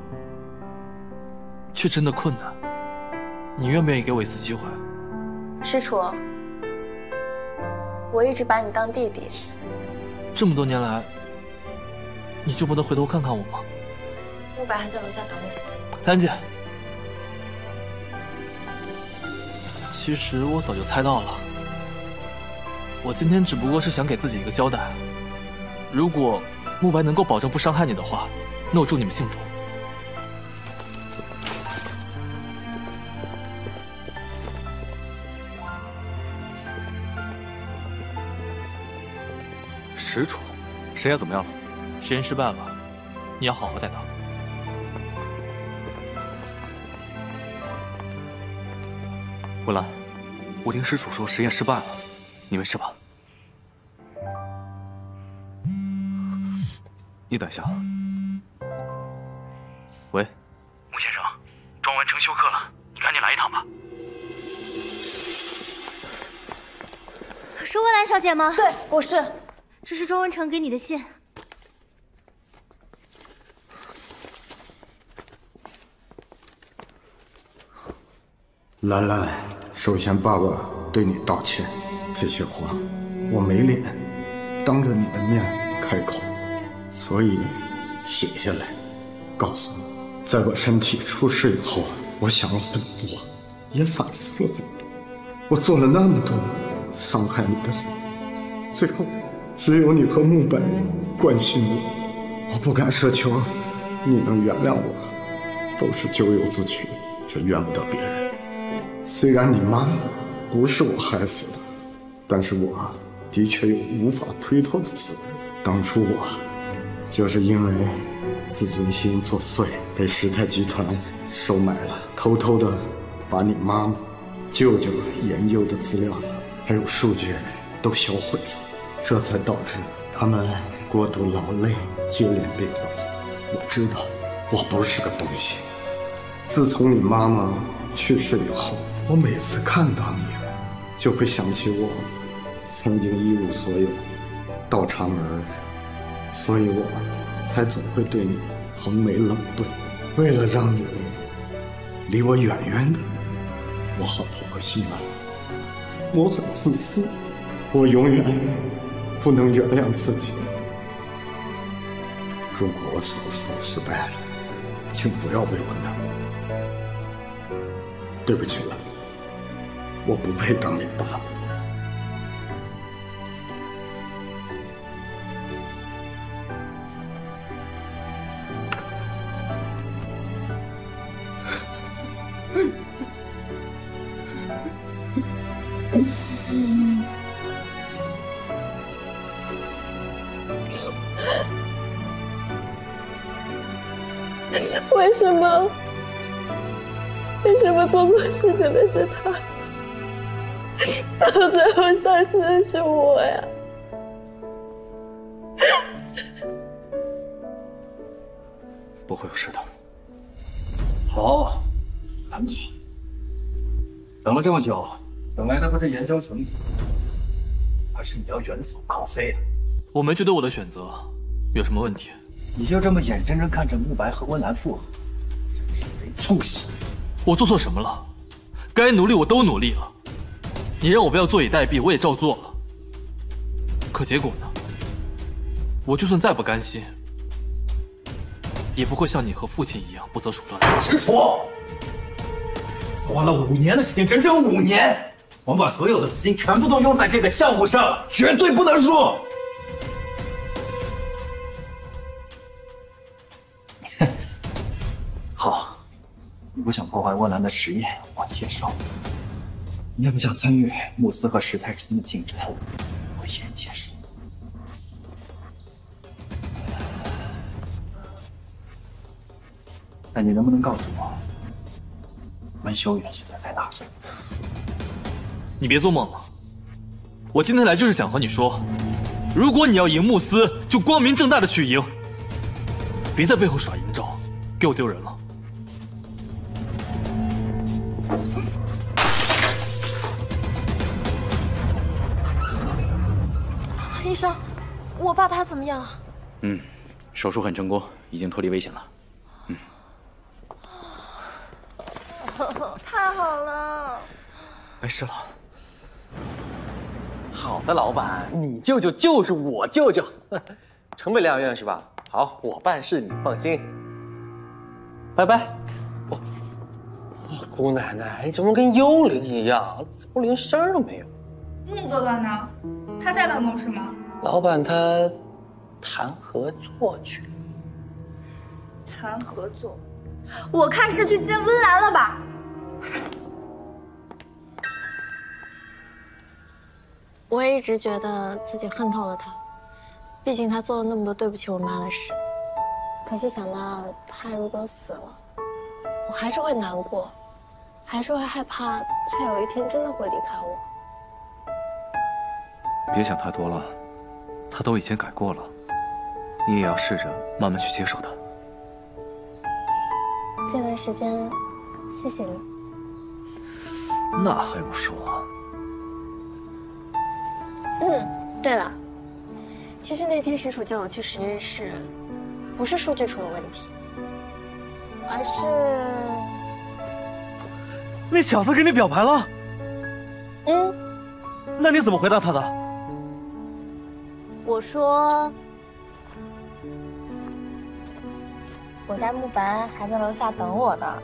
却真的困难。你愿不愿意给我一次机会？师楚，我一直把你当弟弟。这么多年来，你就不能回头看看我吗？慕白还在楼下等我。兰姐。其实我早就猜到了，我今天只不过是想给自己一个交代。如果慕白能够保证不伤害你的话，那我祝你们幸福。石楚，实验怎么样了？实验失败了，你要好好带他。文兰，我听石楚说实验失败了，你没事吧？你等一下。喂，穆先生，庄文成休克了，你赶紧来一趟吧。是温岚小姐吗？对，我是。这是庄文成给你的信。兰兰，首先爸爸对你道歉，这些话我没脸当着你的面开口，所以写下来，告诉你，在我身体出事以后，我想了很多，也反思了很多，我做了那么多伤害你的事，最后只有你和慕白关心我，我不敢奢求你能原谅我，都是咎由自取，这怨不得别人。虽然你妈不是我害死的，但是我的确有无法推脱的责任。当初我就是因为自尊心作祟，被时泰集团收买了，偷偷的把你妈妈、舅舅研究的资料还有数据都销毁了，这才导致他们过度劳累，接连病倒。我知道我不是个东西。自从你妈妈去世以后，我每次看到你，就会想起我曾经一无所有，倒插门，所以我才总会对你横眉冷对。为了让你离我远远的，我好投个心安。我很自私，我永远不能原谅自己。如果我手术失败了，请不要为我难过。对不起了，我不配当你爸。为什么？为什么做错事情的是他，到最后伤心的是我呀？不会有事的。好，很好。等了这么久，等来的不是研究成果，而是你要远走高飞啊！我没觉得我的选择有什么问题。你就这么眼睁睁看着慕白和温岚复合，真是没出息！我做错什么了？该努力我都努力了，你让我不要坐以待毙，我也照做了。可结果呢？我就算再不甘心，也不会像你和父亲一样不择手段。石楚，花了5年的时间，整整5年，我们把所有的资金全部都用在这个项目上，绝对不能输。好，你不想破坏温岚的实验，我接受；你也不想参与慕斯和时泰之间的竞争，我也接受。那你能不能告诉我，温修远现在在哪里？你别做梦了，我今天来就是想和你说，如果你要赢慕斯，就光明正大的去赢，别在背后耍阴招，给我丢人了。医生，我爸他怎么样了？手术很成功，已经脱离危险了。太好了，没事了。好的，老板，你舅舅就是我舅舅，成本良缘是吧？好，我办事你放心。拜拜。姑奶奶，你怎么跟幽灵一样，怎么连声都没有？穆哥哥呢？他在办公室吗？老板他谈合作去了。谈合作？我看是去见温岚了吧？我也一直觉得自己恨透了他，毕竟他做了那么多对不起我妈的事。可是想到他如果死了，我还是会难过，还是会害怕他有一天真的会离开我。别想太多了，他都已经改过了，你也要试着慢慢去接受他。这段时间，谢谢你。那还用说？对了，其实那天石楚叫我去实验室，不是数据出了问题，而是那小子给你表白了？那你怎么回答他的？我说我家慕白还在楼下等我的。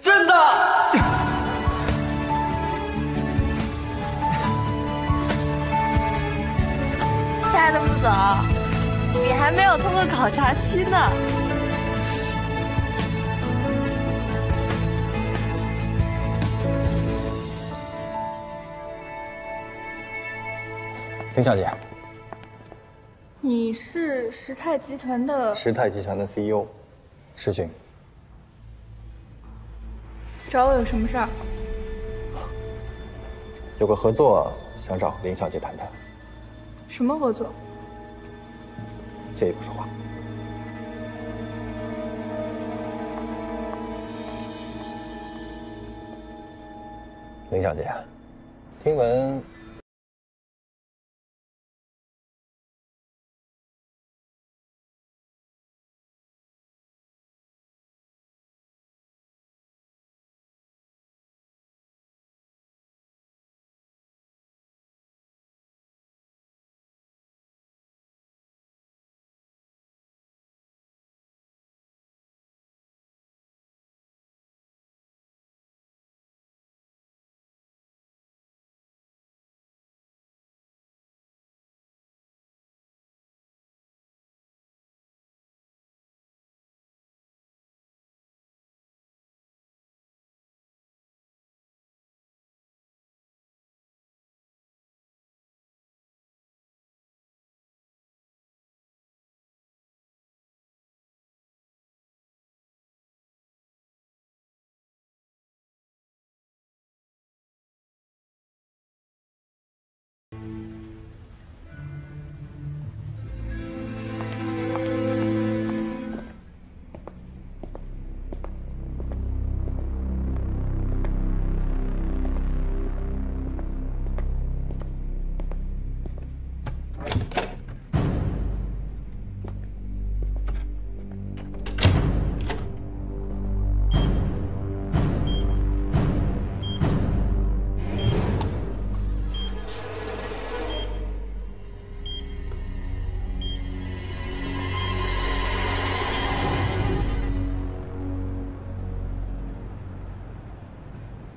真的？亲爱的穆总，你还没有通过考察期呢。林小姐，你是时泰集团的？时泰集团的 CEO， 石俊。找我有什么事儿？有个合作想找林小姐谈谈。什么合作？借一步说话。林小姐，听闻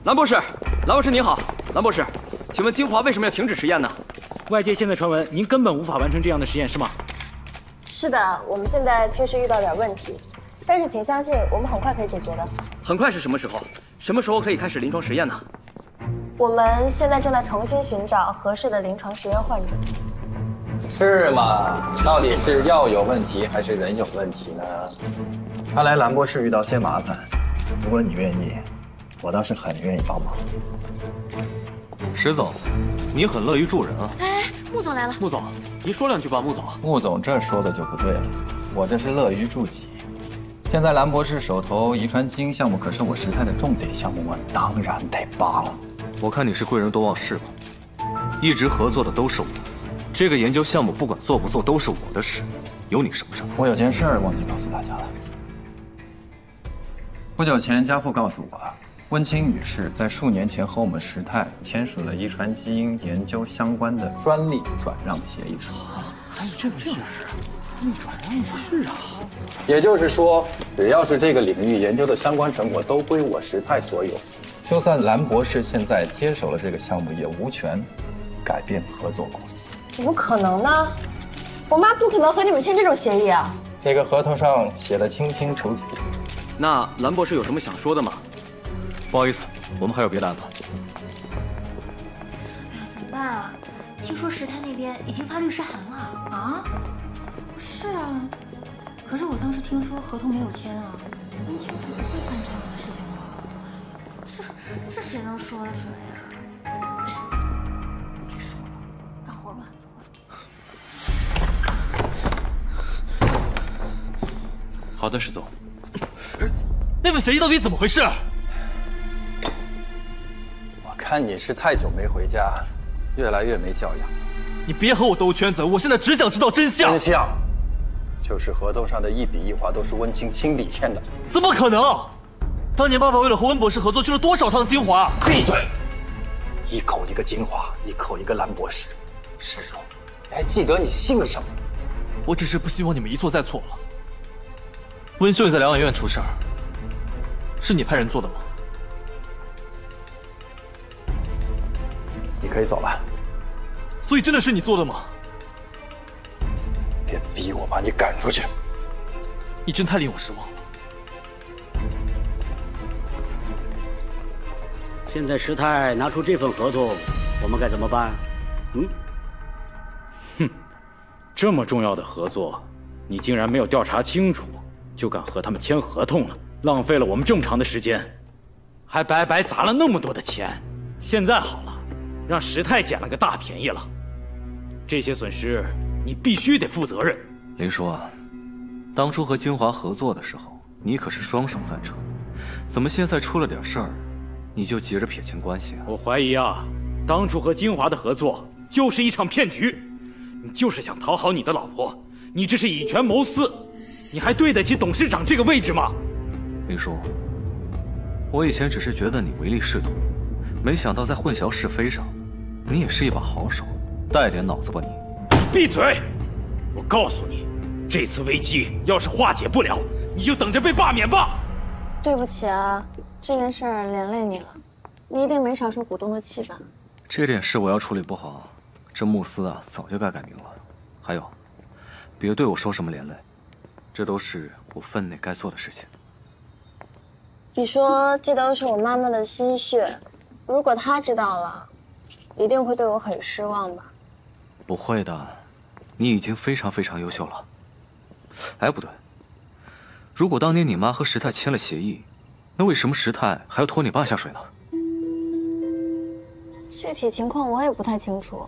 蓝博士，蓝博士您好，蓝博士，请问金华为什么要停止实验呢？外界现在传闻您根本无法完成这样的实验，是吗？是的，我们现在确实遇到点问题，但是请相信我们很快可以解决的。很快是什么时候？什么时候可以开始临床实验呢？我们现在正在重新寻找合适的临床实验患者。是吗？到底是药有问题还是人有问题呢？看来蓝博士遇到些麻烦，如果你愿意，我倒是很愿意帮忙。石总，你很乐于助人啊。哎，穆总来了。穆总，您说两句吧，穆总。穆总这说的就不对了，我这是乐于助己。现在蓝博士手头遗传基因项目可是我时泰的重点项目，我当然得帮。我看你是贵人多忘事吧，一直合作的都是我，这个研究项目不管做不做都是我的事，有你什么事？我有件事忘记告诉大家了。不久前，家父告诉我，温清女士在数年前和我们时泰签署了遗传基因研究相关的专利转让协议书。还有这种事？专利转让是啊。也就是说，只要是这个领域研究的相关成果都归我时泰所有。就算蓝博士现在接手了这个项目，也无权改变合作公司。怎么可能呢？我妈不可能和你们签这种协议啊！这个合同上写的清清楚楚。那蓝博士有什么想说的吗？不好意思，我们还有别的安排。哎呀，怎么办啊？听说石泰那边已经发律师函了啊？是啊，可是我当时听说合同没有签啊，温清是不会干这样的事情的。这谁能说得准呀？别说了，干活吧，走吧。好的，石总。那份协议到底怎么回事？我看你是太久没回家，越来越没教养。你别和我兜圈子，我现在只想知道真相。真相就是合同上的一笔一划都是温清亲笔签的。怎么可能？当年爸爸为了和温博士合作去了多少趟金华？闭嘴！一口一个金华，一口一个兰博士。施主，你还记得你姓什么？我只是不希望你们一错再错了。温秀也在疗养院出事儿，是你派人做的吗？你可以走了。所以真的是你做的吗？别逼我把你赶出去！你真太令我失望。现在石泰拿出这份合同，我们该怎么办？哼，这么重要的合作，你竟然没有调查清楚，就敢和他们签合同了，浪费了我们这么长的时间，还白白砸了那么多的钱。现在好了，让石泰捡了个大便宜了，这些损失你必须得负责任。林叔啊，当初和金华合作的时候，你可是双手赞成，怎么现在出了点事儿，你就急着撇清关系啊？我怀疑啊，当初和金华的合作就是一场骗局，你就是想讨好你的老婆，你这是以权谋私，你还对得起董事长这个位置吗？林叔，我以前只是觉得你唯利是图，没想到在混淆是非上，你也是一把好手，带点脑子吧你。闭嘴！我告诉你，这次危机要是化解不了，你就等着被罢免吧。对不起啊，这件事儿连累你了，你一定没少受股东的气吧？这点事我要处理不好，这慕斯啊早就该改名了。还有，别对我说什么连累，这都是我分内该做的事情。你说这都是我妈妈的心血，如果她知道了，一定会对我很失望吧？不会的，你已经非常非常优秀了。哎，不对，如果当年你妈和石泰签了协议，那为什么石泰还要拖你爸下水呢？具体情况我也不太清楚，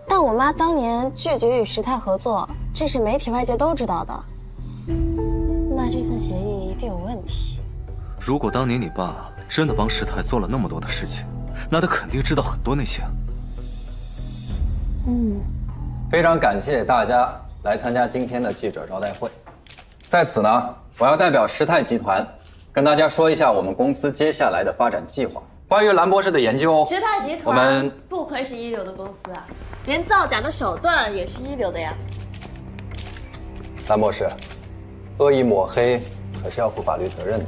但我妈当年拒绝与石泰合作，这是媒体外界都知道的。那这份协议一定有问题。如果当年你爸真的帮石泰做了那么多的事情，那他肯定知道很多内情。非常感谢大家来参加今天的记者招待会。在此呢，我要代表石泰集团跟大家说一下我们公司接下来的发展计划。关于兰博士的研究，石泰集团我们不愧是一流的公司啊，连造假的手段也是一流的呀。兰博士，恶意抹黑可是要负法律责任的。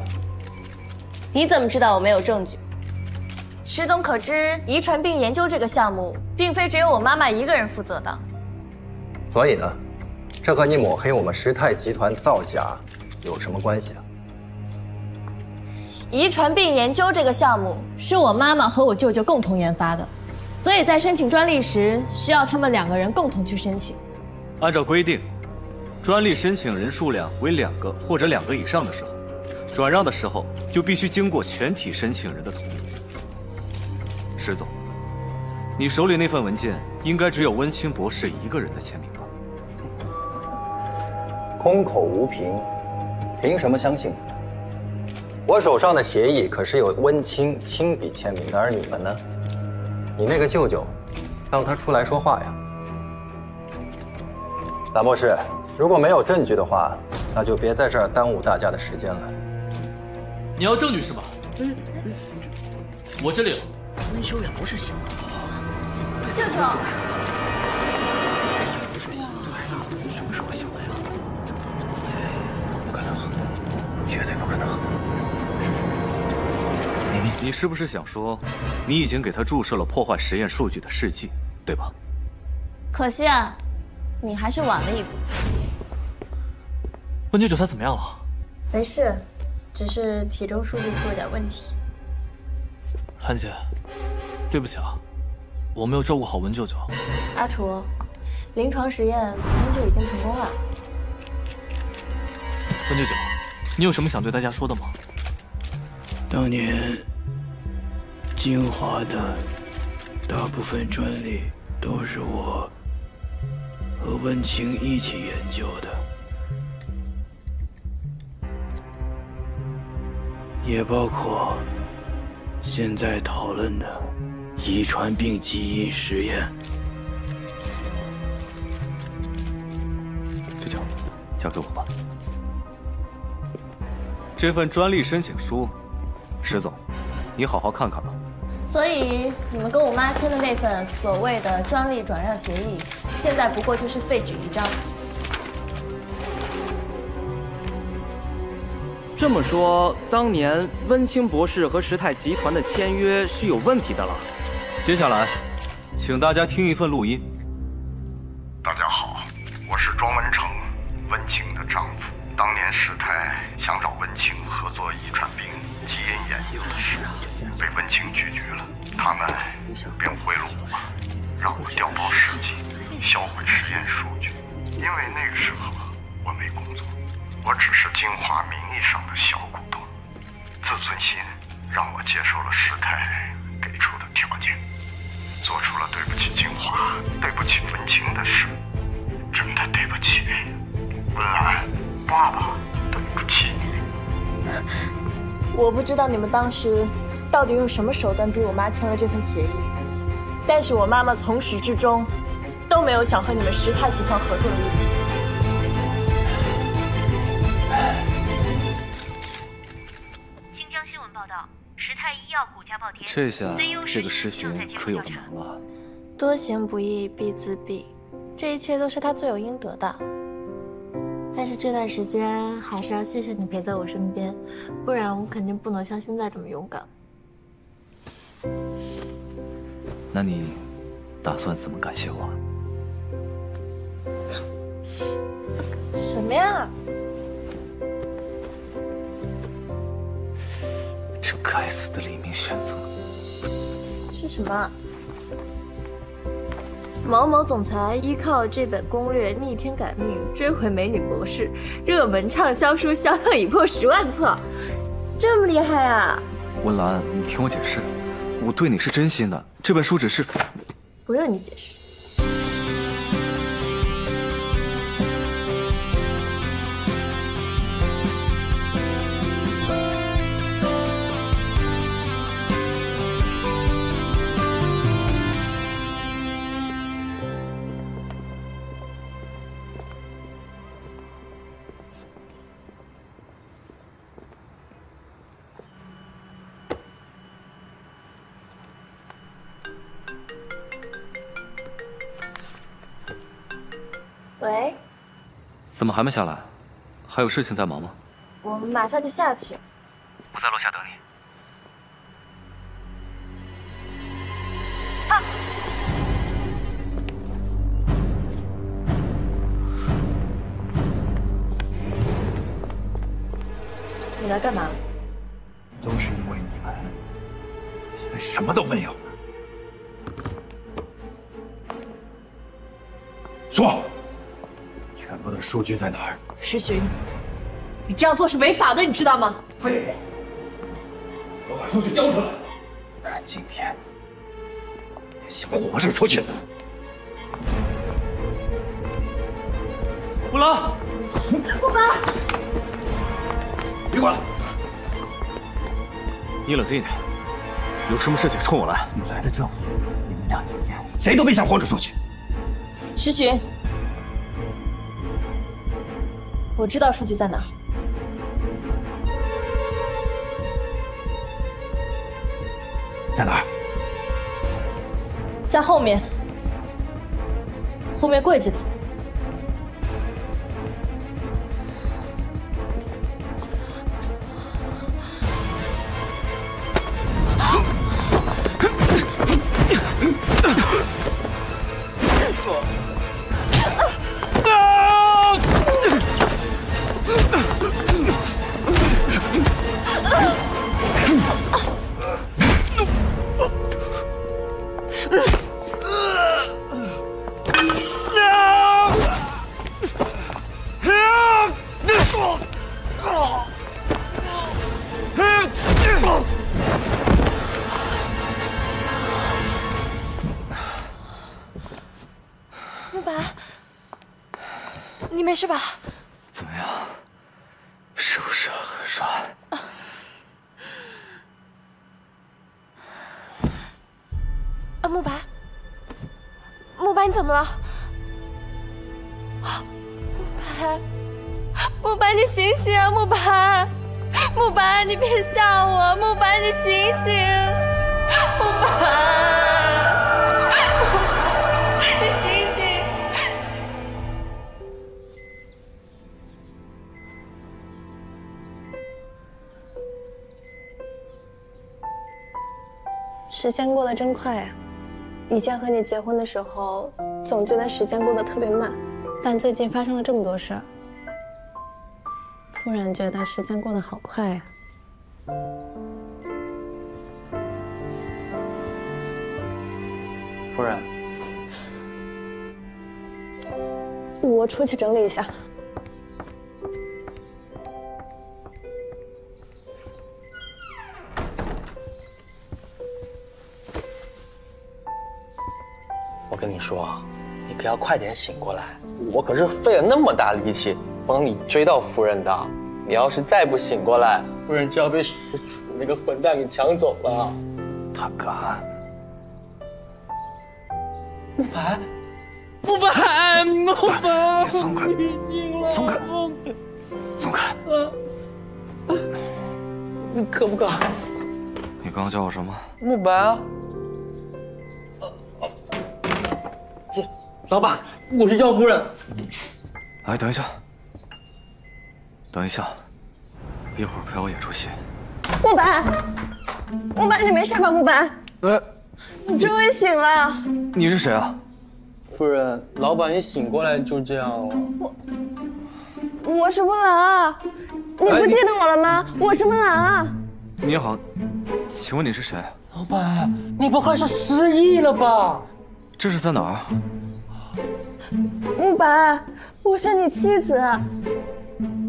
你怎么知道我没有证据？石总可知，遗传病研究这个项目并非只有我妈妈一个人负责的。所以呢，这和你抹黑我们石泰集团造假有什么关系啊？遗传病研究这个项目是我妈妈和我舅舅共同研发的，所以在申请专利时需要他们2个人共同去申请。按照规定，专利申请人数量为2个或者2个以上的时候，转让的时候就必须经过全体申请人的同意。石总，你手里那份文件应该只有温清博士一个人的签名吧？空口无凭，凭什么相信？我手上的协议可是有温清亲笔签名的，而你们呢？你那个舅舅，让他出来说话呀。兰博士，如果没有证据的话，那就别在这儿耽误大家的时间了。你要证据是吧？我这里有。温修远不是醒了，舅舅，不是醒了呀？什么时候醒的呀？不可能，绝对不可能。你是不是想说，你已经给他注射了破坏实验数据的试剂，对吧？可惜啊，你还是晚了一步。温舅舅他怎么样了？没事，只是体重数据出了点问题。韩姐，对不起啊，我没有照顾好温舅舅。阿楚，临床实验昨天就已经成功了。温舅舅，你有什么想对大家说的吗？当年精华的大部分专利都是我和温情一起研究的，也包括现在讨论的遗传病基因实验。舅舅，交给我吧。这份专利申请书，石总，你好好看看吧。所以你们跟我妈签的那份所谓的专利转让协议，现在不过就是废纸一张。这么说，当年温清博士和时泰集团的签约是有问题的了。接下来，请大家听一份录音。大家好，我是庄文成，温情的丈夫。当年时泰想找温情合作遗传病基因研究的事，被温情拒绝了。他们便贿赂我，让我调包试剂，销毁实验数据。因为那个时候我没工作，我只是精华名义上的小股东。自尊心让我接受了时泰给出的条件，做出了对不起精华、对不起温情的事。真的对不起，温岚。爸爸，对不起。我不知道你们当时到底用什么手段逼我妈签了这份协议，但是我妈妈从始至终都没有想和你们时泰集团合作的意思。新疆新闻报道，时泰医药股价暴跌。这下这个石巡可有的忙了。多行不义必自毙，这一切都是他罪有应得的。但是这段时间还是要谢谢你陪在我身边，不然我肯定不能像现在这么勇敢。那你打算怎么感谢我？什么呀？这该死的李明选择是什么？某某总裁依靠这本攻略逆天改命，追回美女博士，热门畅销书销量已破10万册，这么厉害啊！温岚，你听我解释，我对你是真心的，这本书只是……不用你解释。喂，怎么还没下来？还有事情在忙吗？我们马上就下去。我在楼下等你。啊！你来干嘛？都是因为你们，现在什么都没有了。说。全部的数据在哪儿？石巡，你这样做是违法的，你知道吗？废话！给我把数据交出来，不然今天别想活着出去。乌兰，不瞒，别管了，你冷静一点，有什么事情冲我来。你来的正好，你们俩今天谁都别想活着出去。石巡。我知道数据在哪儿。在哪儿？在后面，后面柜子里。白，你没事吧？怎么样？是不是很帅？慕白，慕白，你怎么了？慕白，慕白，你醒醒啊！慕白，慕白，你别吓我！慕白，你醒醒！慕白，你醒醒！时间过得真快呀！以前和你结婚的时候，总觉得时间过得特别慢，但最近发生了这么多事儿，突然觉得时间过得好快呀。夫人，我出去整理一下。我跟你说，你可要快点醒过来，我可是费了那么大力气帮你追到夫人的，你要是再不醒过来，夫人就要被施主那个混蛋给抢走了。他敢！慕白，慕白，慕白，你松开，松开，松开！你可不可？你刚刚叫我什么？慕白啊！老板，我是赵夫人。哎，等一下，等一下，一会儿陪我演出戏。慕白，慕白，你没事吧？慕白，你终于醒了。你是谁啊？夫人，老板一醒过来就这样了。我是温岚，你不记得我了吗？我是温岚。你好，请问你是谁？老板，你不会是失忆了吧？这是在哪儿？慕白，我是你妻子，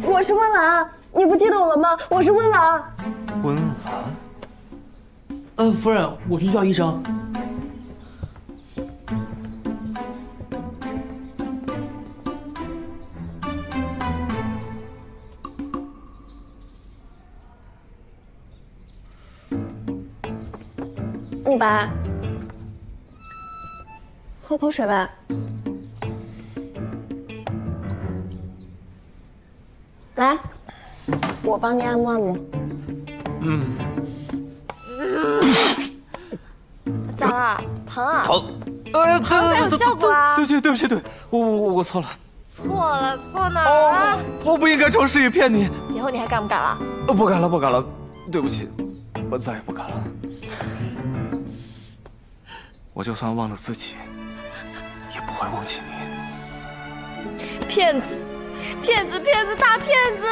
我是温岚，你不记得我了吗？我是温岚。温岚。夫人，我去叫医生。慕白，喝口水吧。来，我帮你按摩按摩。咋了？疼啊？疼！疼才有效果啊！对不起，我错了。错了？错哪儿了？我不应该装失忆骗你。以后你还敢不敢了？不敢了，对不起，我再也不敢了。我就算忘了自己，也不会忘记你。骗子，大骗子！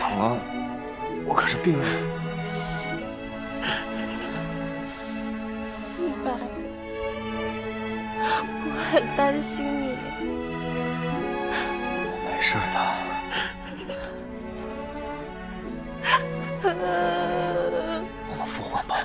好了，我可是病人。慕白，我很担心你。没事的，我们复婚吧。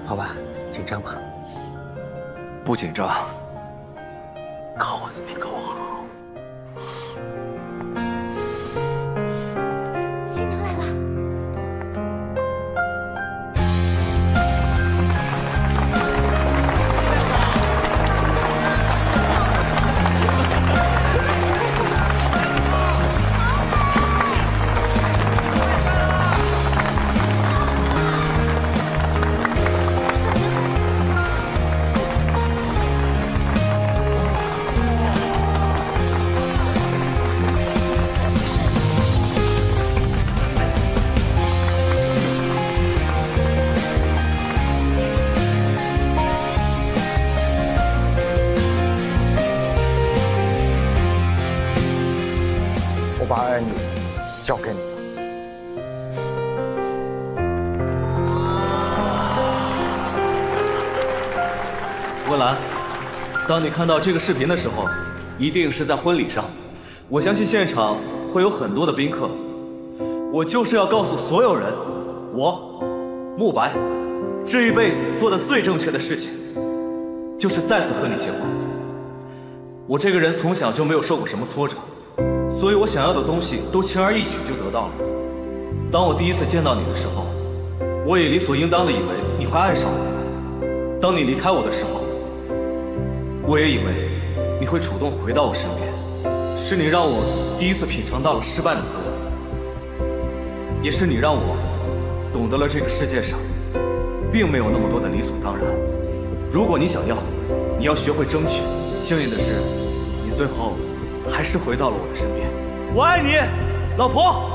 老板，紧张吗？不紧张。口子没口好。新娘来了。我把爱女交给你了。兰，当你看到这个视频的时候，一定是在婚礼上。我相信现场会有很多的宾客。我就是要告诉所有人，我慕白这一辈子做的最正确的事情，就是再次和你结婚。我这个人从小就没有受过什么挫折，所以我想要的东西都轻而易举就得到了。当我第一次见到你的时候，我也理所应当的以为你会爱上我。当你离开我的时候，我也以为你会主动回到我身边。是你让我第一次品尝到了失败的滋味，也是你让我懂得了这个世界上并没有那么多的理所当然。如果你想要，你要学会争取。幸运的是，你最后还是回到了我的身边。我爱你，老婆。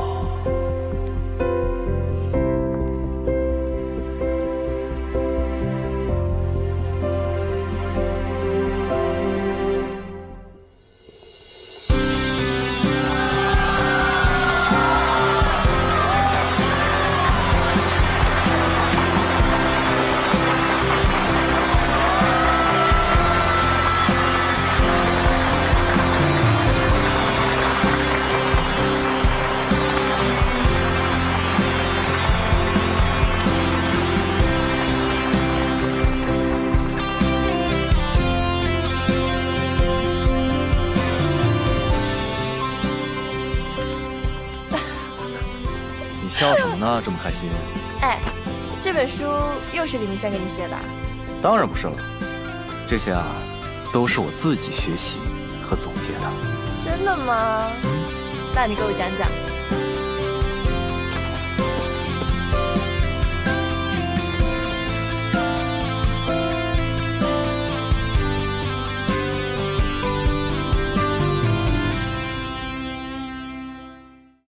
笑什么呢？这么开心？哎，这本书又是李明山给你写的？当然不是了，这些啊，都是我自己学习和总结的。真的吗？那你给我讲讲。